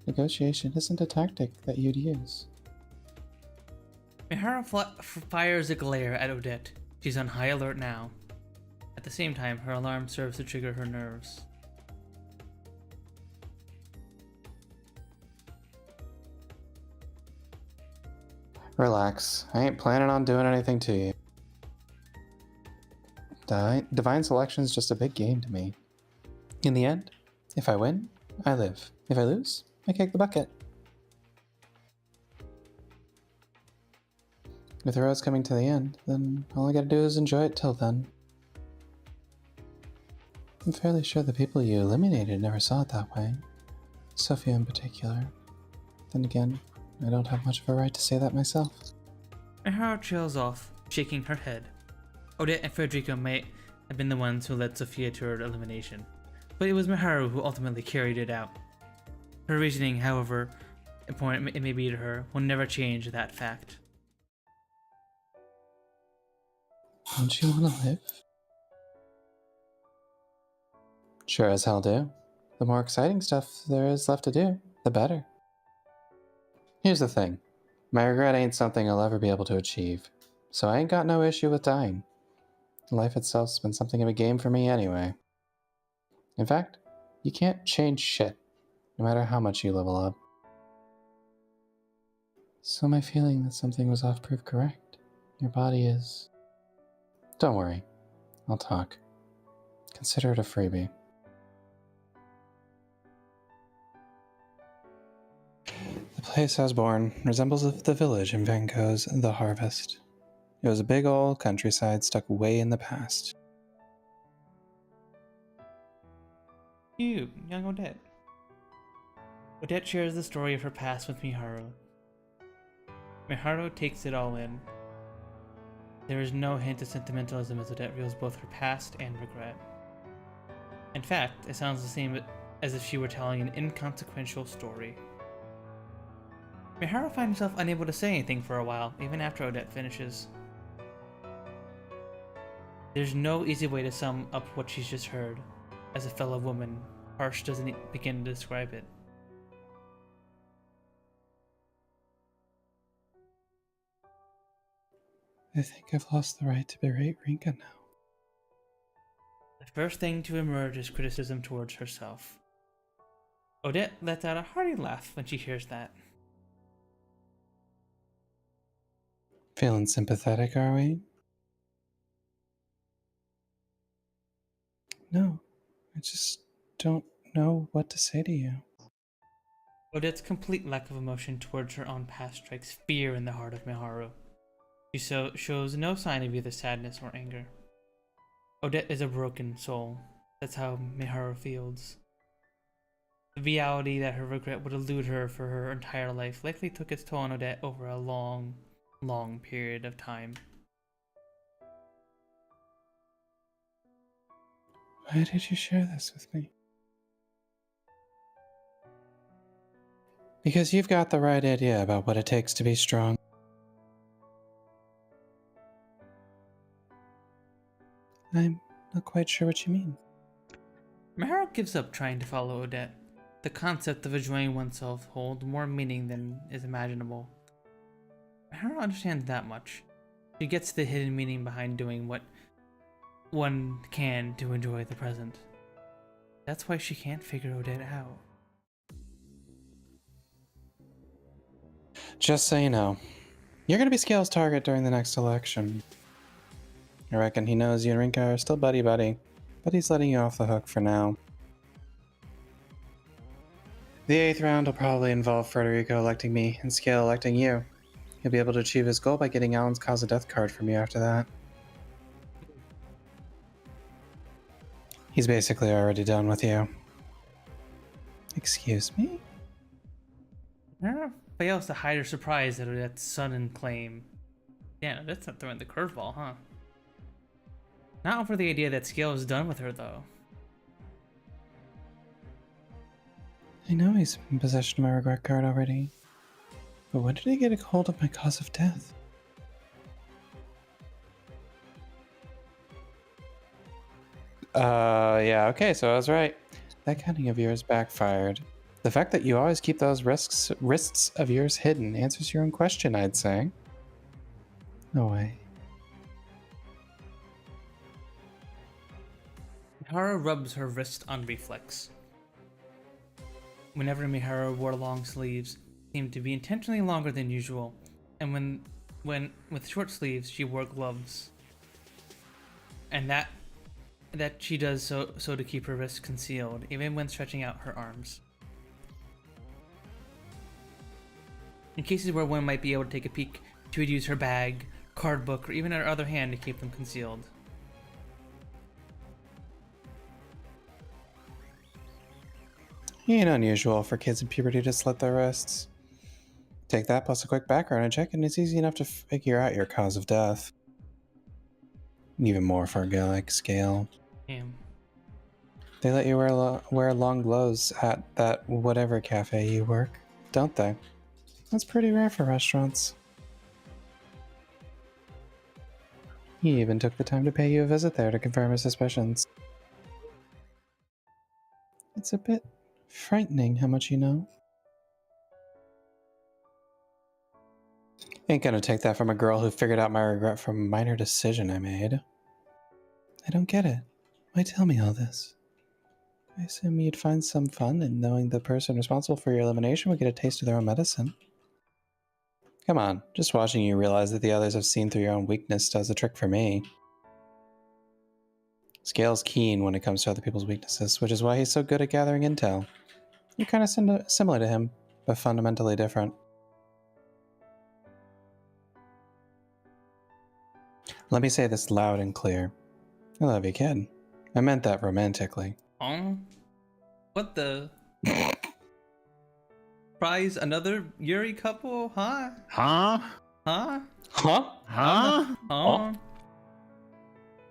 negotiation isn't a tactic that you'd use. Miharu fires a glare at Odette. She's on high alert now. At the same time, her alarm serves to trigger her nerves. Relax. I ain't planning on doing anything to you. Divine selection's just a big game to me. In the end, if I win, I live. If I lose, I kick the bucket. If the road's coming to the end, then all I gotta do is enjoy it till then. I'm fairly sure the people you eliminated never saw it that way. Sophia in particular. Then again, I don't have much of a right to say that myself. Miharu trails off, shaking her head. Odette and Federico may have been the ones who led Sophia to her elimination, but it was Miharu who ultimately carried it out. Her reasoning, however important it may be to her, will never change that fact. Don't you want to live? Sure as hell do. The more exciting stuff there is left to do, the better. Here's the thing. My regret ain't something I'll ever be able to achieve, so I ain't got no issue with dying. Life itself's been something of a game for me anyway. In fact, you can't change shit, no matter how much you level up. So my feeling that something was off proved correct. Your body is... Don't worry. I'll talk. Consider it a freebie. The place I was born resembles the village in Van Gogh's The Harvest. It was a big old countryside stuck way in the past. You, young Odette. Odette shares the story of her past with Miharu. Miharu takes it all in. There is no hint of sentimentalism as Odette reveals both her past and regret. In fact, it sounds the same as if she were telling an inconsequential story. Miharu finds himself unable to say anything for a while, even after Odette finishes. There's no easy way to sum up what she's just heard. As a fellow woman, harsh doesn't begin to describe it. I think I've lost the right to berate Rinka now. The first thing to emerge is criticism towards herself. Odette lets out a hearty laugh when she hears that. Feeling sympathetic, are we? No, I just don't know what to say to you. Odette's complete lack of emotion towards her own past strikes fear in the heart of Miharu. She shows no sign of either sadness or anger. Odette is a broken soul. That's how Miharu feels. The reality that her regret would elude her for her entire life likely took its toll on Odette over a long period of time. Why did you share this with me? Because you've got the right idea about what it takes to be strong. I'm not quite sure what you mean. Miharu gives up trying to follow Odette. The concept of enjoying oneself holds more meaning than is imaginable. Miharu understands that much. She gets the hidden meaning behind doing what one can to enjoy the present. That's why she can't figure Odette out. Just so you know, you're going to be Scale's target during the next election. I reckon he knows you and Rinka are still buddy-buddy, but he's letting you off the hook for now. The 8th round will probably involve Federico electing me and Scale electing you. He'll be able to achieve his goal by getting Alan's cause of death card from you after that. He's basically already done with you. Excuse me? Miharu fails to hide her surprise at Odette's sudden claim. Yeah, that's not throwing the curveball, huh? Not over the idea that Scale is done with her, though. I know he's in possession of my regret card already. But when did he get a hold of my cause of death? Yeah, okay, so I was right. That counting of yours backfired. The fact that you always keep those wrists of yours hidden answers your own question, I'd say. No way. Miharu rubs her wrist on reflex. Whenever Miharu wore long sleeves, they seemed to be intentionally longer than usual, and when with short sleeves, she wore gloves. And that she does so to keep her wrists concealed, even when stretching out her arms. In cases where one might be able to take a peek, she would use her bag, card book, or even her other hand to keep them concealed. Ain't unusual for kids in puberty to slit their wrists. Take that plus a quick background check, and it's easy enough to figure out your cause of death. Even more for a guy like Scale. Damn. They let you wear long gloves at that whatever cafe you work, don't they? That's pretty rare for restaurants. He even took the time to pay you a visit there to confirm his suspicions. It's a bit frightening how much you know. Ain't gonna take that from a girl who figured out my regret from a minor decision I made. I don't get it. Why tell me all this? I assume you'd find some fun in knowing the person responsible for your elimination would get a taste of their own medicine. Come on, just watching you realize that the others have seen through your own weakness does the trick for me. Scale's keen when it comes to other people's weaknesses, which is why he's so good at gathering intel. You're kind of similar to him, but fundamentally different. Let me say this loud and clear. I love you, kid. I meant that romantically. What the? Prize another Yuri couple? Huh? Huh? Huh? Huh? Huh? Huh?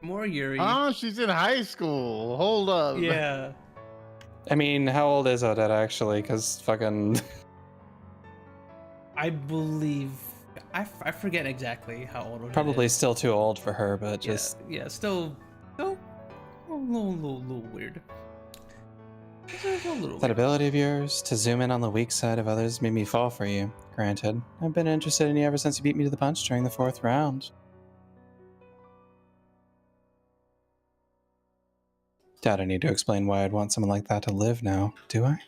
More Yuri. Oh, she's in high school. Hold up. Yeah. I mean, how old is Odette actually? Because fucking... I believe... I forget exactly how old Odette Probably is. still too old for her, but just... Yeah, still a little weird. That ability of yours to zoom in on the weak side of others made me fall for you. Granted, I've been interested in you ever since you beat me to the punch during the 4th round. Doubt I need to explain why I'd want someone like that to live now, do I?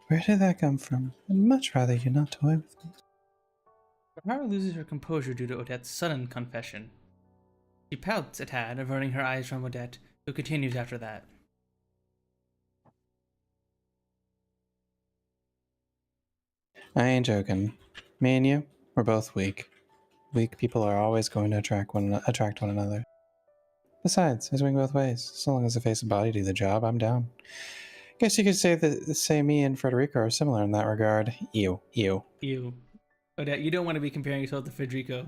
Where did that come from? I'd much rather you not toy with me. Mahara loses her composure due to Odette's sudden confession. She pouts a tad, averting her eyes from Odette, who continues after that. I ain't joking. Me and you, we're both weak. Weak people are always going to attract one another. Besides, I swing both ways. So long as the face and body do the job, I'm down. Guess you could say me and Frederico are similar in that regard. Ew. Odette, you don't want to be comparing yourself to Federico.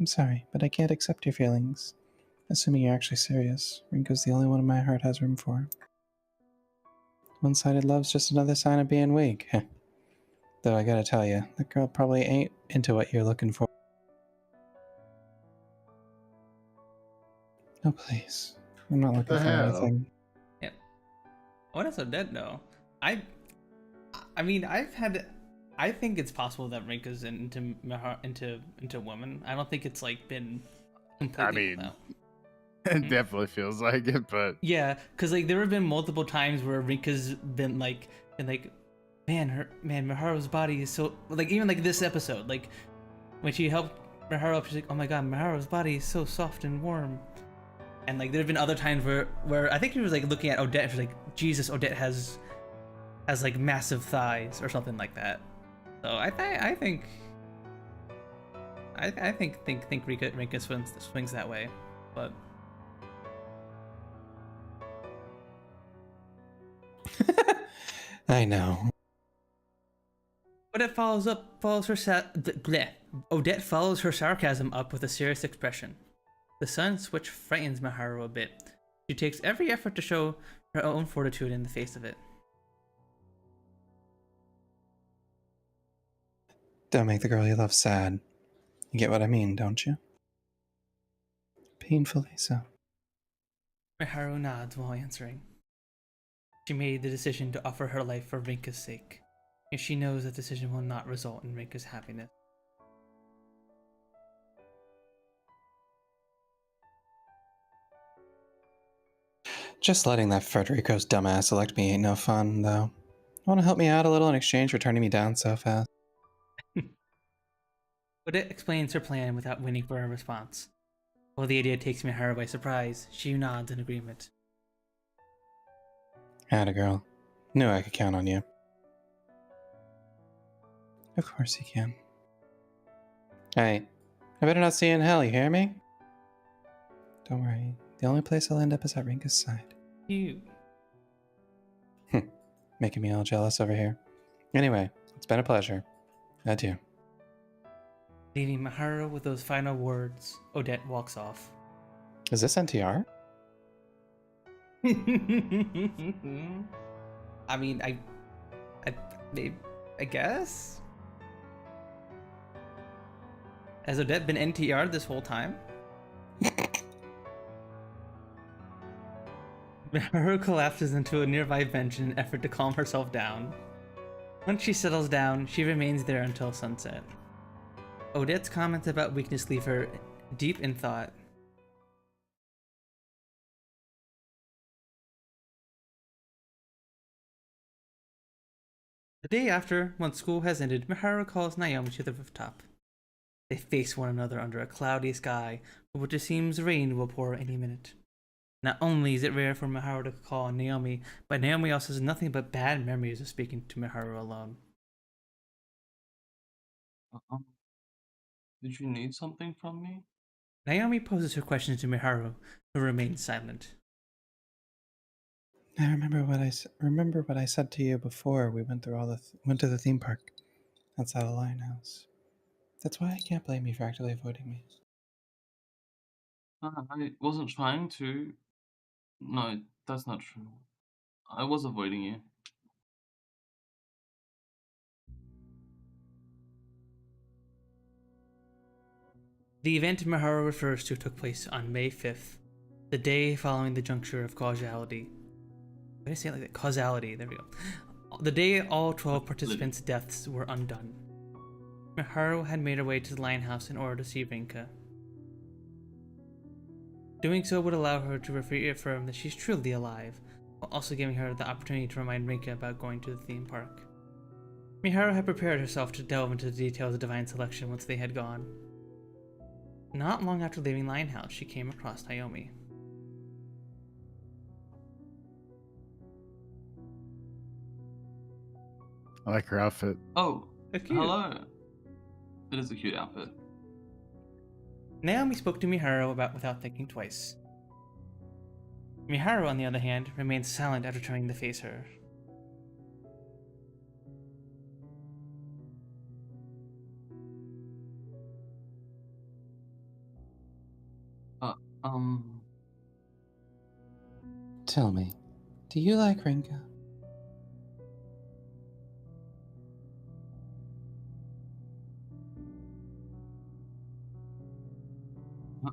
I'm sorry, but I can't accept your feelings. Assuming you're actually serious, Rinko's the only one my heart has room for. One-sided love's just another sign of being weak. Though I gotta tell you, that girl probably ain't into what you're looking for. No, please. I'm not looking for anything. Yeah. What is Odette though? I mean, I think it's possible that Rinka's into women. I don't think it's like been completely. It definitely feels like it, but yeah, because like there have been multiple times where Rinka's been like, man, Miharu's body is so like, even like this episode, like when she helped Miharu up, she's like, oh my god, Miharu's body is so soft and warm. And like there have been other times where I think she was like looking at Odette and she's like, Jesus, Odette has like massive thighs or something like that. So I think Rinka swings that way, but I know. Odette follows her sarcasm up with a serious expression. The sun switch frightens Miharu a bit. She takes every effort to show her own fortitude in the face of it. Don't make the girl you love sad. You get what I mean, don't you? Painfully so. Miharu nods while answering. She made the decision to offer her life for Rinka's sake, and she knows that decision will not result in Rinka's happiness. Just letting that Frederico's dumbass elect me ain't no fun, though. Want to help me out a little in exchange for turning me down so fast? Odette explains her plan without waiting for a response. While the idea takes Miharu by surprise, she nods in agreement. Atta girl. Knew I could count on you. Of course you can. Hey, I better not see you in hell, you hear me? Don't worry. The only place I'll end up is at Rinka's side. You. Making me all jealous over here. Anyway, it's been a pleasure. Adieu. Leaving Miharu with those final words, Odette walks off. Is this NTR? I mean, I guess? Has Odette been NTR this whole time? Miharu collapses into a nearby bench in an effort to calm herself down. Once she settles down, she remains there until sunset. Odette's comments about weakness leave her deep in thought. The day after, once school has ended, Miharu calls Naomi to the rooftop. They face one another under a cloudy sky, for which it seems rain will pour any minute. Not only is it rare for Miharu to call Naomi, but Naomi also has nothing but bad memories of speaking to Miharu alone. Did you need something from me? Naomi poses her questions to Miharu, who remains silent. I remember what I said to you before we went through went to the theme park outside the Lionhouse. That's why I can't blame you for actively avoiding me. I wasn't trying to. No, that's not true. I was avoiding you. The event Miharu refers to took place on May 5th, the day following the juncture of causality. Why did I say it like that? Causality, there we go. The day all 12 participants' deaths were undone. Miharu had made her way to the Lionhouse in order to see Rinka. Doing so would allow her to reaffirm that she's truly alive, while also giving her the opportunity to remind Rinka about going to the theme park. Miharu had prepared herself to delve into the details of Divine Selection once they had gone. Not long after leaving Lionhouse, she came across Naomi. I like her outfit. Oh, hello. It is a cute outfit. Naomi spoke to Miharu without thinking twice. Miharu, on the other hand, remained silent after trying to face her. Tell me, do you like Rinka?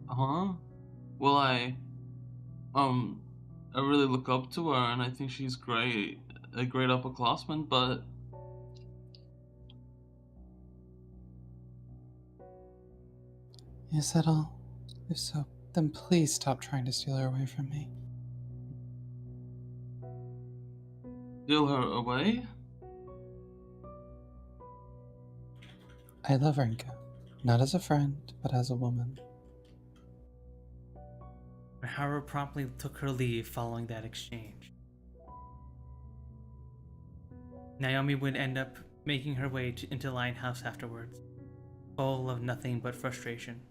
Huh? Well, I really look up to her, and I think she's great, a great upperclassman, but... Is that all? If so, then please stop trying to steal her away from me. Steal her away? I love Rinka, not as a friend, but as a woman. Miharu promptly took her leave following that exchange. Naomi would end up making her way into Lionhouse afterwards, full of nothing but frustration.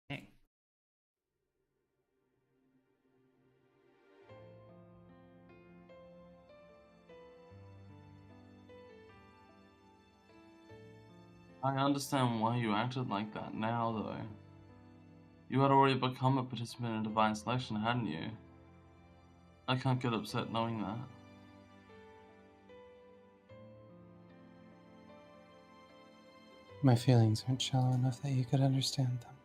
Dang. I understand why you acted like that now, though. You had already become a participant in Divine Selection, hadn't you? I can't get upset knowing that. My feelings aren't shallow enough that you could understand them.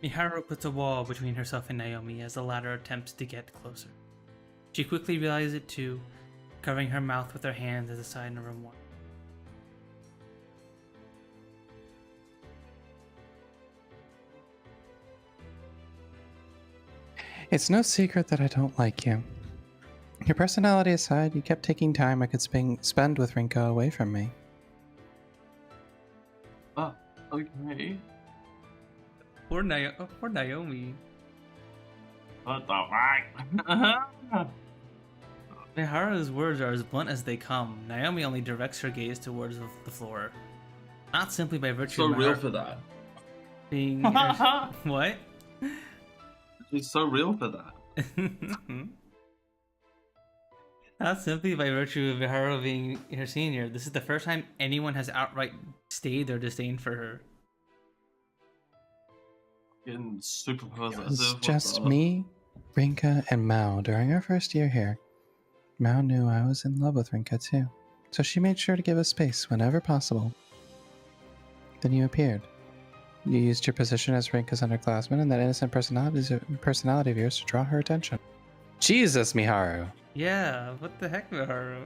Miharu puts a wall between herself and Naomi as the latter attempts to get closer. She quickly realizes it too, covering her mouth with her hands as the side in room 1. It's no secret that I don't like you. Your personality aside, you kept taking time I could spend with Rinka away from me. Oh, okay. Poor Naomi. What the fuck? Miharu's words are as blunt as they come. Naomi only directs her gaze towards the floor. Not simply by virtue So of real Miharu. for that. being what? She's so real for that. Not simply by virtue of Miharu being her senior. This is the first time anyone has outright stated their disdain for her. Getting super It possessive. was just me, Rinka, and Mao during our first year here. Mao knew I was in love with Rinka too, so she made sure to give us space whenever possible. Then you appeared. You used your position as Rinka's underclassman and that innocent personality of yours to draw her attention. Jesus, Miharu! Yeah, what the heck, Miharu?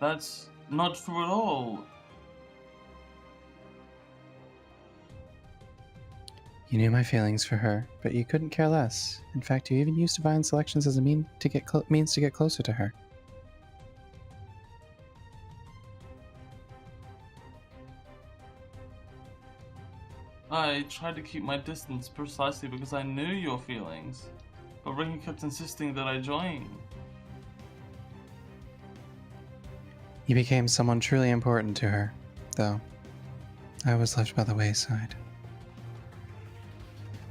That's not true at all. You knew my feelings for her, but you couldn't care less. In fact, you even used divine selections as a means to get closer to her. I tried to keep my distance precisely because I knew your feelings, but Ricky kept insisting that I join. You became someone truly important to her, though. I was left by the wayside.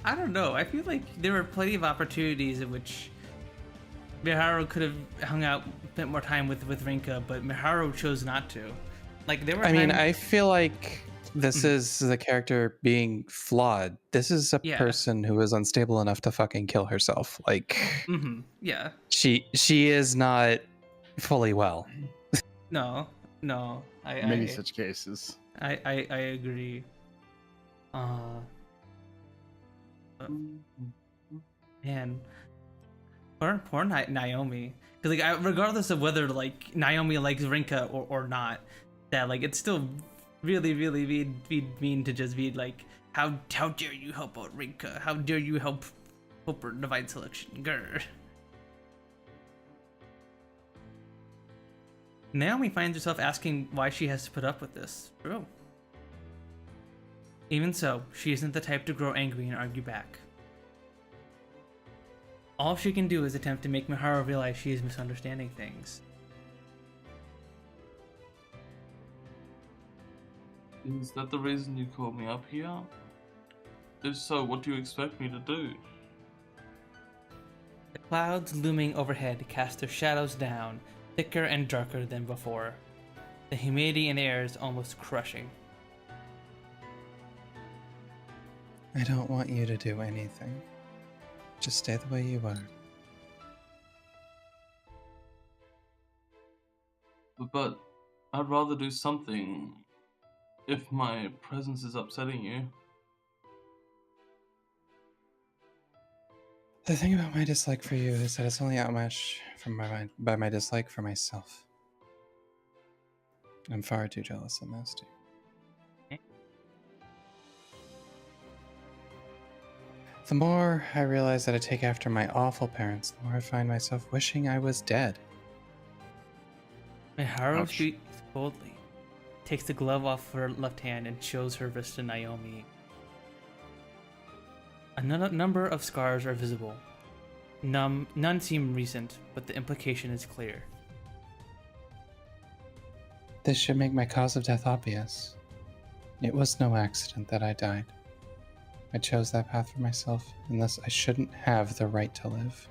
I don't know. I feel like there were plenty of opportunities in which Miharu could have hung out, spent more time with Rinka, but Miharu chose not to. Like there were. I feel like this is the character being flawed. This is a person who is unstable enough to fucking kill herself. Like, yeah. She is not fully well. No. Many such cases. I agree. Man, poor Naomi. Because like, regardless of whether like Naomi likes Rinka or not, that like it's still really mean to just be like, how dare you help out Rinka? How dare you help her divine selection? Grr. Naomi finds herself asking why she has to put up with this. True. Even so, she isn't the type to grow angry and argue back. All she can do is attempt to make Miharu realize she is misunderstanding things. Is that the reason you called me up here? If so, what do you expect me to do? The clouds looming overhead cast their shadows down, thicker and darker than before. The humidity in the air is almost crushing. I don't want you to do anything. Just stay the way you are. But I'd rather do something if my presence is upsetting you. The thing about my dislike for you is that it's only outmatched by my dislike for myself. I'm far too jealous and nasty. The more I realize that I take after my awful parents, the more I find myself wishing I was dead. Miharu speaks boldly, takes the glove off her left hand and shows her wrist to Naomi. A number of scars are visible. None seem recent, but the implication is clear. This should make my cause of death obvious. It was no accident that I died. I chose that path for myself, and thus I shouldn't have the right to live.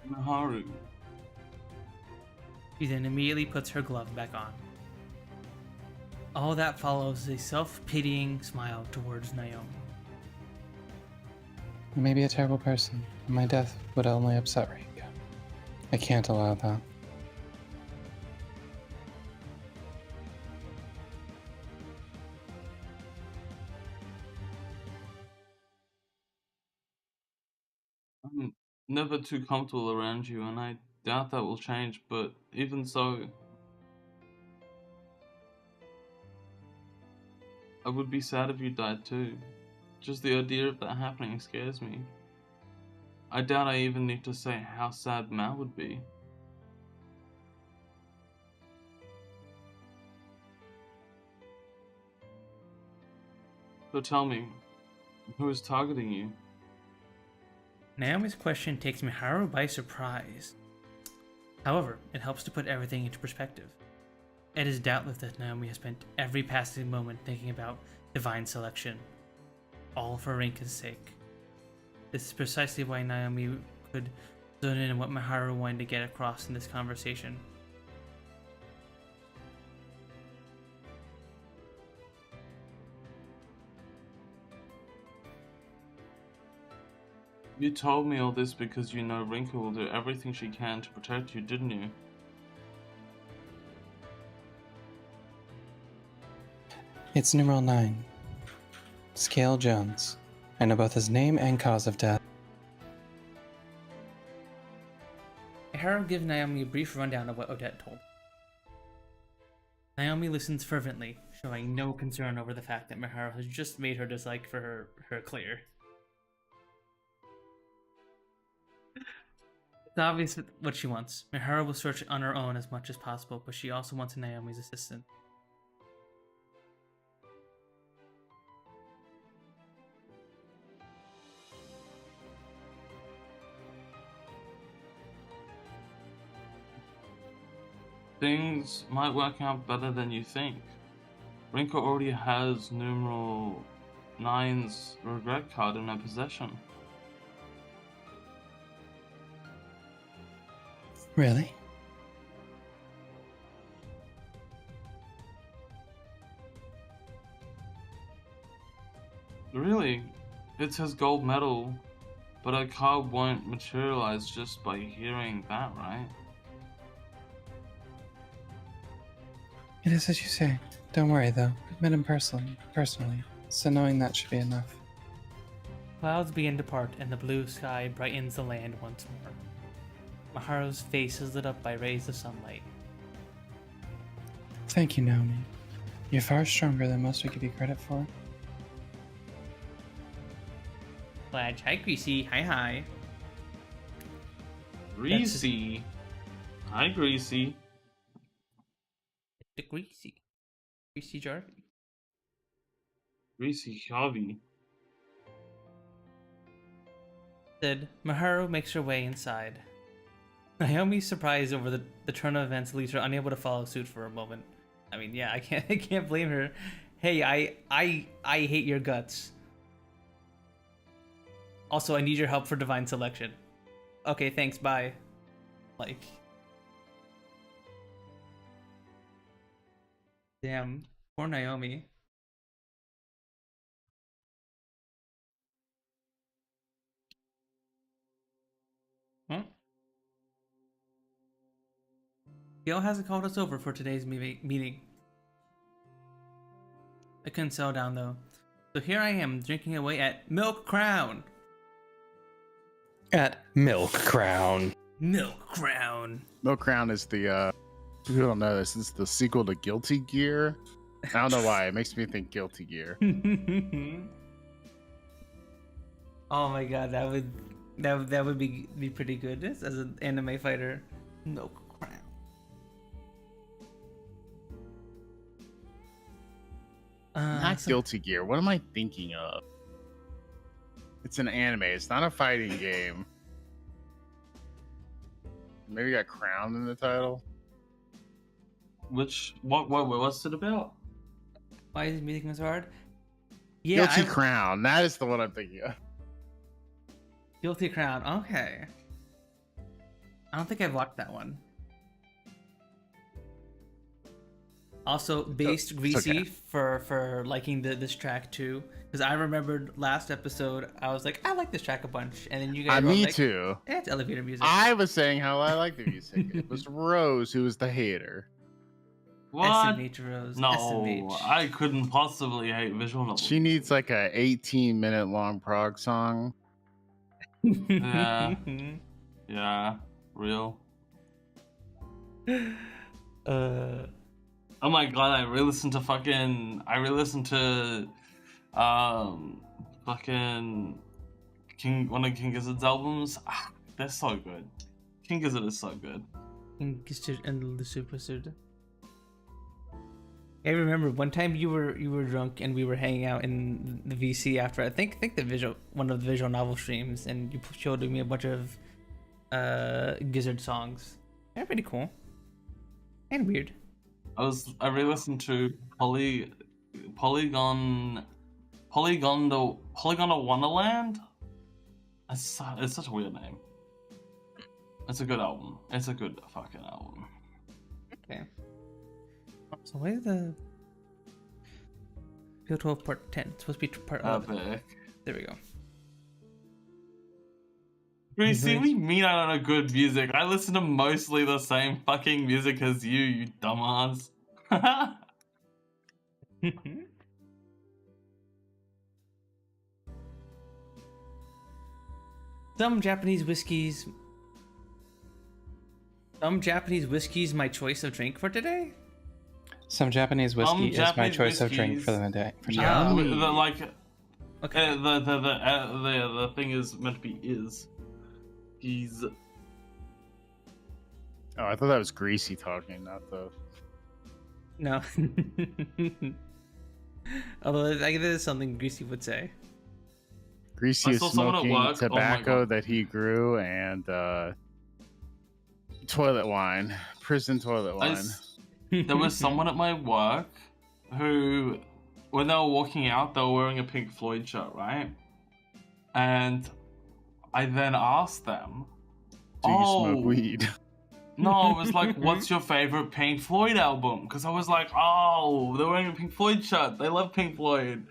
Miharu. She then immediately puts her glove back on. All that follows is a self-pitying smile towards Naomi. I may be a terrible person, and my death would only upset Rinka. I can't allow that. I'm never too comfortable around you, and I doubt that will change, but even so, I would be sad if you died too. Just the idea of that happening scares me. I doubt I even need to say how sad Mal would be. So tell me, who is targeting you? Naomi's question takes Miharu by surprise. However, it helps to put everything into perspective. It is doubtless that Naomi has spent every passing moment thinking about divine selection, all for Rinka's sake. This is precisely why Naomi could zone in on what Miharu wanted to get across in this conversation. You told me all this because you know Rinka will do everything she can to protect you, didn't you? It's numeral 9. Scale Jones. I know both his name and cause of death. Miharu gives Naomi a brief rundown of what Odette told. Naomi listens fervently, showing no concern over the fact that Miharu has just made her dislike for her clear. It's obvious what she wants. Miharu will search on her own as much as possible, but she also wants Naomi's assistance. Things might work out better than you think. Rinka already has numeral 9's regret card in her possession. Really? Really? It's his gold medal, but a card won't materialize just by hearing that, right? It is as you say. Don't worry, though. I've met him personally, so knowing that should be enough. Clouds begin to part, and the blue sky brightens the land once more. Miharu's face is lit up by rays of sunlight. Thank you, Naomi. You're far stronger than most would give you credit for. Fladge, hi Greasy, hi. Greasy. Hi, Greasy. The Greasy Jarvie. Greasy Javi. Said, Miharu makes her way inside. Naomi's surprise over the turn of events leaves her unable to follow suit for a moment. I mean, yeah, I can't blame her. Hey, I hate your guts. Also, I need your help for divine selection. Okay, thanks, bye. Like, damn, poor Naomi. Huh? Gail hasn't called us over for today's meeting. I couldn't settle down though. So here I am, drinking away at Milk Crown. At Milk Crown. Milk Crown. Milk Crown is the, who don't know this, is the sequel to Guilty Gear. I don't know why, it makes me think Guilty Gear. Oh my god, that would be pretty good as an anime fighter. Milk Crown. Not Guilty Gear. What am I thinking of? It's an anime. It's not a fighting game. Maybe got Crown in the title. What's it about? Why is music so hard? Yeah, Guilty Crown. That is the one I'm thinking of. Guilty Crown. Okay. I don't think I've watched that one. Also, based Greasy okay. for liking this track too, because I remembered last episode I was like, I like this track a bunch, and then you guys were Me like, too. It's elevator music. I was saying how I like the music. It was Rose who was the hater. What? SMH Rose. No, SMH. I couldn't possibly hate visual novels. She needs like a 18-minute long prog song. Yeah. Yeah, real. Oh my god, I re-listened to fucking one of King Gizzard's albums. Ah, they're so good. King Gizzard is so good. And the super suit. I remember one time you were drunk and we were hanging out in the VC after I think one of the visual novel streams, and you showed me a bunch of Gizzard songs. They're pretty cool and weird. I re-listened to Polygon to Wonderland. It's such a weird name. It's a good album. It's a good fucking album. Okay. So where's the Field 12 Part 10? It's supposed to be Part 11. Epic. There we go. Greasy, we mean I don't know good music. I listen to mostly the same fucking music as you dumbass. Some Japanese whiskeys, my choice of drink for today. Some Japanese whiskey is my choice of drink for the day. For yeah, okay. The thing is meant to be he's. Oh, I thought that was Greasy talking, not the. No. Although I think that is something Greasy would say. Greasy is smoking tobacco that he grew and toilet wine, prison toilet wine. There was someone at my work who, when they were walking out, they were wearing a Pink Floyd shirt, right? And I then asked them, "Do you smoke weed?" No, it was like, "What's your favorite Pink Floyd album?" Because I was like, "Oh, they're wearing a Pink Floyd shirt. They love Pink Floyd,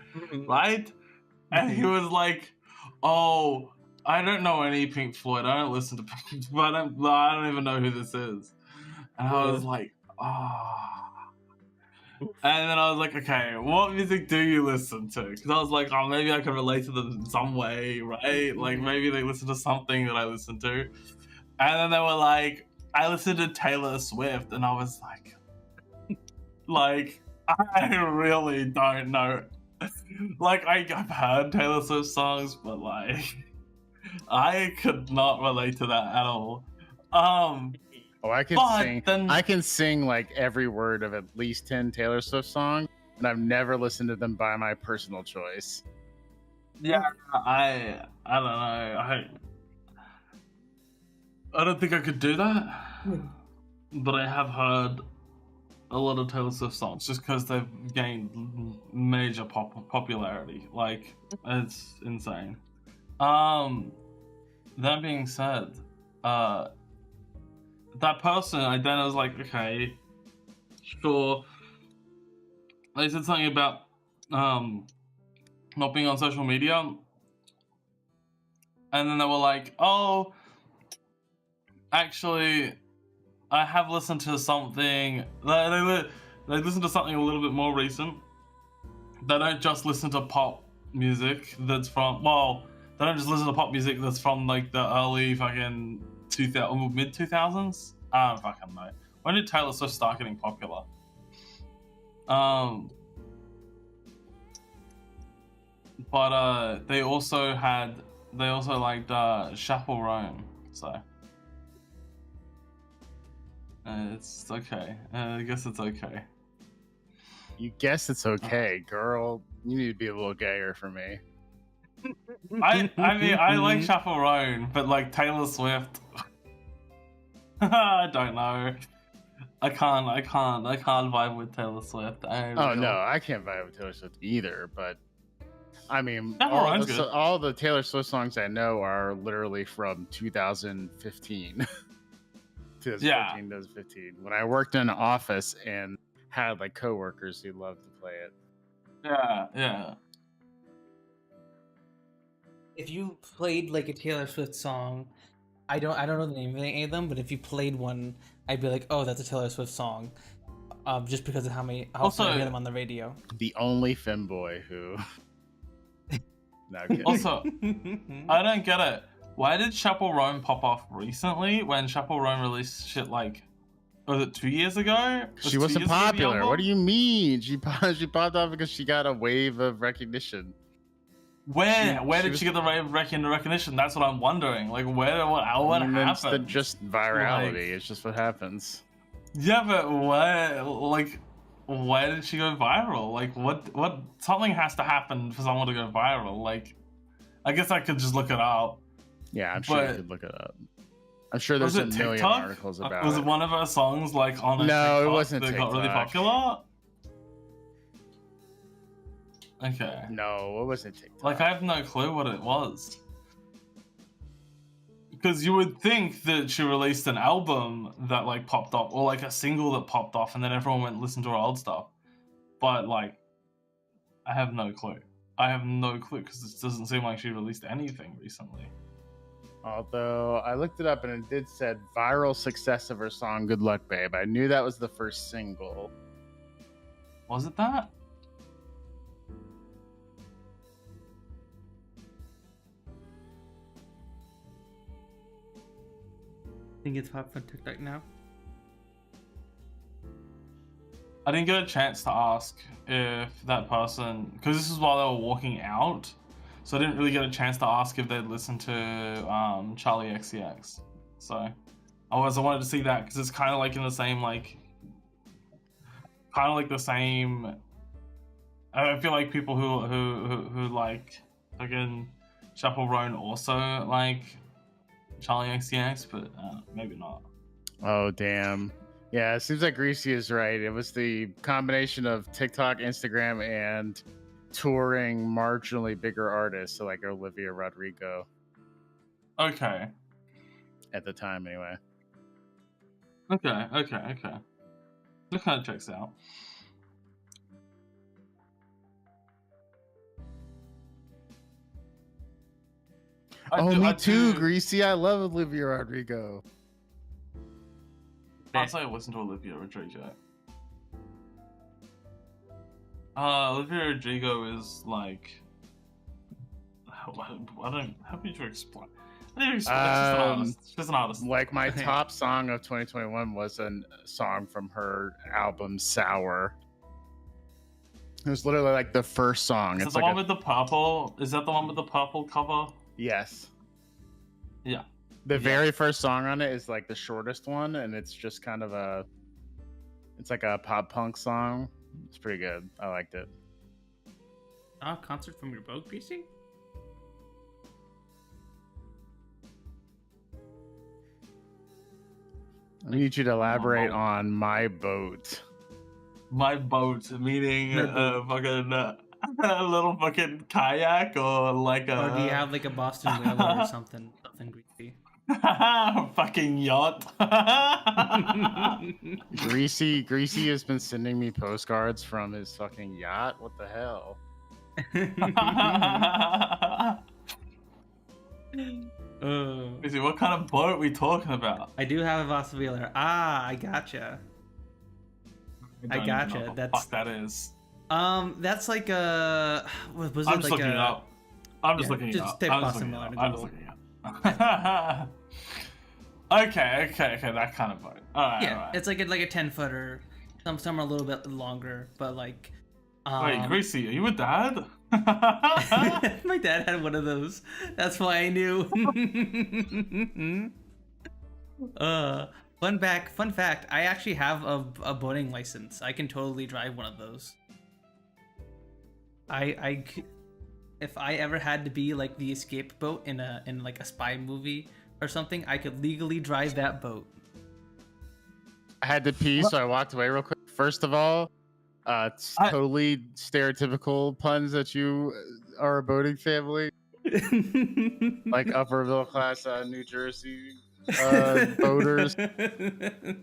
right?" And he was like, "Oh, I don't know any Pink Floyd. I don't listen to Pink Floyd. I don't even know who this is." And I was like, "Ah." And then I was like, "Okay, what music do you listen to?" Because I was like, "Oh, maybe I can relate to them in some way, right? Like maybe they listen to something that I listen to." And then they were like, "I listened to Taylor Swift," and I was like, I really don't know. Like I've heard Taylor Swift songs, but like I could not relate to that at all. Oh, I can sing. I can sing like every word of at least 10 Taylor Swift songs, and I've never listened to them by my personal choice. Yeah, I don't know. I don't think I could do that, but I have heard a lot of Taylor Swift songs just because they've gained major popularity. Like, it's insane. That being said, that person, I was like, okay, sure. They said something about not being on social media, and then they were like, "Oh, actually, I have listened to something." They listened to something a little bit more recent. They don't just listen to pop music that's from, they don't just listen to pop music that's from like the early fucking mid 2000s. I don't fucking know. When did Taylor Swift start getting popular? But they also liked Chaperone, so it's okay. I guess it's okay. You guess it's okay, girl. You need to be a little gayer for me. I mean, I like Chaperone, but like Taylor Swift, I don't know. I can't vibe with Taylor Swift. No, I can't vibe with Taylor Swift either. But I mean, Chaperone's all the Taylor Swift songs I know are literally from 2015. 2015, when I worked in an office and had like coworkers who loved to play it. Yeah. If you played like a Taylor Swift song, I don't know the name of any of them, but if you played one, I'd be like, "Oh, that's a Taylor Swift song," just because of how often I hear them on the radio. The only femboy who. No, also, I don't get it. Why did Chaperone pop off recently when Chaperone released shit like, was it 2 years ago? She wasn't popular. What do you mean? She popped off because she got a wave of recognition. Where did she get the wave of recognition? That's what I'm wondering. Like, what happened? It's just virality. It's just what happens. Yeah, but where? Like, why did she go viral? Like, what? Something has to happen for someone to go viral. Like, I guess I could just look it up. Yeah, I'm sure you could look it up. I'm sure there's a million TikTok? articles about Was it. it one of her songs like on a No, TikTok it wasn't that TikTok. got really popular? Okay. No, it wasn't TikTok. Like, I have no clue what it was. Because you would think that she released an album that like popped up, or like a single that popped off, and then everyone went and listened to her old stuff. But like, I have no clue. I have no clue because it doesn't seem like she released anything recently. Although I looked it up and it did said viral success of her song "Good Luck Babe." I knew that was the first single. Was it that? I think it's popped on TikTok now. I didn't get a chance to ask if that person, because this is while they were walking out, so I didn't really get a chance to ask if they'd listened to Charlie XCX. So I wanted to see that because it's kind of like in the same the same. I feel like people who like fucking Chaperone also like Charlie XCX, but maybe not. Oh damn. Yeah, it seems like Greasy is right. It was the combination of TikTok, Instagram, and touring marginally bigger artists, so like Olivia Rodrigo. Okay. At the time, anyway. Okay. That kind of checks out. Me too, Greasy. I love Olivia Rodrigo. Honestly, I listened to Olivia Rodrigo. Olivia Rodrigo is like, how would you explain? She's an artist. Like my top song of 2021 was a song from her album Sour. It was literally like the first song. Is that the one with the purple? Is that the one with the purple cover? Yes. Yeah. The very first song on it is like the shortest one, and it's just kind of it's like a pop punk song. It's pretty good. I liked it. Concert from your boat, Greasy? I need you to elaborate on my boat. My boat, meaning fucking a little fucking kayak or like a. Or do you have like a Boston Whaler or something Greasy? Fucking yacht. Greasy has been sending me postcards from his fucking yacht. What the hell? Greasy, what kind of boat are we talking about? I do have a Boston Whaler. I gotcha. I gotcha. Know what the fuck that is. That's like a. Was it I'm just like looking it up. I'm just looking it up. Type Boston Whaler. I'm just looking it up. Okay, that kind of boat. Alright, yeah, it's like a 10-footer. Some are a little bit longer, but like. Wait, Greasy, are you a dad? My dad had one of those. That's why I knew. Fun fact. I actually have a boating license. I can totally drive one of those. If I ever had to be like the escape boat in like a spy movie or something, I could legally drive that boat. I had to pee, so I walked away real quick. First of all, it's totally stereotypical puns that you are a boating family, like upper middle class New Jersey boaters.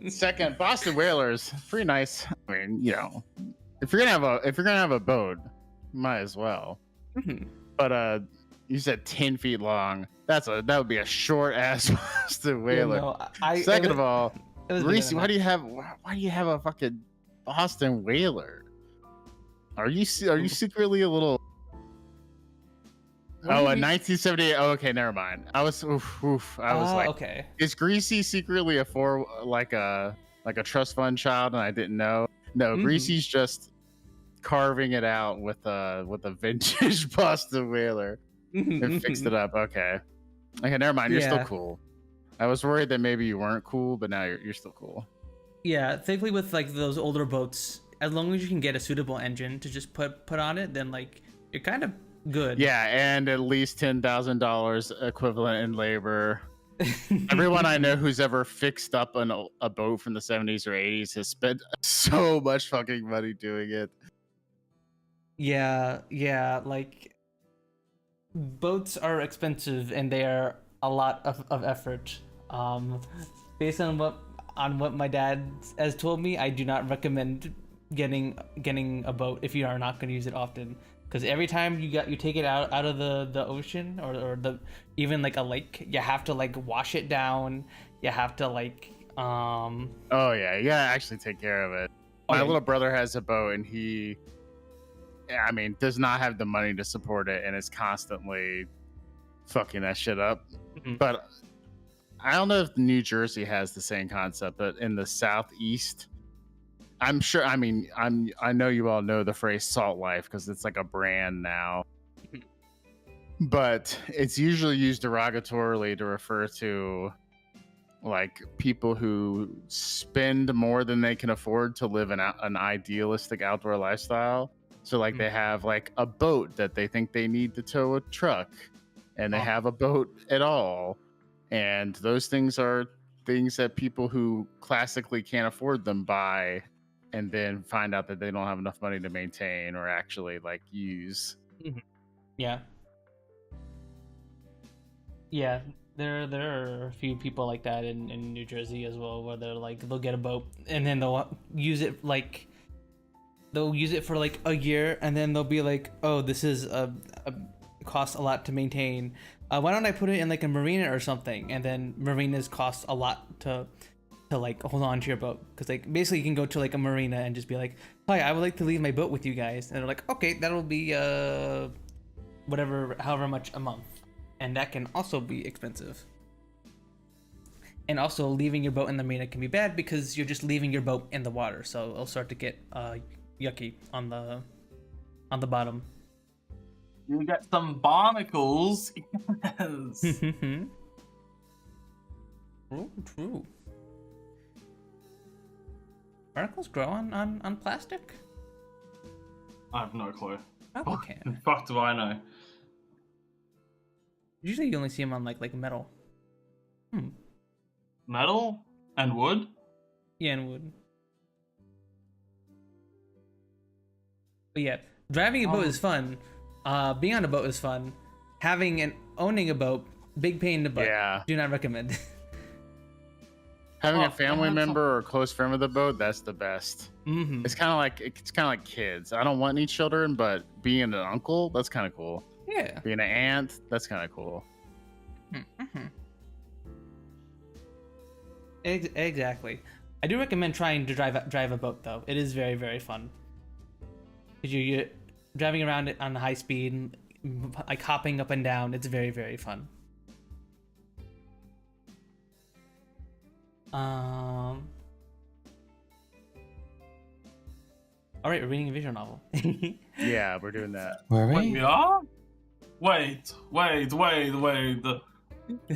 Second, Boston Whalers, pretty nice. I mean, you know, if you're gonna have a boat, might as well. Mm-hmm. But you said 10 feet long. That would be a short ass Boston Whaler. Yeah, no, Second of all, Reese, why do you have a fucking Boston Whaler? Are you secretly a little? A 1978. Oh, okay, never mind. I was like, okay. Is Greasy secretly a trust fund child and I didn't know? No, Greasy's just carving it out with a vintage Boston Whaler and fixed it up. Okay, never mind. You're still cool. I was worried that maybe you weren't cool, but now you're still cool. Yeah, thankfully with like those older boats, as long as you can get a suitable engine to just put on it, then like you're kind of good. Yeah, and at least $10,000 equivalent in labor. Everyone I know who's ever fixed up a boat from the 70s or 80s has spent so much fucking money doing it. Yeah, like boats are expensive and they are a lot of effort. Based on what my dad has told me, I do not recommend getting a boat if you are not going to use it often. Because every time you take it out of the ocean or the even like a lake, you have to like wash it down. You have to like Oh yeah, you gotta actually take care of it. My little brother has a boat and he, I mean, does not have the money to support it and is constantly fucking that shit up. Mm-hmm. But I don't know if New Jersey has the same concept, but in the Southeast, I'm sure. I mean, I know you all know the phrase "salt life" because it's like a brand now, but it's usually used derogatorily to refer to like people who spend more than they can afford to live an idealistic outdoor lifestyle. So like they have like a boat that they think they need to tow a truck, and they have a boat at all, and those things are things that people who classically can't afford them buy, and then find out that they don't have enough money to maintain or actually like use. Yeah, there are a few people like that in New Jersey as well, where they're like they'll get a boat and then they'll use it for like a year, and then they'll be like, oh, this is costs a lot to maintain. Why don't I put it in like a marina or something? And then marinas cost a lot to like hold on to your boat, because like basically you can go to like a marina and just be like, hi, I would like to leave my boat with you guys, and they're like, okay, that'll be however much a month, and that can also be expensive. And also leaving your boat in the marina can be bad because you're just leaving your boat in the water, so it'll start to get yucky on the bottom. You get some barnacles. Yes. True. Barnacles grow on plastic? I have no clue. Oh, okay. The fuck do I know? Usually you only see them on like metal. Metal and wood? Yeah, and wood. But yeah, driving a boat is fun. Being on a boat is fun. Having and owning a boat, big pain in the butt. Yeah. Do not recommend. Having a family member or a close friend with a boat, that's the best. It's kind of like kids. I don't want any children, but being an uncle, that's kind of cool. Yeah. Being an aunt, that's kind of cool. Exactly. I do recommend trying to drive a boat though. It is very, very fun. You're driving around it on high speed, like hopping up and down. It's very, very fun. All right, we're reading a visual novel. Yeah, we're doing that. Were Wait, we? we are? Wait. Well,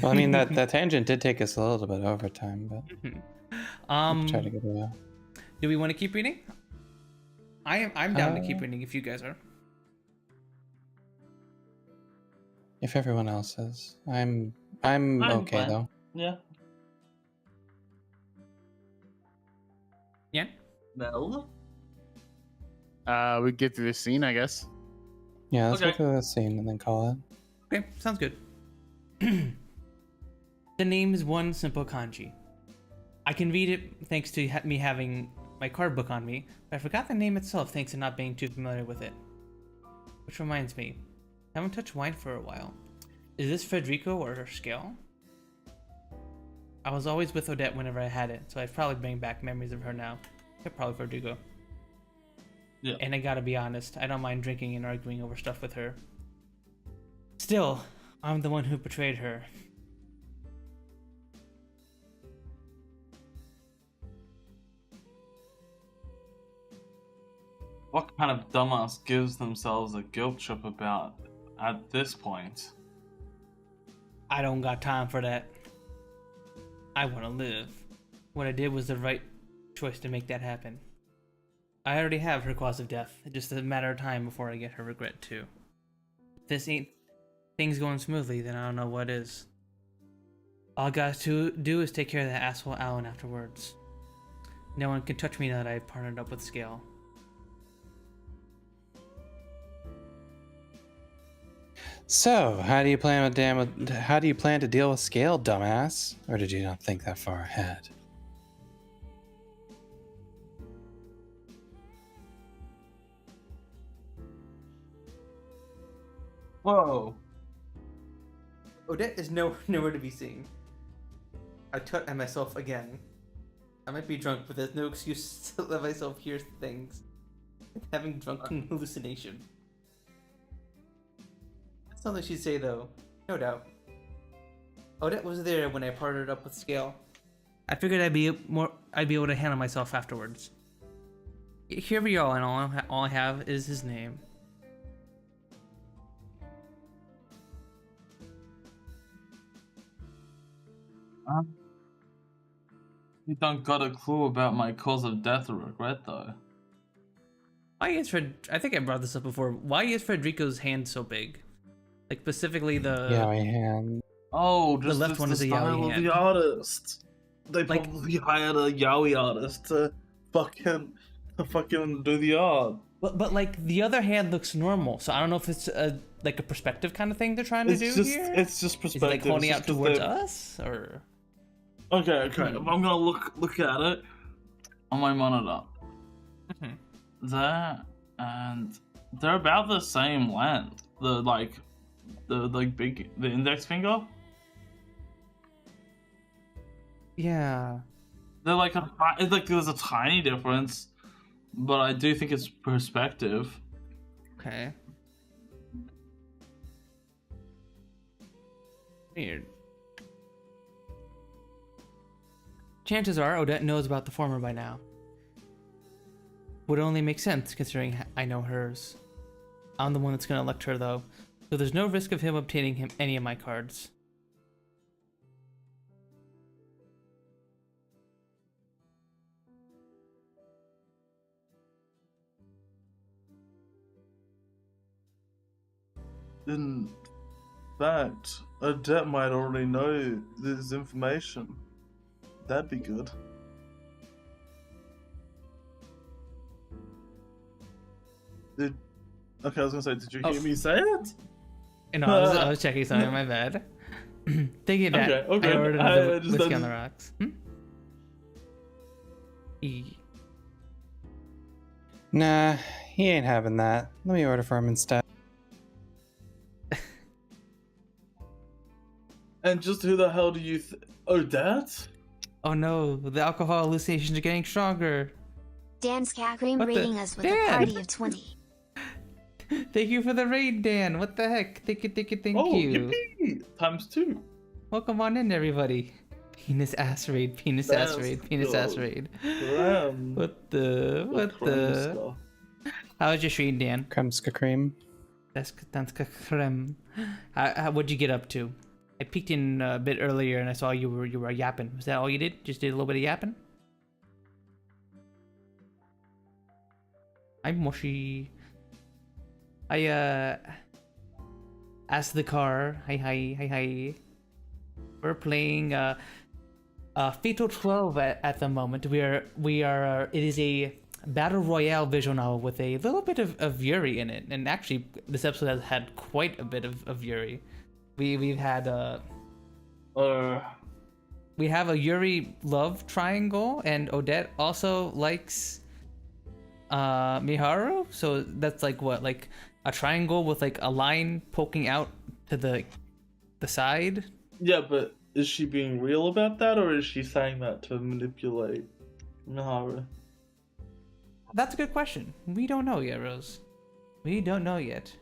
I mean that tangent did take us a little bit over time, but try to get it out. Do we want to keep reading? I'm down to keep reading if you guys are. If everyone else is, I'm okay fine. though. Yeah. Yeah. Well. We get through this scene, I guess. Yeah, let's Okay. go through the scene and then call it. Okay, sounds good. The name is one simple kanji. I can read it thanks to me having my card book on me, but I forgot the name itself thanks to not being too familiar with it. Which reminds me, I haven't touched wine for a while. Is this Federico or her scale? I was always with Odette whenever I had it, so I'd probably bring back memories of her now. Yeah, probably Federico. Yeah. And I gotta be honest, I don't mind drinking and arguing over stuff with her. Still, I'm the one who betrayed her. What kind of dumbass gives themselves a guilt trip about at this point? I don't got time for that. I want to live. What I did was the right choice to make that happen. I already have her cause of death. It's just a matter of time before I get her regret too. If this ain't things going smoothly, then I don't know what is. All I got to do is take care of that asshole Alan afterwards. No one can touch me now that I've partnered up with Scale. So, how do you plan to deal with Scale, dumbass? Or did you not think that far ahead? Whoa. Odette is nowhere to be seen. I tut at myself again. I might be drunk, but there's no excuse to let myself hear things. I'm having drunken hallucination. That's something she'd say though, no doubt. Odette was there when I partnered up with Scale. I figured I'd be able to handle myself afterwards. Here we are, and all I have is his name. You don't got a clue about my cause of death or regret, though. Why is I think I brought this up before. Why is Federico's hand so big? Like specifically the Yaoi hand. Oh, just the left one is a yaoi hand. The artist. They Like- probably hired a yaoi artist to fucking do the art. But like the other hand looks normal, so I don't know if it's a like a perspective kind of thing they're trying to do here. It's just Is perspective. it like holding It's out just 'cause towards they're- us, or? Okay. I'm gonna look at it on my monitor. Mhm. There, and they're about the same length. The index finger. Yeah. They're it's like there's a tiny difference, but I do think it's perspective. Okay. Weird. Chances are Odette knows about the former by now. Would only make sense considering I know hers. I'm the one that's gonna elect her though, so there's no risk of him obtaining any of my cards. In fact, Odette might already know this information. That'd be good. Okay, I was gonna say, did you hear me say it? No, I was checking something. My bad. Thinking that Okay. I ordered I another just whiskey on don't- the rocks. Nah, he ain't having that. Let me order for him instead. And just who the hell do you Odette? Oh no, the alcohol hallucinations are getting stronger. Dan's Catcream What the- rating us with Dan! a party of 20. Thank you for the raid, Dan. What the heck? Thank you. Yippee! ×2. Welcome on in, everybody. Penis ass raid. Penis ass raid. Ram. What the? How was your stream, Dan? Kremska cream. That's creme. What'd you get up to? I peeked in a bit earlier and I saw you were yapping. Was that all you did? Just did a little bit of yapping? I'm mushy. I asked the car. Hi. We're playing Fatal 12 at the moment. We are. It is a battle royale visual novel with a little bit of Yuri in it, and actually this episode has had quite a bit of Yuri. We've had we have a Yuri love triangle, and Odette also likes Miharu, so that's like what, like a triangle with like a line poking out to the side. Yeah, but is she being real about that, or is she saying that to manipulate Miharu? That's a good question. We don't know yet, Rose. We don't know yet.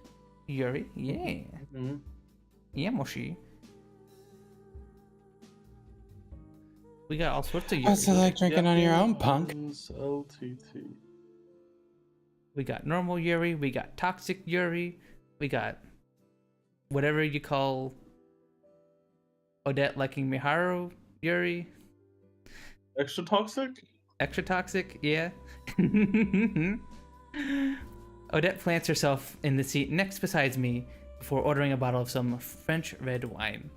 Yuri, yeah. Mm-hmm. Yeah, Moshi. We got all sorts of Yuri. What's it like drinking on your own, punk? LTT. We got normal Yuri, we got toxic Yuri, we got whatever you call Odette liking Miharu Yuri. Extra toxic? Extra toxic, yeah. Odette plants herself in the seat next besides me before ordering a bottle of some French red wine.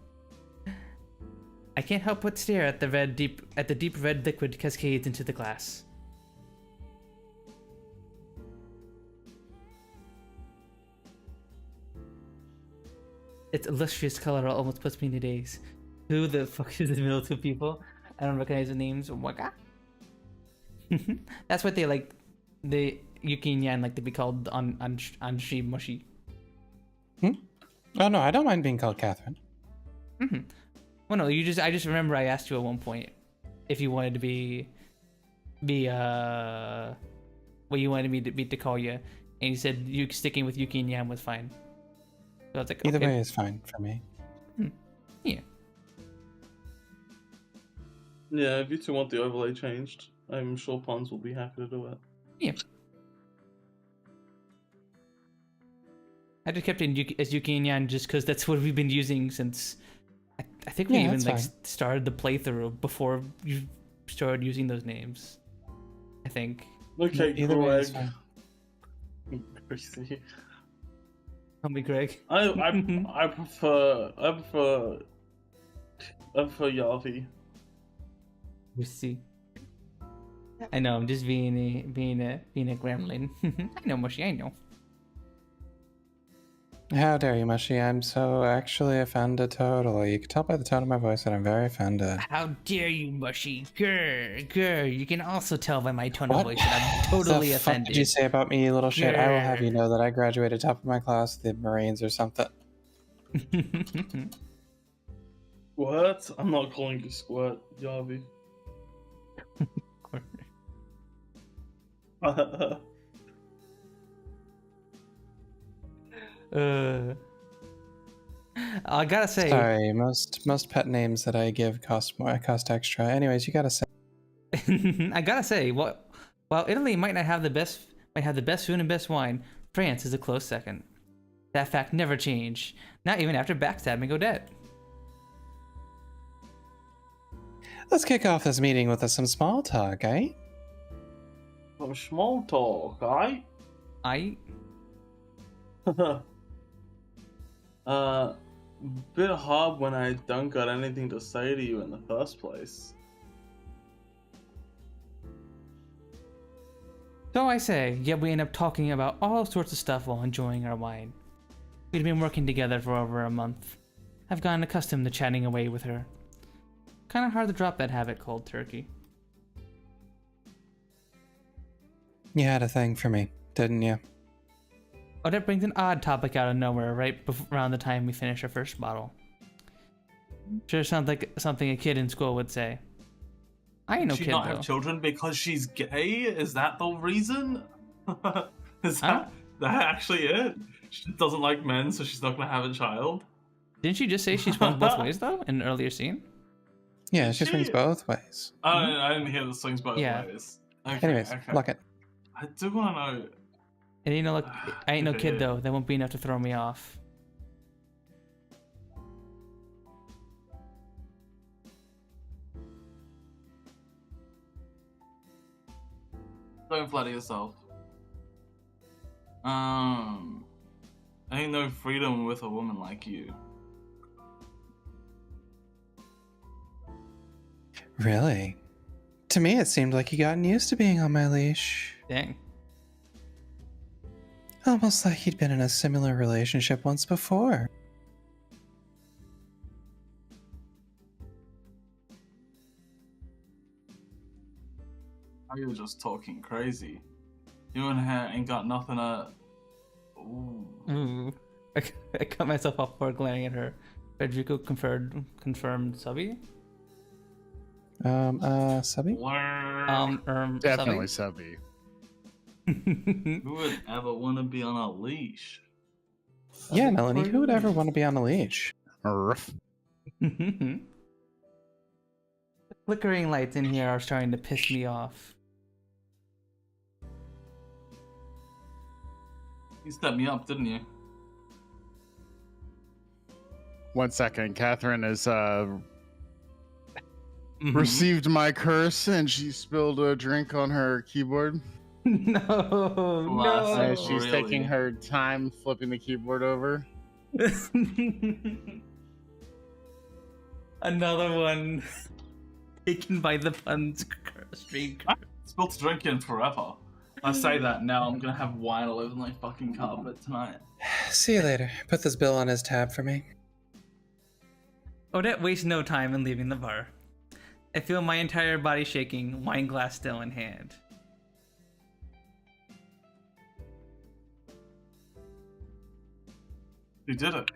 I can't help but stare at the deep red liquid cascades into the glass. Its illustrious color almost puts me in a daze. Who the fuck is the middle two people? I don't recognize the names. Waka? That's what they like. The Yuki and Yan like to be called on stream Mushi. Oh no, I don't mind being called Catherine. Well, no, I just remember I asked you at one point if you wanted to be what you wanted me to call you, and you said you sticking with Yuki and Yan was fine. So I was like, Either okay. way is fine for me. Yeah. Yeah, if you two want the overlay changed, I'm sure Punz will be happy to do it. Yeah. I just kept it as Yuki and Yan just because that's what we've been using since. I think we even like started the playthrough before you started using those names. I think. Okay, Either way is Greg. fine. Crazy. Call me Greg. I prefer Yavi. We see. I know. I'm just being a gremlin. I know, Mushy. I know. How dare you, Mushy? I'm so actually offended totally. You can tell by the tone of my voice that I'm very offended. How dare you, Mushy? Grr. You can also tell by my tone of What? voice that I'm totally the fuck offended. did you say about me, you little shit? I will have you Grr. know that I graduated top of my class, the Marines or something. What? I'm not calling you squirt, Yavi. I gotta say. Sorry, most pet names that I give cost extra. Anyways, you gotta say. I gotta say, while Italy might have the best food and best wine, France is a close second. That fact never changed, not even after backstabbing Odette. Let's kick off this meeting with some small talk, eh? Some small talk, aye? Bit hard when I don't got anything to say to you in the first place. So I say, yet we end up talking about all sorts of stuff while enjoying our wine. We'd been working together for over a month. I've gotten accustomed to chatting away with her. Kinda hard to drop that habit cold turkey. You had a thing for me, didn't you? Odette brings an odd topic out of nowhere right around the time we finish our first bottle. Sure sounds like something a kid in school would say. I ain't no She kid not though. have children because she's gay? Is that the reason? Is that actually it? She doesn't like men, so she's not gonna have a child? Didn't she just say she swung both ways though in an earlier scene? Yeah, she swings both ways. I didn't hear the swings both Yeah. ways. Okay, Anyways, okay. look it. I do want to know. And you know, look, I ain't no kid though. That won't be enough to throw me off. Don't flatter yourself. Ain't no freedom with a woman like you. Really? To me, it seemed like you gotten used to being on my leash. Dang. Almost like you'd been in a similar relationship once before. Are you just talking crazy? You and her ain't got nothing to. Ooh. Ooh. I cut myself off for glaring at her. Federico confirmed subby? Subby? Definitely subby? subby. Who would ever want to be on a leash? Yeah, Melanie, who would ever want to be on a leash? Ruff. The flickering lights in here are starting to piss me off. You set me up, didn't you? 1 second. Catherine is received my curse and she spilled a drink on her keyboard. No. She's taking her time flipping the keyboard over. Another one taken by the Punz streak. Spilled drink in forever. I say that now. I'm gonna have wine all over my fucking carpet tonight. See you later. Put this bill on his tab for me. Odette wastes no time in leaving the bar. I feel my entire body shaking, wine glass still in hand. You did it.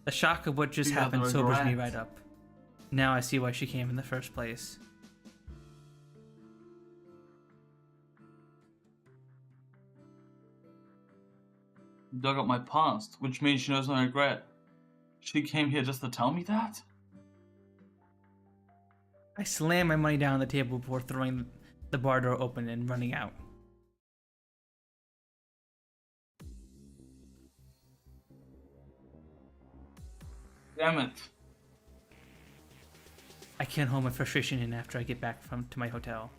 The shock of what just You got happened the sobers me regret. right up. Now I see why she came in the first place. You dug up my past, which means she knows my regret. She came here just to tell me that? I slam my money down on the table before throwing the bar door open and running out. Damn it. I can't hold my frustration in after I get back to my hotel.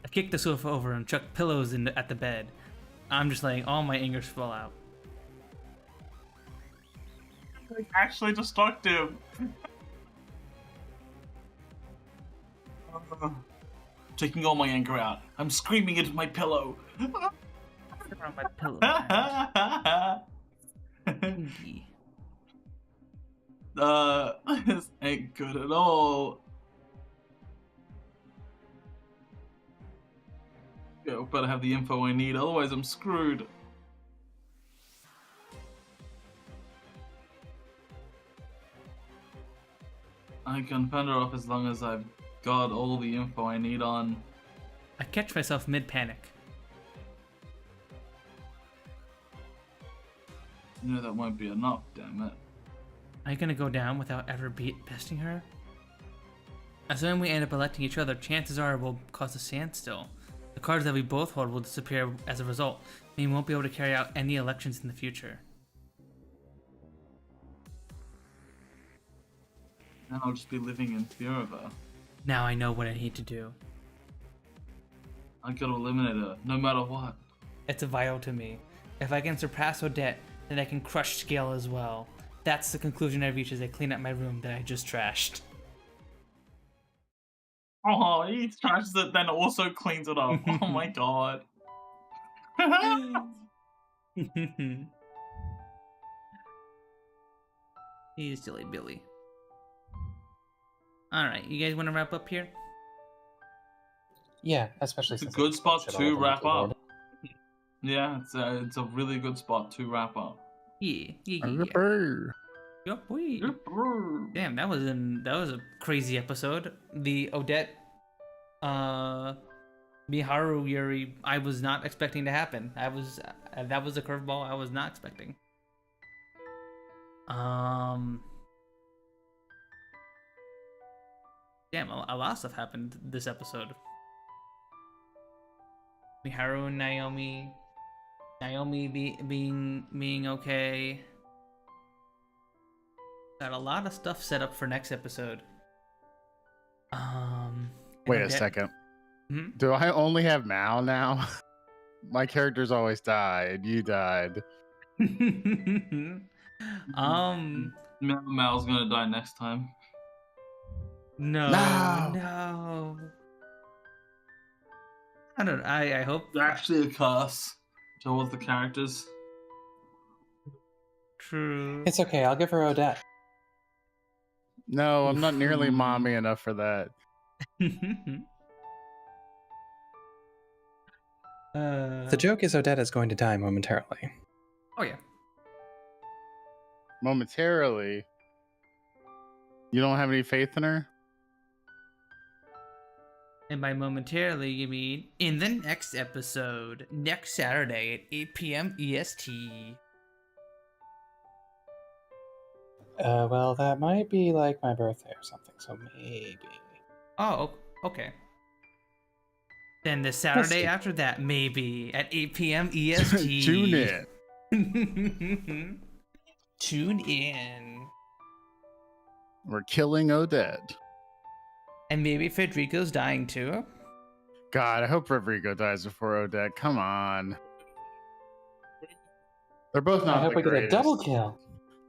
I kick the sofa over and chuck pillows at the bed. I'm just letting all my anger spill out. Actually destructive. Taking all my anger out. I'm screaming into my pillow. On my pillow. Hihi. This ain't good at all. Yeah, better have the info I need, otherwise I'm screwed. I can fend her off as long as I've got all the info I need on. I catch myself mid-panic. You know that won't be enough, damn it. Are you gonna go down without ever besting her? Assuming we end up electing each other, chances are we'll cause a standstill. The cards that we both hold will disappear as a result, meaning we won't be able to carry out any elections in the future. Then I'll just be living in fear of her. Now I know what I need to do. I gotta eliminate her, no matter what. It's vital to me. If I can surpass Odette, then I can crush Scale as well. That's the conclusion I reach as I clean up my room that I just trashed. Oh, he trashes it, then also cleans it up. Oh my god. He's silly Billy. Alright, you guys want to wrap up here? Yeah, especially It's a since good spot shit all to over my wrap keyboard. up. Yeah, it's a really good spot to wrap up. Yeah. Ripper. Yup, damn, that was a crazy episode. The Odette, Miharu Yuri, I was not expecting to happen. That was a curveball I was not expecting. Damn, a lot of stuff happened this episode. Miharu and Naomi being okay. Got a lot of stuff set up for next episode. Wait a second. Hmm? Do I only have Mal now? My character's always died. You died. Mal's gonna die next time. No. I hope. It's actually a curse towards the characters. True. It's okay, I'll give her Odette. No, I'm not nearly mommy enough for that. The joke is Odette is going to die momentarily. Oh yeah. Momentarily. You don't have any faith in her? And by momentarily, you mean in the next episode, next Saturday at 8 p.m. EST. Well, that might be like my birthday or something, so maybe. Oh, okay. Then the Saturday after that, maybe at 8 p.m. EST. Tune in. Tune in. We're killing Odette. And maybe Federico's dying too. God, I hope Federico dies before Odette. Come on. They're both not I hope the we get a greatest. double kill.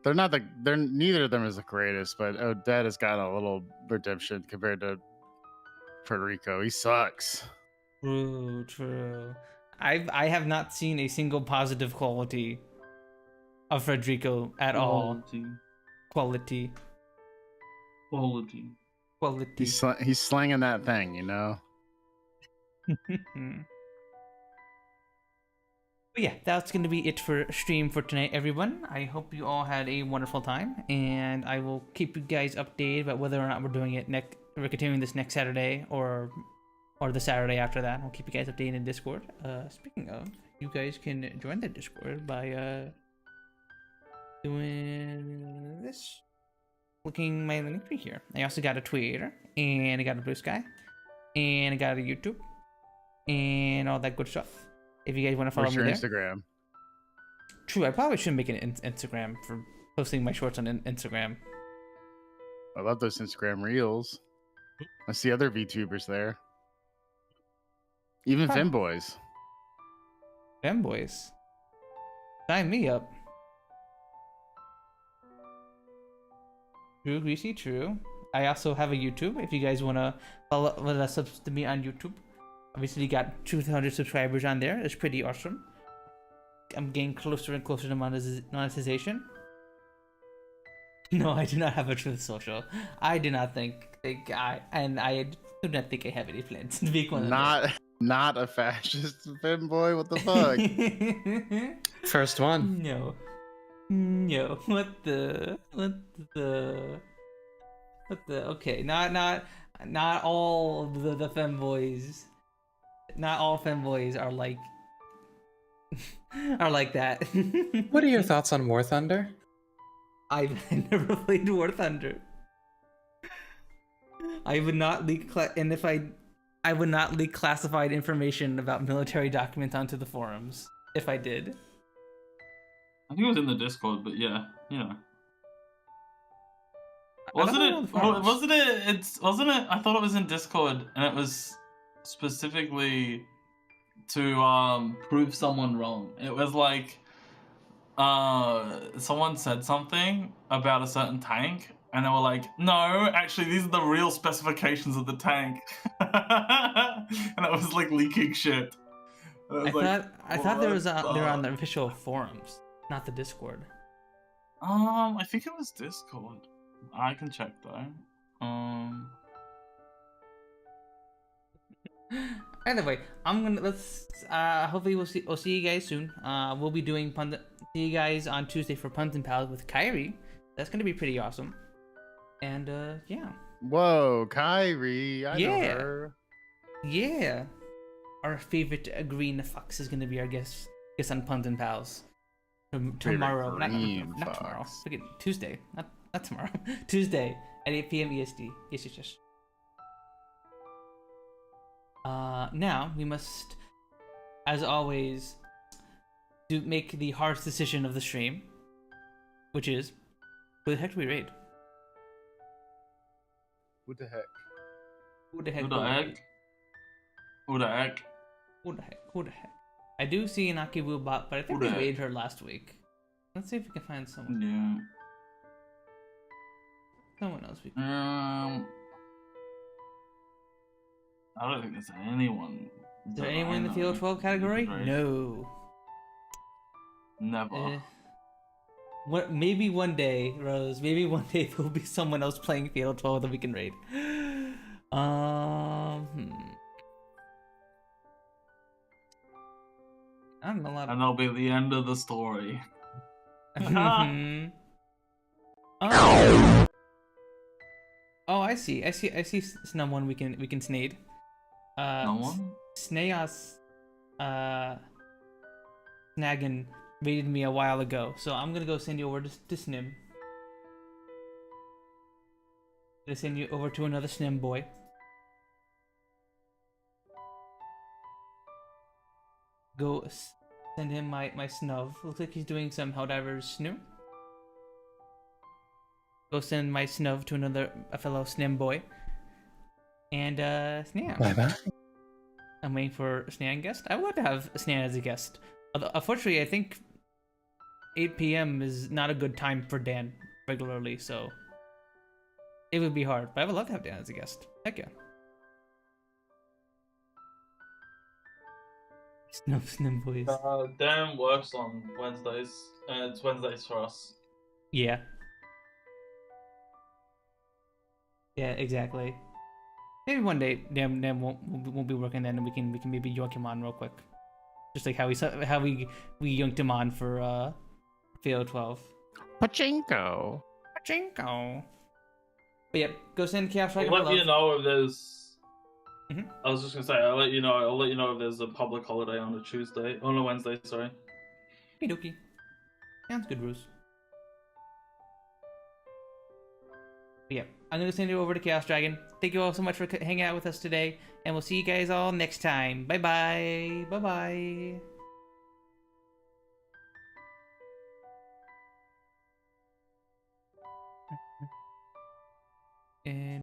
They're neither of them is the greatest, but Odette has got a little redemption compared to Federico. He sucks. True. I have not seen a single positive quality of Federico at all. Quality. He's slanging that thing, you know. But yeah, that's going to be it for stream for tonight, everyone. I hope you all had a wonderful time, and I will keep you guys updated about whether or not we're doing it we're continuing this next Saturday or the Saturday after that. We'll keep you guys updated in Discord. Speaking of, you guys can join the Discord by doing this. Clicking my link tree here. I also got a Twitter, and I got a Blue Sky, and I got a YouTube, and all that good stuff. If you guys want to follow me there. Instagram? True, I probably should make an Instagram for posting my shorts on Instagram. I love those Instagram reels. I see other VTubers there. Even Femboys. Femboys. Sign me up. True, Greasy, true. I also have a YouTube. If you guys want to follow to me on YouTube. Obviously, got 200 subscribers on there. It's pretty awesome. I'm getting closer and closer to monetization. No, I do not have a Truth Social. I do not think I do not think I have any plans to be one. Not a fascist Femboy. What the fuck? First one. No. What the? Okay, not all the femboys. Not all femboys are like that. What are your thoughts on War Thunder? I've never played War Thunder. I would not leak I would not leak classified information about military documents onto the forums if I did. I think it was in the Discord, but yeah, you know. Wasn't it? I thought it was in Discord, and it was specifically to prove someone wrong. It was like someone said something about a certain tank, and they were like, no, actually these are the real specifications of the tank. And it was like leaking shit. I thought they were on the official forums, not the Discord. I think it was Discord. I can check though. Either way, hopefully we'll see you guys soon. We'll be doing see you guys on Tuesday for Punz and Pals with Kyrie. That's gonna be pretty awesome. And yeah. Whoa, Kyrie! I know her. Yeah. Our favorite green fox is gonna be our guest on Punz and Pals tomorrow. Not tomorrow. Forget Tuesday. Not tomorrow. Tuesday at 8 p.m. EST. Yes. Now we must, as always, make the hardest decision of the stream, which is, who the heck do we raid? Who the heck? Who the heck? I do see an Akibu bot, but I think we raided her last week. Let's see if we can find someone. Yeah. Someone else we can. I don't think there's anyone. Is there anyone in the Field 12 category? No. Never. Maybe one day, Rose. Maybe one day there will be someone else playing Field 12 that we can raid. I don't know a lot. And that'll be the end of the story. Oh, I see. Someone we can snade. Someone? Sneas Snaggin raided me a while ago, so I'm gonna go send you over to Snim. Gonna send you over to another Snim boy. Go send him my snuv. Looks like he's doing some Helldivers snoo. Go send my snub to a fellow Snimboy. And Snan. Bye bye. I'm waiting for Snan guest. I would love to have Snan as a guest. Although, unfortunately, I think 8 p.m. is not a good time for Dan regularly, so it would be hard. But I would love to have Dan as a guest. Heck yeah. Snimboys. Dan works on Wednesdays. It's Wednesdays for us. Yeah. Yeah, exactly. Maybe one day Dan won't be working then, and we can maybe yoink him on real quick. Just like how we yoinked him on for Phil 12. Pachinko. But yeah, go send Chaos Dragon. I'll let you know if there's. Mhm. I was just gonna say I'll let you know if there's a public holiday on a Wednesday. Sorry. Hey Dookie. Sounds good, Bruce. But yeah, I'm gonna send you over to Chaos Dragon. Thank you all so much for hanging out with us today, and we'll see you guys all next time. Bye bye. Bye bye. And